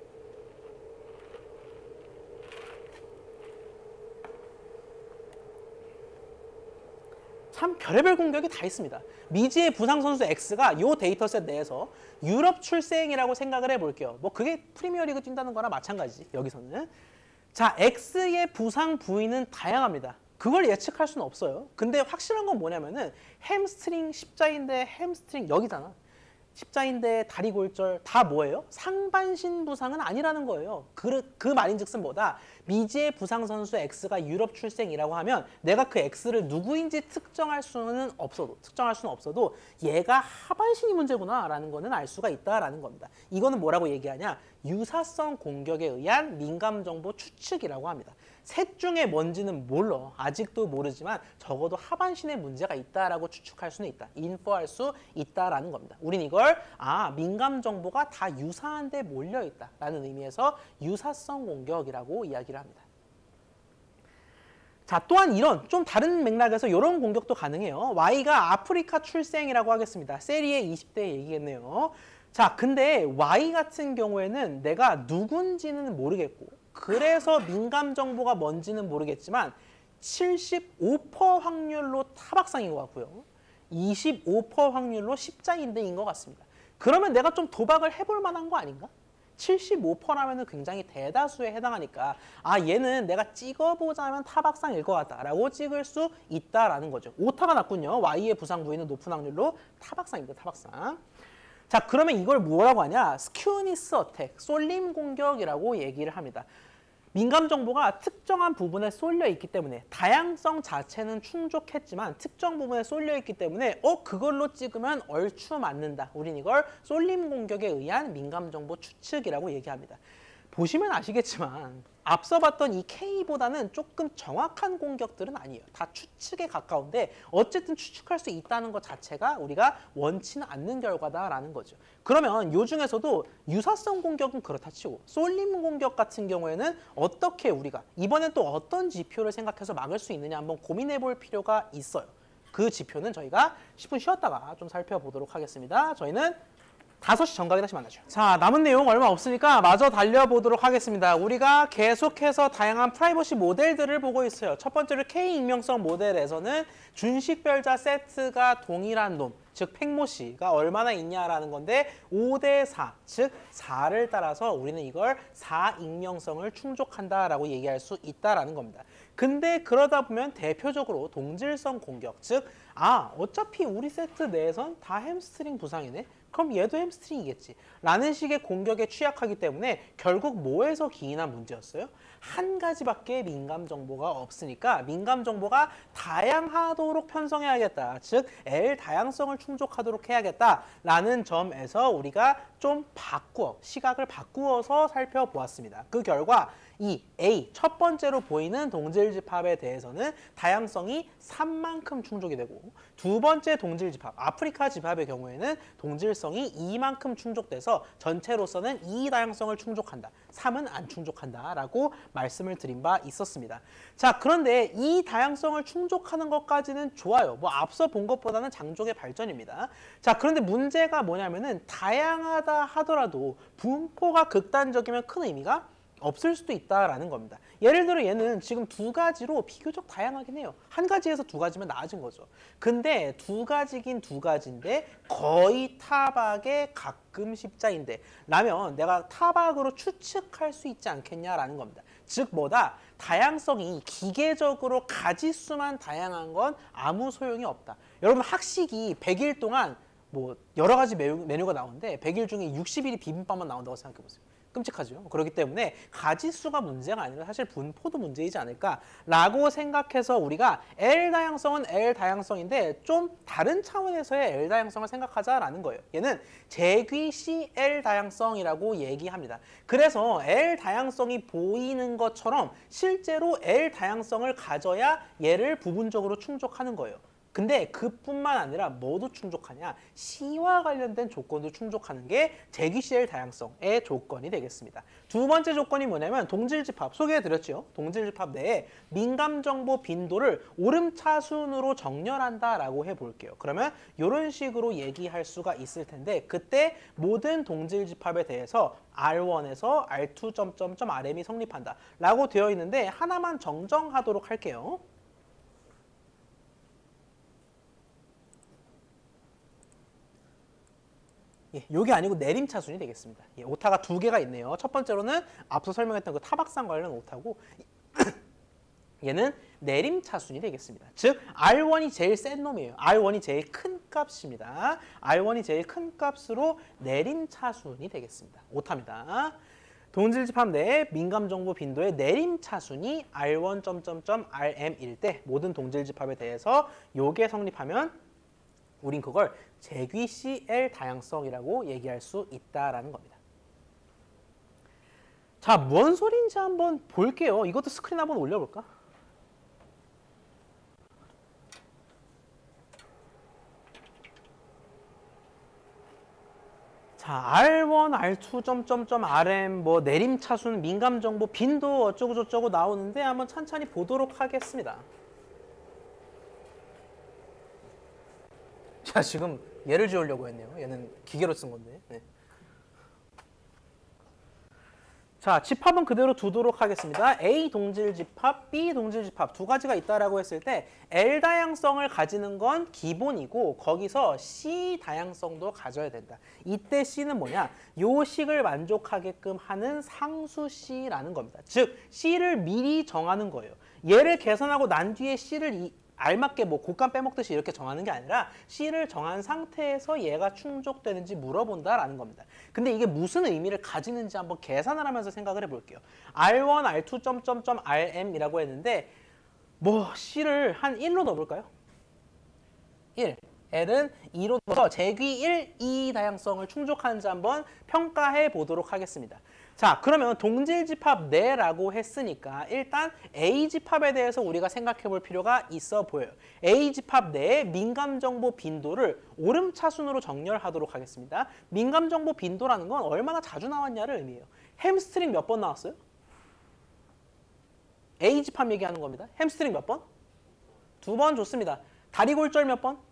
참 별의별 공격이 다 있습니다. 미지의 부상 선수 X가 이 데이터셋 내에서 유럽 출생이라고 생각을 해볼게요. 뭐 그게 프리미어리그 뛴다는 거나 마찬가지지. 여기서는. 자, X의 부상 부위는 다양합니다. 그걸 예측할 수는 없어요. 근데 확실한 건 뭐냐면은 햄스트링, 십자인대, 햄스트링 여기잖아. 십자인대, 다리골절 다 뭐예요? 상반신 부상은 아니라는 거예요. 그 말인즉슨 뭐다? 미지의 부상 선수 X가 유럽 출생이라고 하면 내가 그 X를 누구인지 특정할 수는 없어도 얘가 하반신이 문제구나라는 거는 알 수가 있다라는 겁니다. 이거는 뭐라고 얘기하냐? 유사성 공격에 의한 민감 정보 추측이라고 합니다. 셋 중에 뭔지는 몰라. 아직도 모르지만 적어도 하반신에 문제가 있다라고 추측할 수는 있다. 인포할 수 있다라는 겁니다. 우린 이걸 민감 정보가 다 유사한 데 몰려 있다라는 의미에서 유사성 공격이라고 이야기를 합니다. 자, 또한 이런 좀 다른 맥락에서 이런 공격도 가능해요. Y가 아프리카 출생이라고 하겠습니다. 세리에 20대 얘기겠네요. 자, 근데 Y 같은 경우에는 내가 누군지는 모르겠고 그래서 민감 정보가 뭔지는 모르겠지만 75% 확률로 타박상인 것 같고요. 25% 확률로 십자인대인 것 같습니다. 그러면 내가 좀 도박을 해볼 만한 거 아닌가? 75%라면 굉장히 대다수에 해당하니까 얘는 내가 찍어보자면 타박상일 것 같다라고 찍을 수 있다라는 거죠. 오타가 났군요. Y의 부상 부위는 높은 확률로 타박상입니다. 타박상. 자, 그러면 이걸 뭐라고 하냐? 스큐니스 어택, 쏠림 공격이라고 얘기를 합니다. 민감 정보가 특정한 부분에 쏠려 있기 때문에 다양성 자체는 충족했지만 특정 부분에 쏠려 있기 때문에 그걸로 찍으면 얼추 맞는다. 우린 이걸 쏠림 공격에 의한 민감 정보 추측이라고 얘기합니다. 보시면 아시겠지만 앞서 봤던 이 K보다는 조금 정확한 공격들은 아니에요. 다 추측에 가까운데 어쨌든 추측할 수 있다는 것 자체가 우리가 원치는 않는 결과다라는 거죠. 그러면 이 중에서도 유사성 공격은 그렇다 치고 쏠림 공격 같은 경우에는 어떻게 우리가 이번엔 또 어떤 지표를 생각해서 막을 수 있느냐 한번 고민해 볼 필요가 있어요. 그 지표는 저희가 10분 쉬었다가 좀 살펴보도록 하겠습니다. 저희는 5시 정각에 다시 만나죠. 자, 남은 내용 얼마 없으니까 마저 달려보도록 하겠습니다. 우리가 계속해서 다양한 프라이버시 모델들을 보고 있어요. 첫 번째로 K-익명성 모델에서는 준식별자 세트가 동일한 놈, 즉 팽모씨가 얼마나 있냐라는 건데 5대4, 즉 4를 따라서 우리는 이걸 4익명성을 충족한다라고 얘기할 수 있다라는 겁니다. 근데 그러다 보면 대표적으로 동질성 공격, 즉 어차피 우리 세트 내에선 다 햄스트링 부상이네? 그럼 얘도 햄스트링이겠지 라는 식의 공격에 취약하기 때문에 결국 뭐에서 기인한 문제였어요? 한 가지밖에 민감 정보가 없으니까 민감 정보가 다양하도록 편성해야겠다. 즉 L 다양성을 충족하도록 해야겠다라는 점에서 우리가 좀 시각을 바꾸어서 살펴보았습니다. 그 결과 이 A, 첫 번째로 보이는 동질 집합에 대해서는 다양성이 3만큼 충족이 되고 두 번째 동질 집합, 아프리카 집합의 경우에는 동질성이 2만큼 충족돼서 전체로서는 2 다양성을 충족한다. 3은 안 충족한다라고 말씀을 드린 바 있었습니다. 자, 그런데 이 다양성을 충족하는 것까지는 좋아요. 앞서 본 것보다는 장족의 발전입니다. 자, 그런데 문제가 뭐냐면은 다양하다 하더라도 분포가 극단적이면 큰 의미가 없을 수도 있다라는 겁니다. 예를 들어 얘는 지금 두 가지로 비교적 다양하긴 해요. 한 가지에서 두 가지면 나아진 거죠. 근데 두 가지긴 두 가지인데 거의 타박에 가끔 십자인데 라면 내가 타박으로 추측할 수 있지 않겠냐라는 겁니다. 즉 뭐다? 다양성이 기계적으로 가지수만 다양한 건 아무 소용이 없다. 여러분 학식이 100일 동안 여러 가지 메뉴가 나오는데 100일 중에 60일이 비빔밥만 나온다고 생각해 보세요. 끔찍하죠. 그렇기 때문에 가지수가 문제가 아니라 사실 분포도 문제이지 않을까라고 생각해서 우리가 L 다양성은 L 다양성인데 좀 다른 차원에서의 L 다양성을 생각하자라는 거예요. 얘는 재귀 CL 다양성이라고 얘기합니다. 그래서 L 다양성이 보이는 것처럼 실제로 L 다양성을 가져야 얘를 부분적으로 충족하는 거예요. 근데 그뿐만 아니라 뭐도 충족하냐? C와 관련된 조건도 충족하는 게 재귀 CL 다양성의 조건이 되겠습니다. 두 번째 조건이 뭐냐면 동질집합 소개해드렸죠. 동질집합 내에 민감정보 빈도를 오름차순으로 정렬한다라고 해볼게요. 그러면 이런 식으로 얘기할 수가 있을 텐데 그때 모든 동질집합에 대해서 R1에서 R2... RM이 성립한다 라고 되어 있는데 하나만 정정하도록 할게요. 요게 아니고 내림차순이 되겠습니다. 오타가 두 개가 있네요. 첫 번째로는 앞서 설명했던 그 타박상 관련 오타고 얘는 내림차순이 되겠습니다. 즉 R1이 제일 센 놈이에요. R1이 제일 큰 값입니다. R1이 제일 큰 값으로 내림차순이 되겠습니다. 오타입니다. 동질집합 내에 민감정보 빈도의 내림차순이 R1... RM일 때 모든 동질집합에 대해서 요게 성립하면 우린 그걸 재귀 CL 다양성이라고 얘기할 수 있다라는 겁니다. 자, 뭔 소리인지 한번 볼게요. 이것도 스크린 한번 올려볼까? 자, R1, R2, 점점점, RM, 뭐 내림차순, 민감정보, 빈도 어쩌고저쩌고 나오는데 한번 천천히 보도록 하겠습니다. 자, 지금 얘를 지우려고 했네요. 얘는 기계로 쓴 건데. 네. 자, 집합은 그대로 두도록 하겠습니다. A 동질 집합, B 동질 집합 두 가지가 있다라고 했을 때 L 다양성을 가지는 건 기본이고 거기서 C 다양성도 가져야 된다. 이때 C는 뭐냐? 요 식을 만족하게끔 하는 상수 C라는 겁니다. 즉, C를 미리 정하는 거예요. 얘를 계산하고 난 뒤에 C를 알맞게 뭐 곶감 빼먹듯이 이렇게 정하는 게 아니라 C를 정한 상태에서 얘가 충족되는지 물어본다라는 겁니다. 근데 이게 무슨 의미를 가지는지 한번 계산을 하면서 생각을 해볼게요. R1, R2, 점점점, RM이라고 했는데 뭐 C를 한 1로 넣어볼까요? 1. L은 2로 넣어서 제귀 1, 2 다양성을 충족하는지 한번 평가해 보도록 하겠습니다. 자, 그러면 동질 집합 네라고 했으니까 일단 A 집합에 대해서 우리가 생각해 볼 필요가 있어 보여요. A 집합 내의 민감정보 빈도를 오름차순으로 정렬하도록 하겠습니다. 민감정보 빈도라는 건 얼마나 자주 나왔냐를 의미해요. 햄스트링 몇 번 나왔어요? A 집합 얘기하는 겁니다. 햄스트링 몇 번? 2번 좋습니다. 다리골절 몇 번?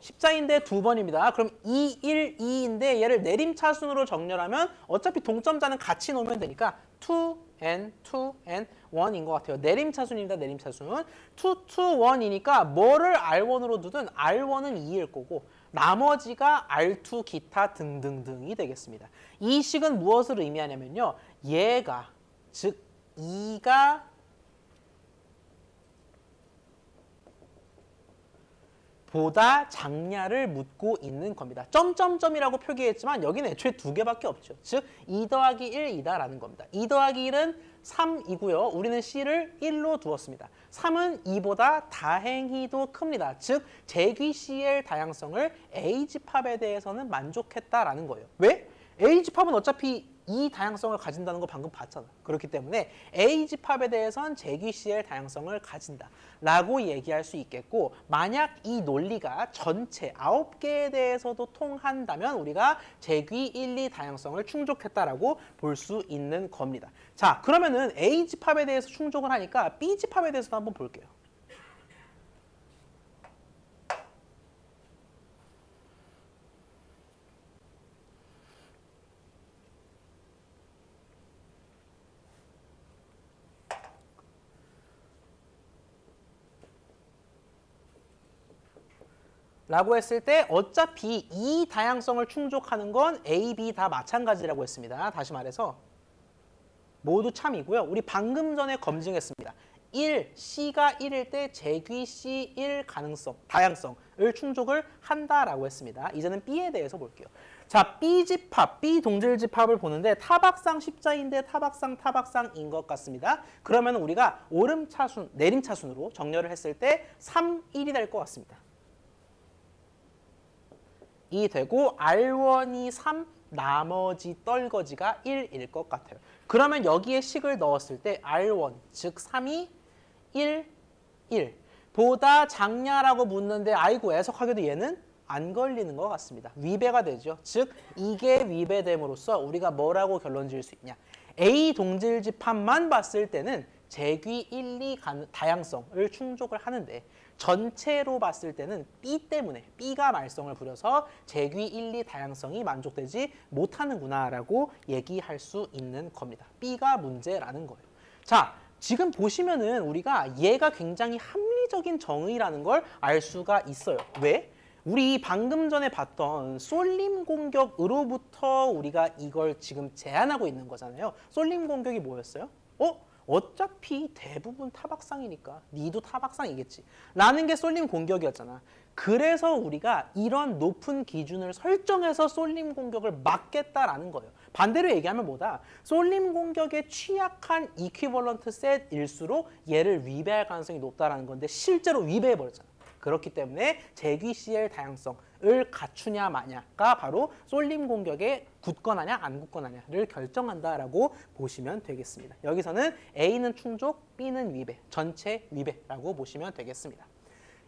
십자인데 2번입니다. 그럼 2, 1, 2인데 얘를 내림차순으로 정렬하면 어차피 동점자는 같이 놓으면 되니까 2n, 2n, 1인 것 같아요. 내림차순입니다. 내림차순. 2, 2, 1이니까 뭐를 R1으로 두든 R1은 2일 거고 나머지가 R2 기타 등등등이 되겠습니다. 이 식은 무엇을 의미하냐면요. 얘가 즉 2가 보다 작냐를 묻고 있는 겁니다. 점점점이라고 표기했지만 여기는 애초에 2개밖에 없죠. 즉 2 더하기 1이다라는 겁니다. 2 더하기 1은 3이고요. 우리는 C를 1로 두었습니다. 3은 2보다 다행히도 큽니다. 즉 제귀 CL 다양성을 A 집합에 대해서는 만족했다라는 거예요. 왜? A 집합은 어차피 이 다양성을 가진다는 거 방금 봤잖아. 그렇기 때문에 A 집합에 대해서는 제귀 CL 다양성을 가진다 라고 얘기할 수 있겠고, 만약 이 논리가 전체 9개에 대해서도 통한다면 우리가 제귀 1, 2 다양성을 충족했다라고 볼 수 있는 겁니다. 자, 그러면은 A 집합에 대해서 충족을 하니까 B 집합에 대해서도 한번 볼게요. 라고 했을 때 어차피 이 다양성을 충족하는 건 A, B 다 마찬가지라고 했습니다. 다시 말해서 모두 참이고요. 우리 방금 전에 검증했습니다. 1, C가 1일 때 제귀 C1 가능성, 다양성을 충족을 한다라고 했습니다. 이제는 B에 대해서 볼게요. 자, B 집합, B 동질 집합을 보는데 타박상 십자인데 타박상인 것 같습니다. 그러면 우리가 오름차순, 내림차순으로 정렬을 했을 때 3, 1이 될 것 같습니다. 이 되고 R1이 3, 나머지 떨거지가 1일 것 같아요. 그러면 여기에 식을 넣었을 때 R1, 즉 3이 1, 1 보다 작냐라고 묻는데 아이고 애석하게도 얘는 안 걸리는 것 같습니다. 위배가 되죠. 즉 이게 위배됨으로써 우리가 뭐라고 결론 지을 수 있냐. A 동질 집합만 봤을 때는 제귀 1, 2 다양성을 충족을 하는데 전체로 봤을 때는 B 때문에 B가 말썽을 부려서 제귀 1, 2 다양성이 만족되지 못하는구나라고 얘기할 수 있는 겁니다. B가 문제라는 거예요. 자, 지금 보시면은 우리가 얘가 굉장히 합리적인 정의라는 걸 알 수가 있어요. 왜? 우리 방금 전에 봤던 쏠림 공격으로부터 우리가 이걸 지금 제안하고 있는 거잖아요. 쏠림 공격이 뭐였어요? 어차피 대부분 타박상이니까 니도 타박상이겠지 라는 게 쏠림 공격이었잖아. 그래서 우리가 이런 높은 기준을 설정해서 쏠림 공격을 막겠다라는 거예요. 반대로 얘기하면 뭐다? 쏠림 공격에 취약한 이퀴벌런트 셋일수록 얘를 위배할 가능성이 높다라는 건데 실제로 위배해버렸잖아. 그렇기 때문에 재귀CL 다양성을 갖추냐 마냐가 바로 쏠림 공격에 굳건하냐 안 굳건하냐를 결정한다라고 보시면 되겠습니다. 여기서는 A는 충족, B는 위배, 전체 위배라고 보시면 되겠습니다.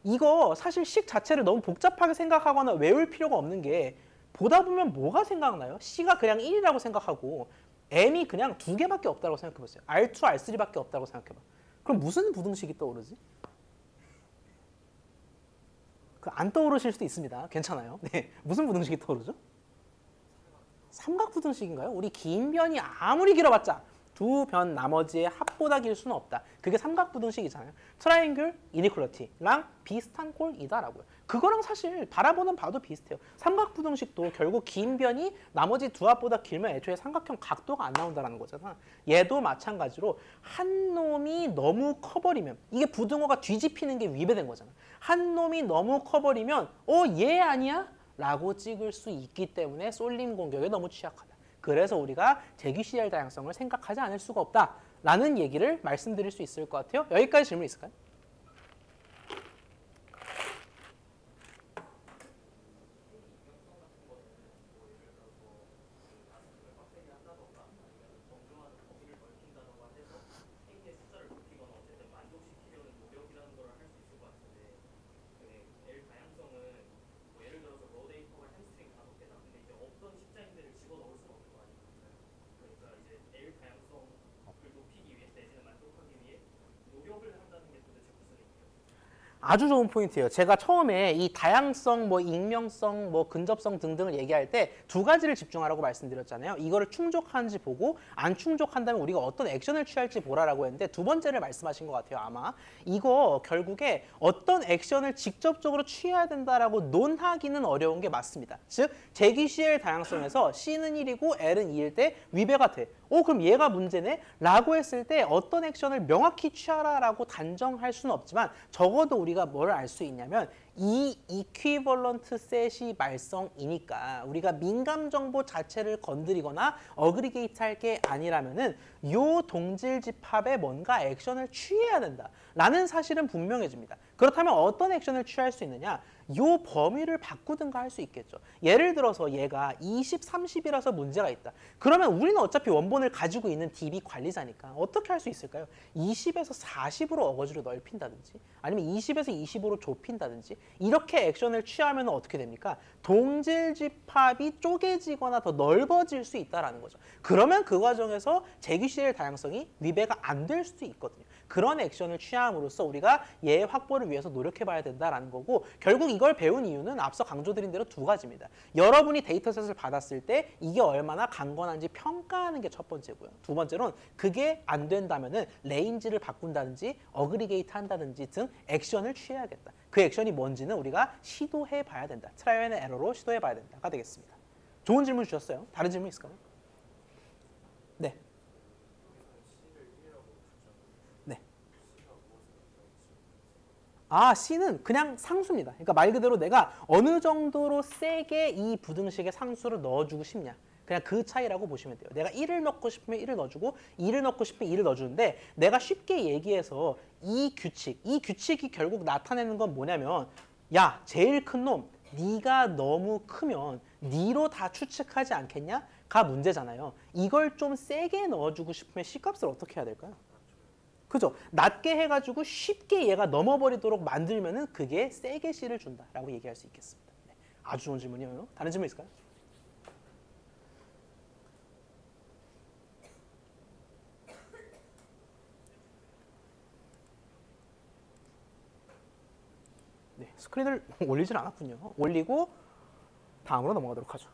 이거 사실 식 자체를 너무 복잡하게 생각하거나 외울 필요가 없는 게 보다 보면 뭐가 생각나요? C가 그냥 1이라고 생각하고 M이 그냥 2개밖에 없다고 생각해보세요. R2, R3밖에 없다고 생각해봐. 그럼 무슨 부등식이 떠오르지? 안 떠오르실 수도 있습니다. 괜찮아요. 네, 무슨 부등식이 떠오르죠? 삼각부등식인가요? 우리 긴 변이 아무리 길어봤자 두 변 나머지의 합보다 길 수는 없다. 그게 삼각부등식이잖아요. 트라이앵글 이니퀄리티랑 비슷한 꼴이다라고요. 그거랑 사실 바라보는 바도 비슷해요. 삼각부등식도 결국 긴 변이 나머지 두 합보다 길면 애초에 삼각형 각도가 안 나온다는 거잖아. 얘도 마찬가지로 한 놈이 너무 커버리면 이게 부등호가 뒤집히는 게 위배된 거잖아. 한 놈이 너무 커버리면 얘 아니야? 라고 찍을 수 있기 때문에 쏠림 공격에 너무 취약하다. 그래서 우리가 재귀CL 다양성을 생각하지 않을 수가 없다라는 얘기를 말씀드릴 수 있을 것 같아요. 여기까지 질문 있을까요? 아주 좋은 포인트예요. 제가 처음에 이 다양성, 익명성, 근접성 등등을 얘기할 때 두 가지를 집중하라고 말씀드렸잖아요. 이거를 충족하는지 보고 안 충족한다면 우리가 어떤 액션을 취할지 보라라고 했는데 두 번째를 말씀하신 것 같아요. 아마 이거 결국에 어떤 액션을 직접적으로 취해야 된다라고 논하기는 어려운 게 맞습니다. 즉 재귀CL 다양성에서 C는 1이고 L은 2일 때 위배가 돼. 그럼 얘가 문제네? 라고 했을 때 어떤 액션을 명확히 취하라라고 단정할 수는 없지만 적어도 우리가 뭘 알 수 있냐면 이 이퀴벌런트 셋이 말썽이니까 우리가 민감 정보 자체를 건드리거나 어그리게이트 할 게 아니라면은 요 동질 집합에 뭔가 액션을 취해야 된다라는 사실은 분명해집니다. 그렇다면 어떤 액션을 취할 수 있느냐? 요 범위를 바꾸든가 할 수 있겠죠. 예를 들어서 얘가 20, 30이라서 문제가 있다. 그러면 우리는 어차피 원본을 가지고 있는 DB 관리자니까 어떻게 할 수 있을까요? 20에서 40으로 어거지로 넓힌다든지 아니면 20에서 20으로 좁힌다든지 이렇게 액션을 취하면 어떻게 됩니까? 동질 집합이 쪼개지거나 더 넓어질 수 있다는 거죠. 그러면 그 과정에서 재귀CL 다양성이 위배가 안 될 수도 있거든요. 그런 액션을 취함으로써 우리가 얘의 확보를 위해서 노력해봐야 된다는 거고 결국 이걸 배운 이유는 앞서 강조드린 대로 두 가지입니다. 여러분이 데이터셋을 받았을 때 이게 얼마나 강건한지 평가하는 게 첫 번째고요. 두 번째로는 그게 안 된다면은 레인지를 바꾼다든지 어그리게이트 한다든지 등 액션을 취해야겠다. 그 액션이 뭔지는 우리가 시도해봐야 된다. 트라이얼 앤 에러로 시도해봐야 된다가 되겠습니다. 좋은 질문 주셨어요. 다른 질문 있을까요? 네. C는 그냥 상수입니다. 그러니까 말 그대로 내가 어느 정도로 세게 이 부등식에 상수를 넣어주고 싶냐. 그냥 그 차이라고 보시면 돼요. 내가 1을 넣고 싶으면 1을 넣어주고 2를 넣고 싶으면 2를 넣어주는데 내가 쉽게 얘기해서 이 규칙이 결국 나타내는 건 뭐냐면 야, 제일 큰 놈, 네가 너무 크면 니로 다 추측하지 않겠냐? 가 문제잖아요. 이걸 좀 세게 넣어주고 싶으면 C값을 어떻게 해야 될까요? 그죠? 낮게 해가지고 쉽게 얘가 넘어버리도록 만들면은 그게 세게 C를 준다라고 얘기할 수 있겠습니다. 네. 아주 좋은 질문이에요. 다른 질문 있을까요? 네, 스크린을 올리질 않았군요. 올리고 다음으로 넘어가도록 하죠.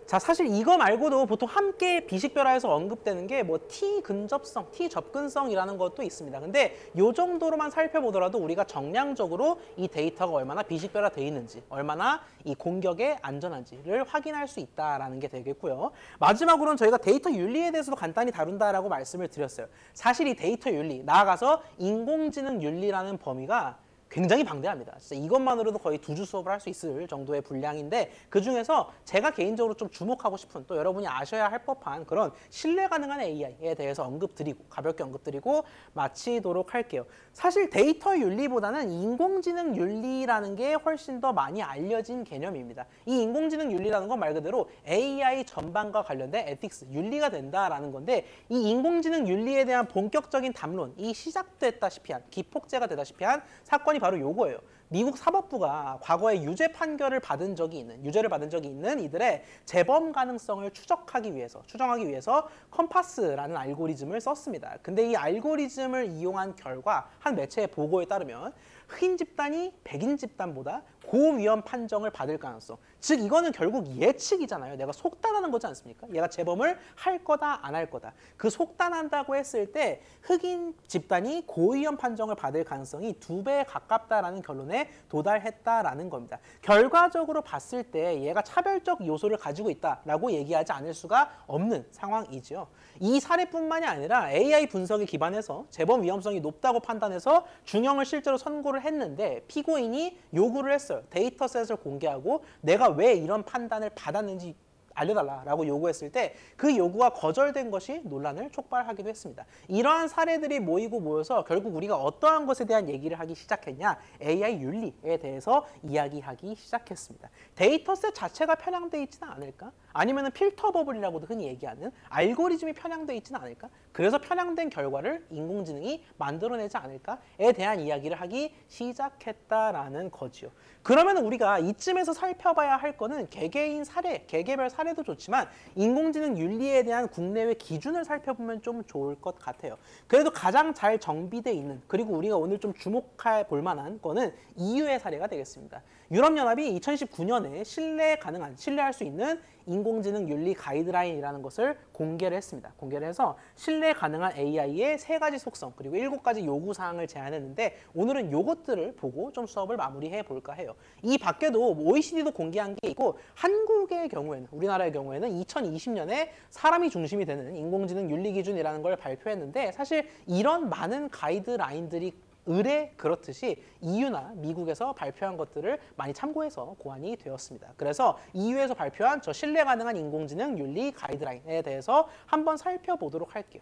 자, 사실 이거 말고도 보통 함께 비식별화에서 언급되는 게 T 근접성, T 접근성이라는 것도 있습니다. 근데 이 정도로만 살펴보더라도 우리가 정량적으로 이 데이터가 얼마나 비식별화되어 있는지, 얼마나 이 공격에 안전한지를 확인할 수 있다라는 게 되겠고요. 마지막으로는 저희가 데이터 윤리에 대해서도 간단히 다룬다라고 말씀을 드렸어요. 사실 이 데이터 윤리, 나아가서 인공지능 윤리라는 범위가 굉장히 방대합니다. 진짜 이것만으로도 거의 2주 수업을 할 수 있을 정도의 분량인데 그중에서 제가 개인적으로 좀 주목하고 싶은 또 여러분이 아셔야 할 법한 그런 신뢰 가능한 AI에 대해서 언급드리고 가볍게 언급드리고 마치도록 할게요. 사실 데이터 윤리보다는 인공지능 윤리라는 게 훨씬 더 많이 알려진 개념입니다. 이 인공지능 윤리라는 건 말 그대로 AI 전반과 관련된 에틱스, 윤리가 된다라는 건데 이 인공지능 윤리에 대한 본격적인 담론이 시작됐다시피 한, 기폭제가 되다시피 한 사건이 바로 요거예요. 미국 사법부가 과거에 유죄를 받은 적이 있는 이들의 재범 가능성을 추정하기 위해서 컴파스라는 알고리즘을 썼습니다. 근데 이 알고리즘을 이용한 결과 한 매체의 보고에 따르면 흑인 집단이 백인 집단보다 고위험 판정을 받을 가능성. 즉 이거는 결국 예측이잖아요. 내가 속단하는 거지 않습니까? 얘가 재범을 할 거다 안 할 거다. 그 속단한다고 했을 때 흑인 집단이 고위험 판정을 받을 가능성이 2배에 가깝다라는 결론에 도달했다라는 겁니다. 결과적으로 봤을 때 얘가 차별적 요소를 가지고 있다라고 얘기하지 않을 수가 없는 상황이죠. 이 사례뿐만이 아니라 AI 분석에 기반해서 재범 위험성이 높다고 판단해서 중형을 실제로 선고를 했는데 피고인이 요구를 했어요. 데이터셋을 공개하고 내가 왜 이런 판단을 받았는지 알려달라라고 요구했을 때 그 요구가 거절된 것이 논란을 촉발하기도 했습니다. 이러한 사례들이 모여서 결국 우리가 어떠한 것에 대한 얘기를 하기 시작했냐? AI 윤리에 대해서 이야기하기 시작했습니다. 데이터셋 자체가 편향돼 있지는 않을까? 아니면 필터 버블이라고도 흔히 얘기하는 알고리즘이 편향돼 있지는 않을까? 그래서 편향된 결과를 인공지능이 만들어내지 않을까에 대한 이야기를 하기 시작했다라는 거지요. 그러면 우리가 이쯤에서 살펴봐야 할 거는 개개인 사례, 개개별 사례도 좋지만 인공지능 윤리에 대한 국내외 기준을 살펴보면 좀 좋을 것 같아요. 그래도 가장 잘 정비되어 있는 그리고 우리가 오늘 좀 주목해 볼 만한 거는 EU의 사례가 되겠습니다. 유럽연합이 2019년에 신뢰할 수 있는 인공지능 윤리 가이드라인이라는 것을 공개를 했습니다. 공개를 해서 신뢰 가능한 AI의 3가지 속성 그리고 7가지 요구사항을 제안했는데 오늘은 요것들을 보고 좀 수업을 마무리해 볼까 해요. 이 밖에도 OECD도 공개한 게 있고 한국의 경우에는 우리나라의 경우에는 2020년에 사람이 중심이 되는 인공지능 윤리 기준이라는 걸 발표했는데 사실 이런 많은 가이드라인들이 의례 그렇듯이 EU나 미국에서 발표한 것들을 많이 참고해서 고안이 되었습니다. 그래서 EU에서 발표한 저 신뢰 가능한 인공지능 윤리 가이드라인에 대해서 한번 살펴보도록 할게요.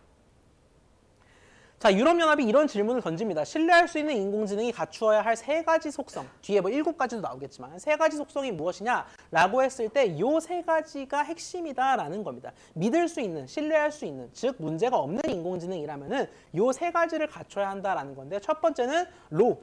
자, 유럽연합이 이런 질문을 던집니다. 신뢰할 수 있는 인공지능이 갖추어야 할 3가지 속성, 뒤에 뭐 7가지도 나오겠지만 3가지 속성이 무엇이냐라고 했을 때 이 3가지가 핵심이다라는 겁니다. 믿을 수 있는, 신뢰할 수 있는, 즉 문제가 없는 인공지능이라면은 이 3가지를 갖춰야 한다라는 건데 첫 번째는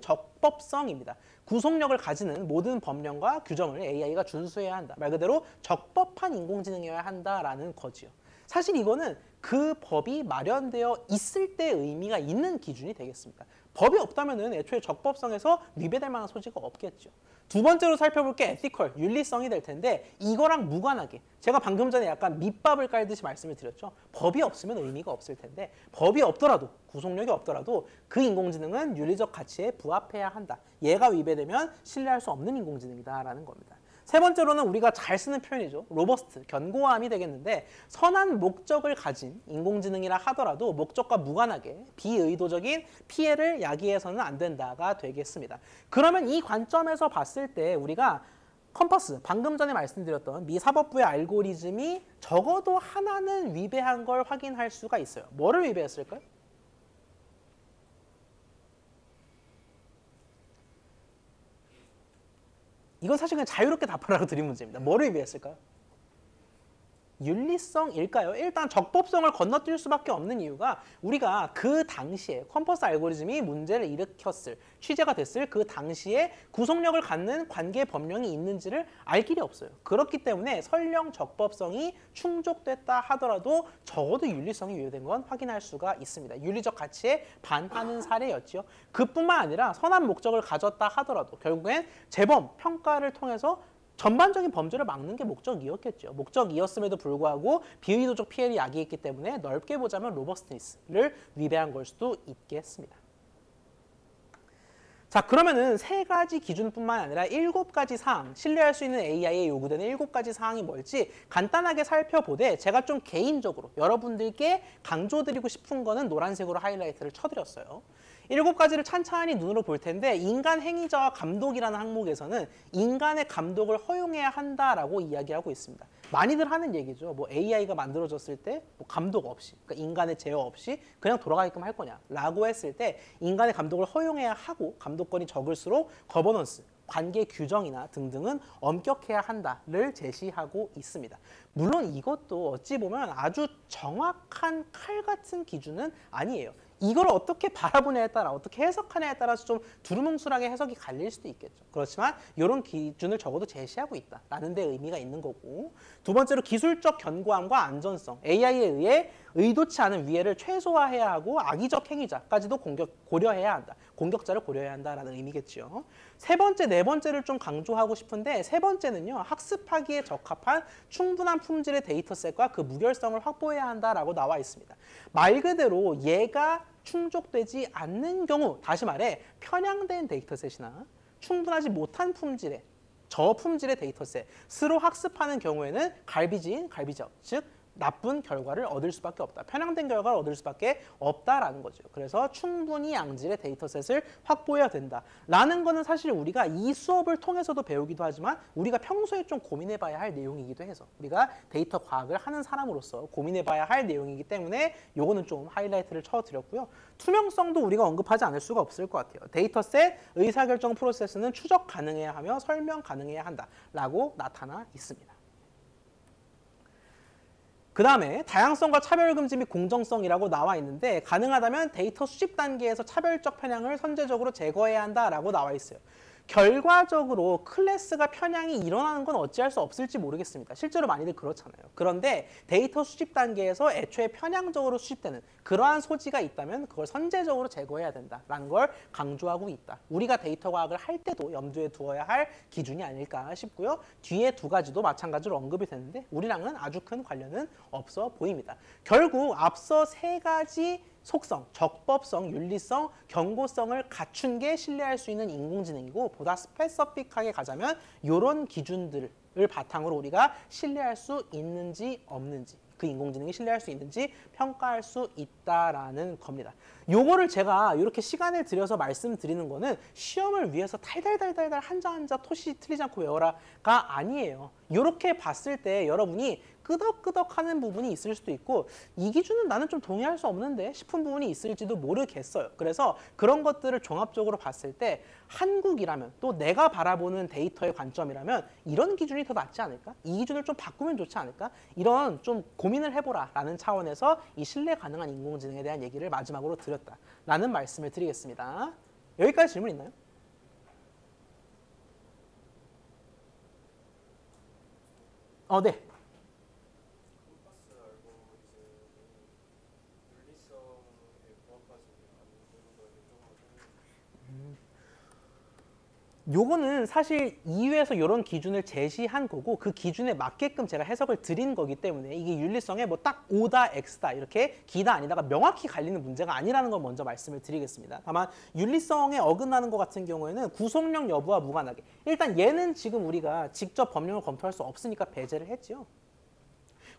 적법성입니다. 구속력을 가지는 모든 법령과 규정을 AI가 준수해야 한다. 말 그대로 적법한 인공지능이어야 한다라는 거지요. 사실 이거는 그 법이 마련되어 있을 때 의미가 있는 기준이 되겠습니다. 법이 없다면 애초에 적법성에서 위배될 만한 소지가 없겠죠. 두 번째로 살펴볼 게 에티컬, 윤리성이 될 텐데 이거랑 무관하게 제가 방금 전에 약간 밑밥을 깔듯이 말씀을 드렸죠. 법이 없으면 의미가 없을 텐데 법이 없더라도 구속력이 없더라도 그 인공지능은 윤리적 가치에 부합해야 한다. 얘가 위배되면 신뢰할 수 없는 인공지능이다라는 겁니다. 세 번째로는 우리가 잘 쓰는 표현이죠. 로버스트, 견고함이 되겠는데 선한 목적을 가진 인공지능이라 하더라도 목적과 무관하게 비의도적인 피해를 야기해서는 안 된다가 되겠습니다. 그러면 이 관점에서 봤을 때 우리가 컴퍼스, 방금 전에 말씀드렸던 미 사법부의 알고리즘이 적어도 하나는 위배한 걸 확인할 수가 있어요. 뭐를 위배했을까요? 이건 사실 그냥 자유롭게 답하라고 드린 문제입니다. 뭐를 위배했을까요? 윤리성일까요? 일단 적법성을 건너뛸 수밖에 없는 이유가 우리가 그 당시에 컴퍼스 알고리즘이 문제를 일으켰을, 취재가 됐을 그 당시에 구속력을 갖는 관계 법령이 있는지를 알 길이 없어요. 그렇기 때문에 설령 적법성이 충족됐다 하더라도 적어도 윤리성이 위배된 건 확인할 수가 있습니다. 윤리적 가치에 반하는 사례였지요. 그뿐만 아니라 선한 목적을 가졌다 하더라도 결국엔 재범 평가를 통해서 전반적인 범죄를 막는 게 목적이었겠죠. 목적이었음에도 불구하고 비의도적 피해를 야기했기 때문에 넓게 보자면 로버스트니스를 위배한 걸 수도 있겠습니다. 자, 그러면은 3가지 기준뿐만 아니라 7가지 사항, 신뢰할 수 있는 AI에 요구되는 7가지 사항이 뭘지 간단하게 살펴보되 제가 좀 개인적으로 여러분들께 강조드리고 싶은 거는 노란색으로 하이라이트를 쳐드렸어요. 7가지를 찬찬히 눈으로 볼 텐데 인간 행위자와 감독이라는 항목에서는 인간의 감독을 허용해야 한다라고 이야기하고 있습니다. 많이들 하는 얘기죠. 뭐 AI가 만들어졌을 때 뭐 감독 없이, 그러니까 인간의 제어 없이 그냥 돌아가게끔 할 거냐라고 했을 때 인간의 감독을 허용해야 하고 감독권이 적을수록 거버넌스, 관계 규정이나 등등은 엄격해야 한다를 제시하고 있습니다. 물론 이것도 어찌 보면 아주 정확한 칼 같은 기준은 아니에요. 이걸 어떻게 바라보냐에 따라 어떻게 해석하냐에 따라서 좀 두루뭉술하게 해석이 갈릴 수도 있겠죠. 그렇지만 이런 기준을 적어도 제시하고 있다라는 데 의미가 있는 거고, 두 번째로 기술적 견고함과 안전성, AI에 의해 의도치 않은 위해를 최소화해야 하고 악의적 행위자까지도 고려해야 한다. 공격자를 고려해야 한다라는 의미겠죠. 세 번째, 네 번째를 좀 강조하고 싶은데 세 번째는요. 학습하기에 적합한 충분한 품질의 데이터셋과 그 무결성을 확보해야 한다라고 나와 있습니다. 말 그대로 얘가 충족되지 않는 경우, 다시 말해 편향된 데이터셋이나 충분하지 못한 품질의 저품질의 데이터셋으로 학습하는 경우에는 갈비진, 갈비적, 즉 나쁜 결과를 얻을 수밖에 없다. 편향된 결과를 얻을 수밖에 없다라는 거죠. 그래서 충분히 양질의 데이터셋을 확보해야 된다라는 거는 사실 우리가 이 수업을 통해서도 배우기도 하지만 우리가 평소에 좀 고민해봐야 할 내용이기도 해서 우리가 데이터 과학을 하는 사람으로서 고민해봐야 할 내용이기 때문에 요거는 좀 하이라이트를 쳐드렸고요. 투명성도 우리가 언급하지 않을 수가 없을 것 같아요. 데이터셋 의사결정 프로세스는 추적 가능해야 하며 설명 가능해야 한다라고 나타나 있습니다. 그 다음에 다양성과 차별금지 및 공정성이라고 나와 있는데 가능하다면 데이터 수집 단계에서 차별적 편향을 선제적으로 제거해야 한다라고 나와 있어요. 결과적으로 클래스가 편향이 일어나는 건 어찌할 수 없을지 모르겠습니다. 실제로 많이들 그렇잖아요. 그런데 데이터 수집 단계에서 애초에 편향적으로 수집되는 그러한 소지가 있다면 그걸 선제적으로 제거해야 된다라는 걸 강조하고 있다. 우리가 데이터 과학을 할 때도 염두에 두어야 할 기준이 아닐까 싶고요. 뒤에 두 가지도 마찬가지로 언급이 되는데 우리랑은 아주 큰 관련은 없어 보입니다. 결국 앞서 세 가지 속성, 적법성, 윤리성, 경고성을 갖춘 게 신뢰할 수 있는 인공지능이고 보다 스페시픽하게 가자면 이런 기준들을 바탕으로 우리가 신뢰할 수 있는지 없는지 그 인공지능이 신뢰할 수 있는지 평가할 수 있다라는 겁니다. 요거를 제가 이렇게 시간을 들여서 말씀드리는 거는 시험을 위해서 달달달달달 한자 한자 토시 틀리지 않고 외워라가 아니에요. 이렇게 봤을 때 여러분이 끄덕끄덕 하는 부분이 있을 수도 있고 이 기준은 나는 좀 동의할 수 없는데 싶은 부분이 있을지도 모르겠어요. 그래서 그런 것들을 종합적으로 봤을 때 한국이라면 또 내가 바라보는 데이터의 관점이라면 이런 기준이 더 낫지 않을까? 이 기준을 좀 바꾸면 좋지 않을까? 이런 좀 고민을 해보라 라는 차원에서 이 신뢰 가능한 인공지능에 대한 얘기를 마지막으로 드렸다라는 말씀을 드리겠습니다. 여기까지 질문 있나요? 네.
콤파스 알고리즘이 윤리성에 부합하지 않는 걸 인정하고
요거는 사실 EU에서 이런 기준을 제시한 거고 그 기준에 맞게끔 제가 해석을 드린 거기 때문에 이게 윤리성에 뭐 딱 O다 X다 이렇게 기다 아니다가 명확히 갈리는 문제가 아니라는 걸 먼저 말씀을 드리겠습니다. 다만 윤리성에 어긋나는 것 같은 경우에는 구속력 여부와 무관하게 일단 얘는 지금 우리가 직접 법령을 검토할 수 없으니까 배제를 했죠.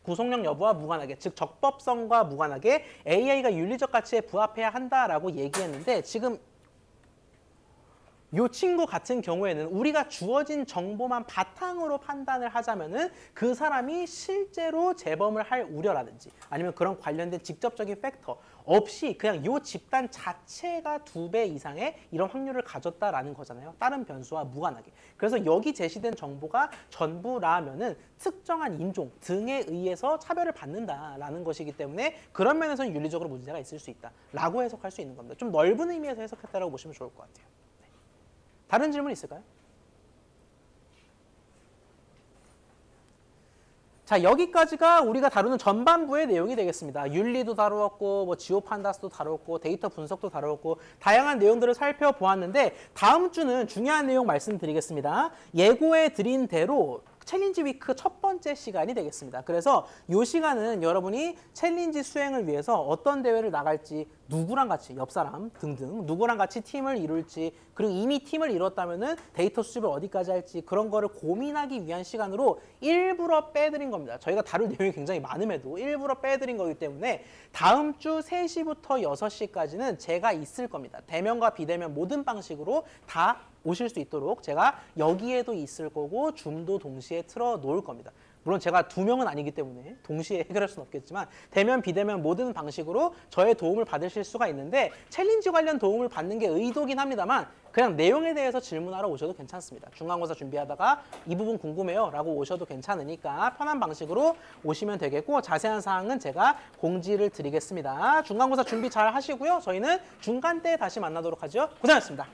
구속력 여부와 무관하게, 즉 적법성과 무관하게 AI가 윤리적 가치에 부합해야 한다라고 얘기했는데 지금 이 친구 같은 경우에는 우리가 주어진 정보만 바탕으로 판단을 하자면은 그 사람이 실제로 재범을 할 우려라든지 아니면 그런 관련된 직접적인 팩터 없이 그냥 이 집단 자체가 2배 이상의 이런 확률을 가졌다라는 거잖아요. 다른 변수와 무관하게. 그래서 여기 제시된 정보가 전부라면은 특정한 인종 등에 의해서 차별을 받는다라는 것이기 때문에 그런 면에서는 윤리적으로 문제가 있을 수 있다라고 해석할 수 있는 겁니다. 좀 넓은 의미에서 해석했다라고 보시면 좋을 것 같아요. 다른 질문 있을까요? 자, 여기까지가 우리가 다루는 전반부의 내용이 되겠습니다. 윤리도 다루었고, 뭐 지오 판다스도 다루었고, 데이터 분석도 다루었고, 다양한 내용들을 살펴보았는데 다음 주는 중요한 내용 말씀드리겠습니다. 예고해 드린 대로 챌린지 위크 첫 번째 시간이 되겠습니다. 그래서 이 시간은 여러분이 챌린지 수행을 위해서 어떤 대회를 나갈지, 누구랑 같이, 옆 사람 등등 누구랑 같이 팀을 이룰지, 그리고 이미 팀을 이뤘다면은 데이터 수집을 어디까지 할지 그런 거를 고민하기 위한 시간으로 일부러 빼드린 겁니다. 저희가 다룰 내용이 굉장히 많음에도 일부러 빼드린 거기 때문에 다음 주 3시부터 6시까지는 제가 있을 겁니다. 대면과 비대면 모든 방식으로 다 오실 수 있도록 제가 여기에도 있을 거고 줌도 동시에 틀어 놓을 겁니다. 물론 제가 2명은 아니기 때문에 동시에 해결할 수는 없겠지만 대면, 비대면 모든 방식으로 저의 도움을 받으실 수가 있는데 챌린지 관련 도움을 받는 게 의도긴 합니다만 그냥 내용에 대해서 질문하러 오셔도 괜찮습니다. 중간고사 준비하다가 이 부분 궁금해요 라고 오셔도 괜찮으니까 편한 방식으로 오시면 되겠고 자세한 사항은 제가 공지를 드리겠습니다. 중간고사 준비 잘 하시고요. 저희는 중간 때 다시 만나도록 하죠. 고생하셨습니다.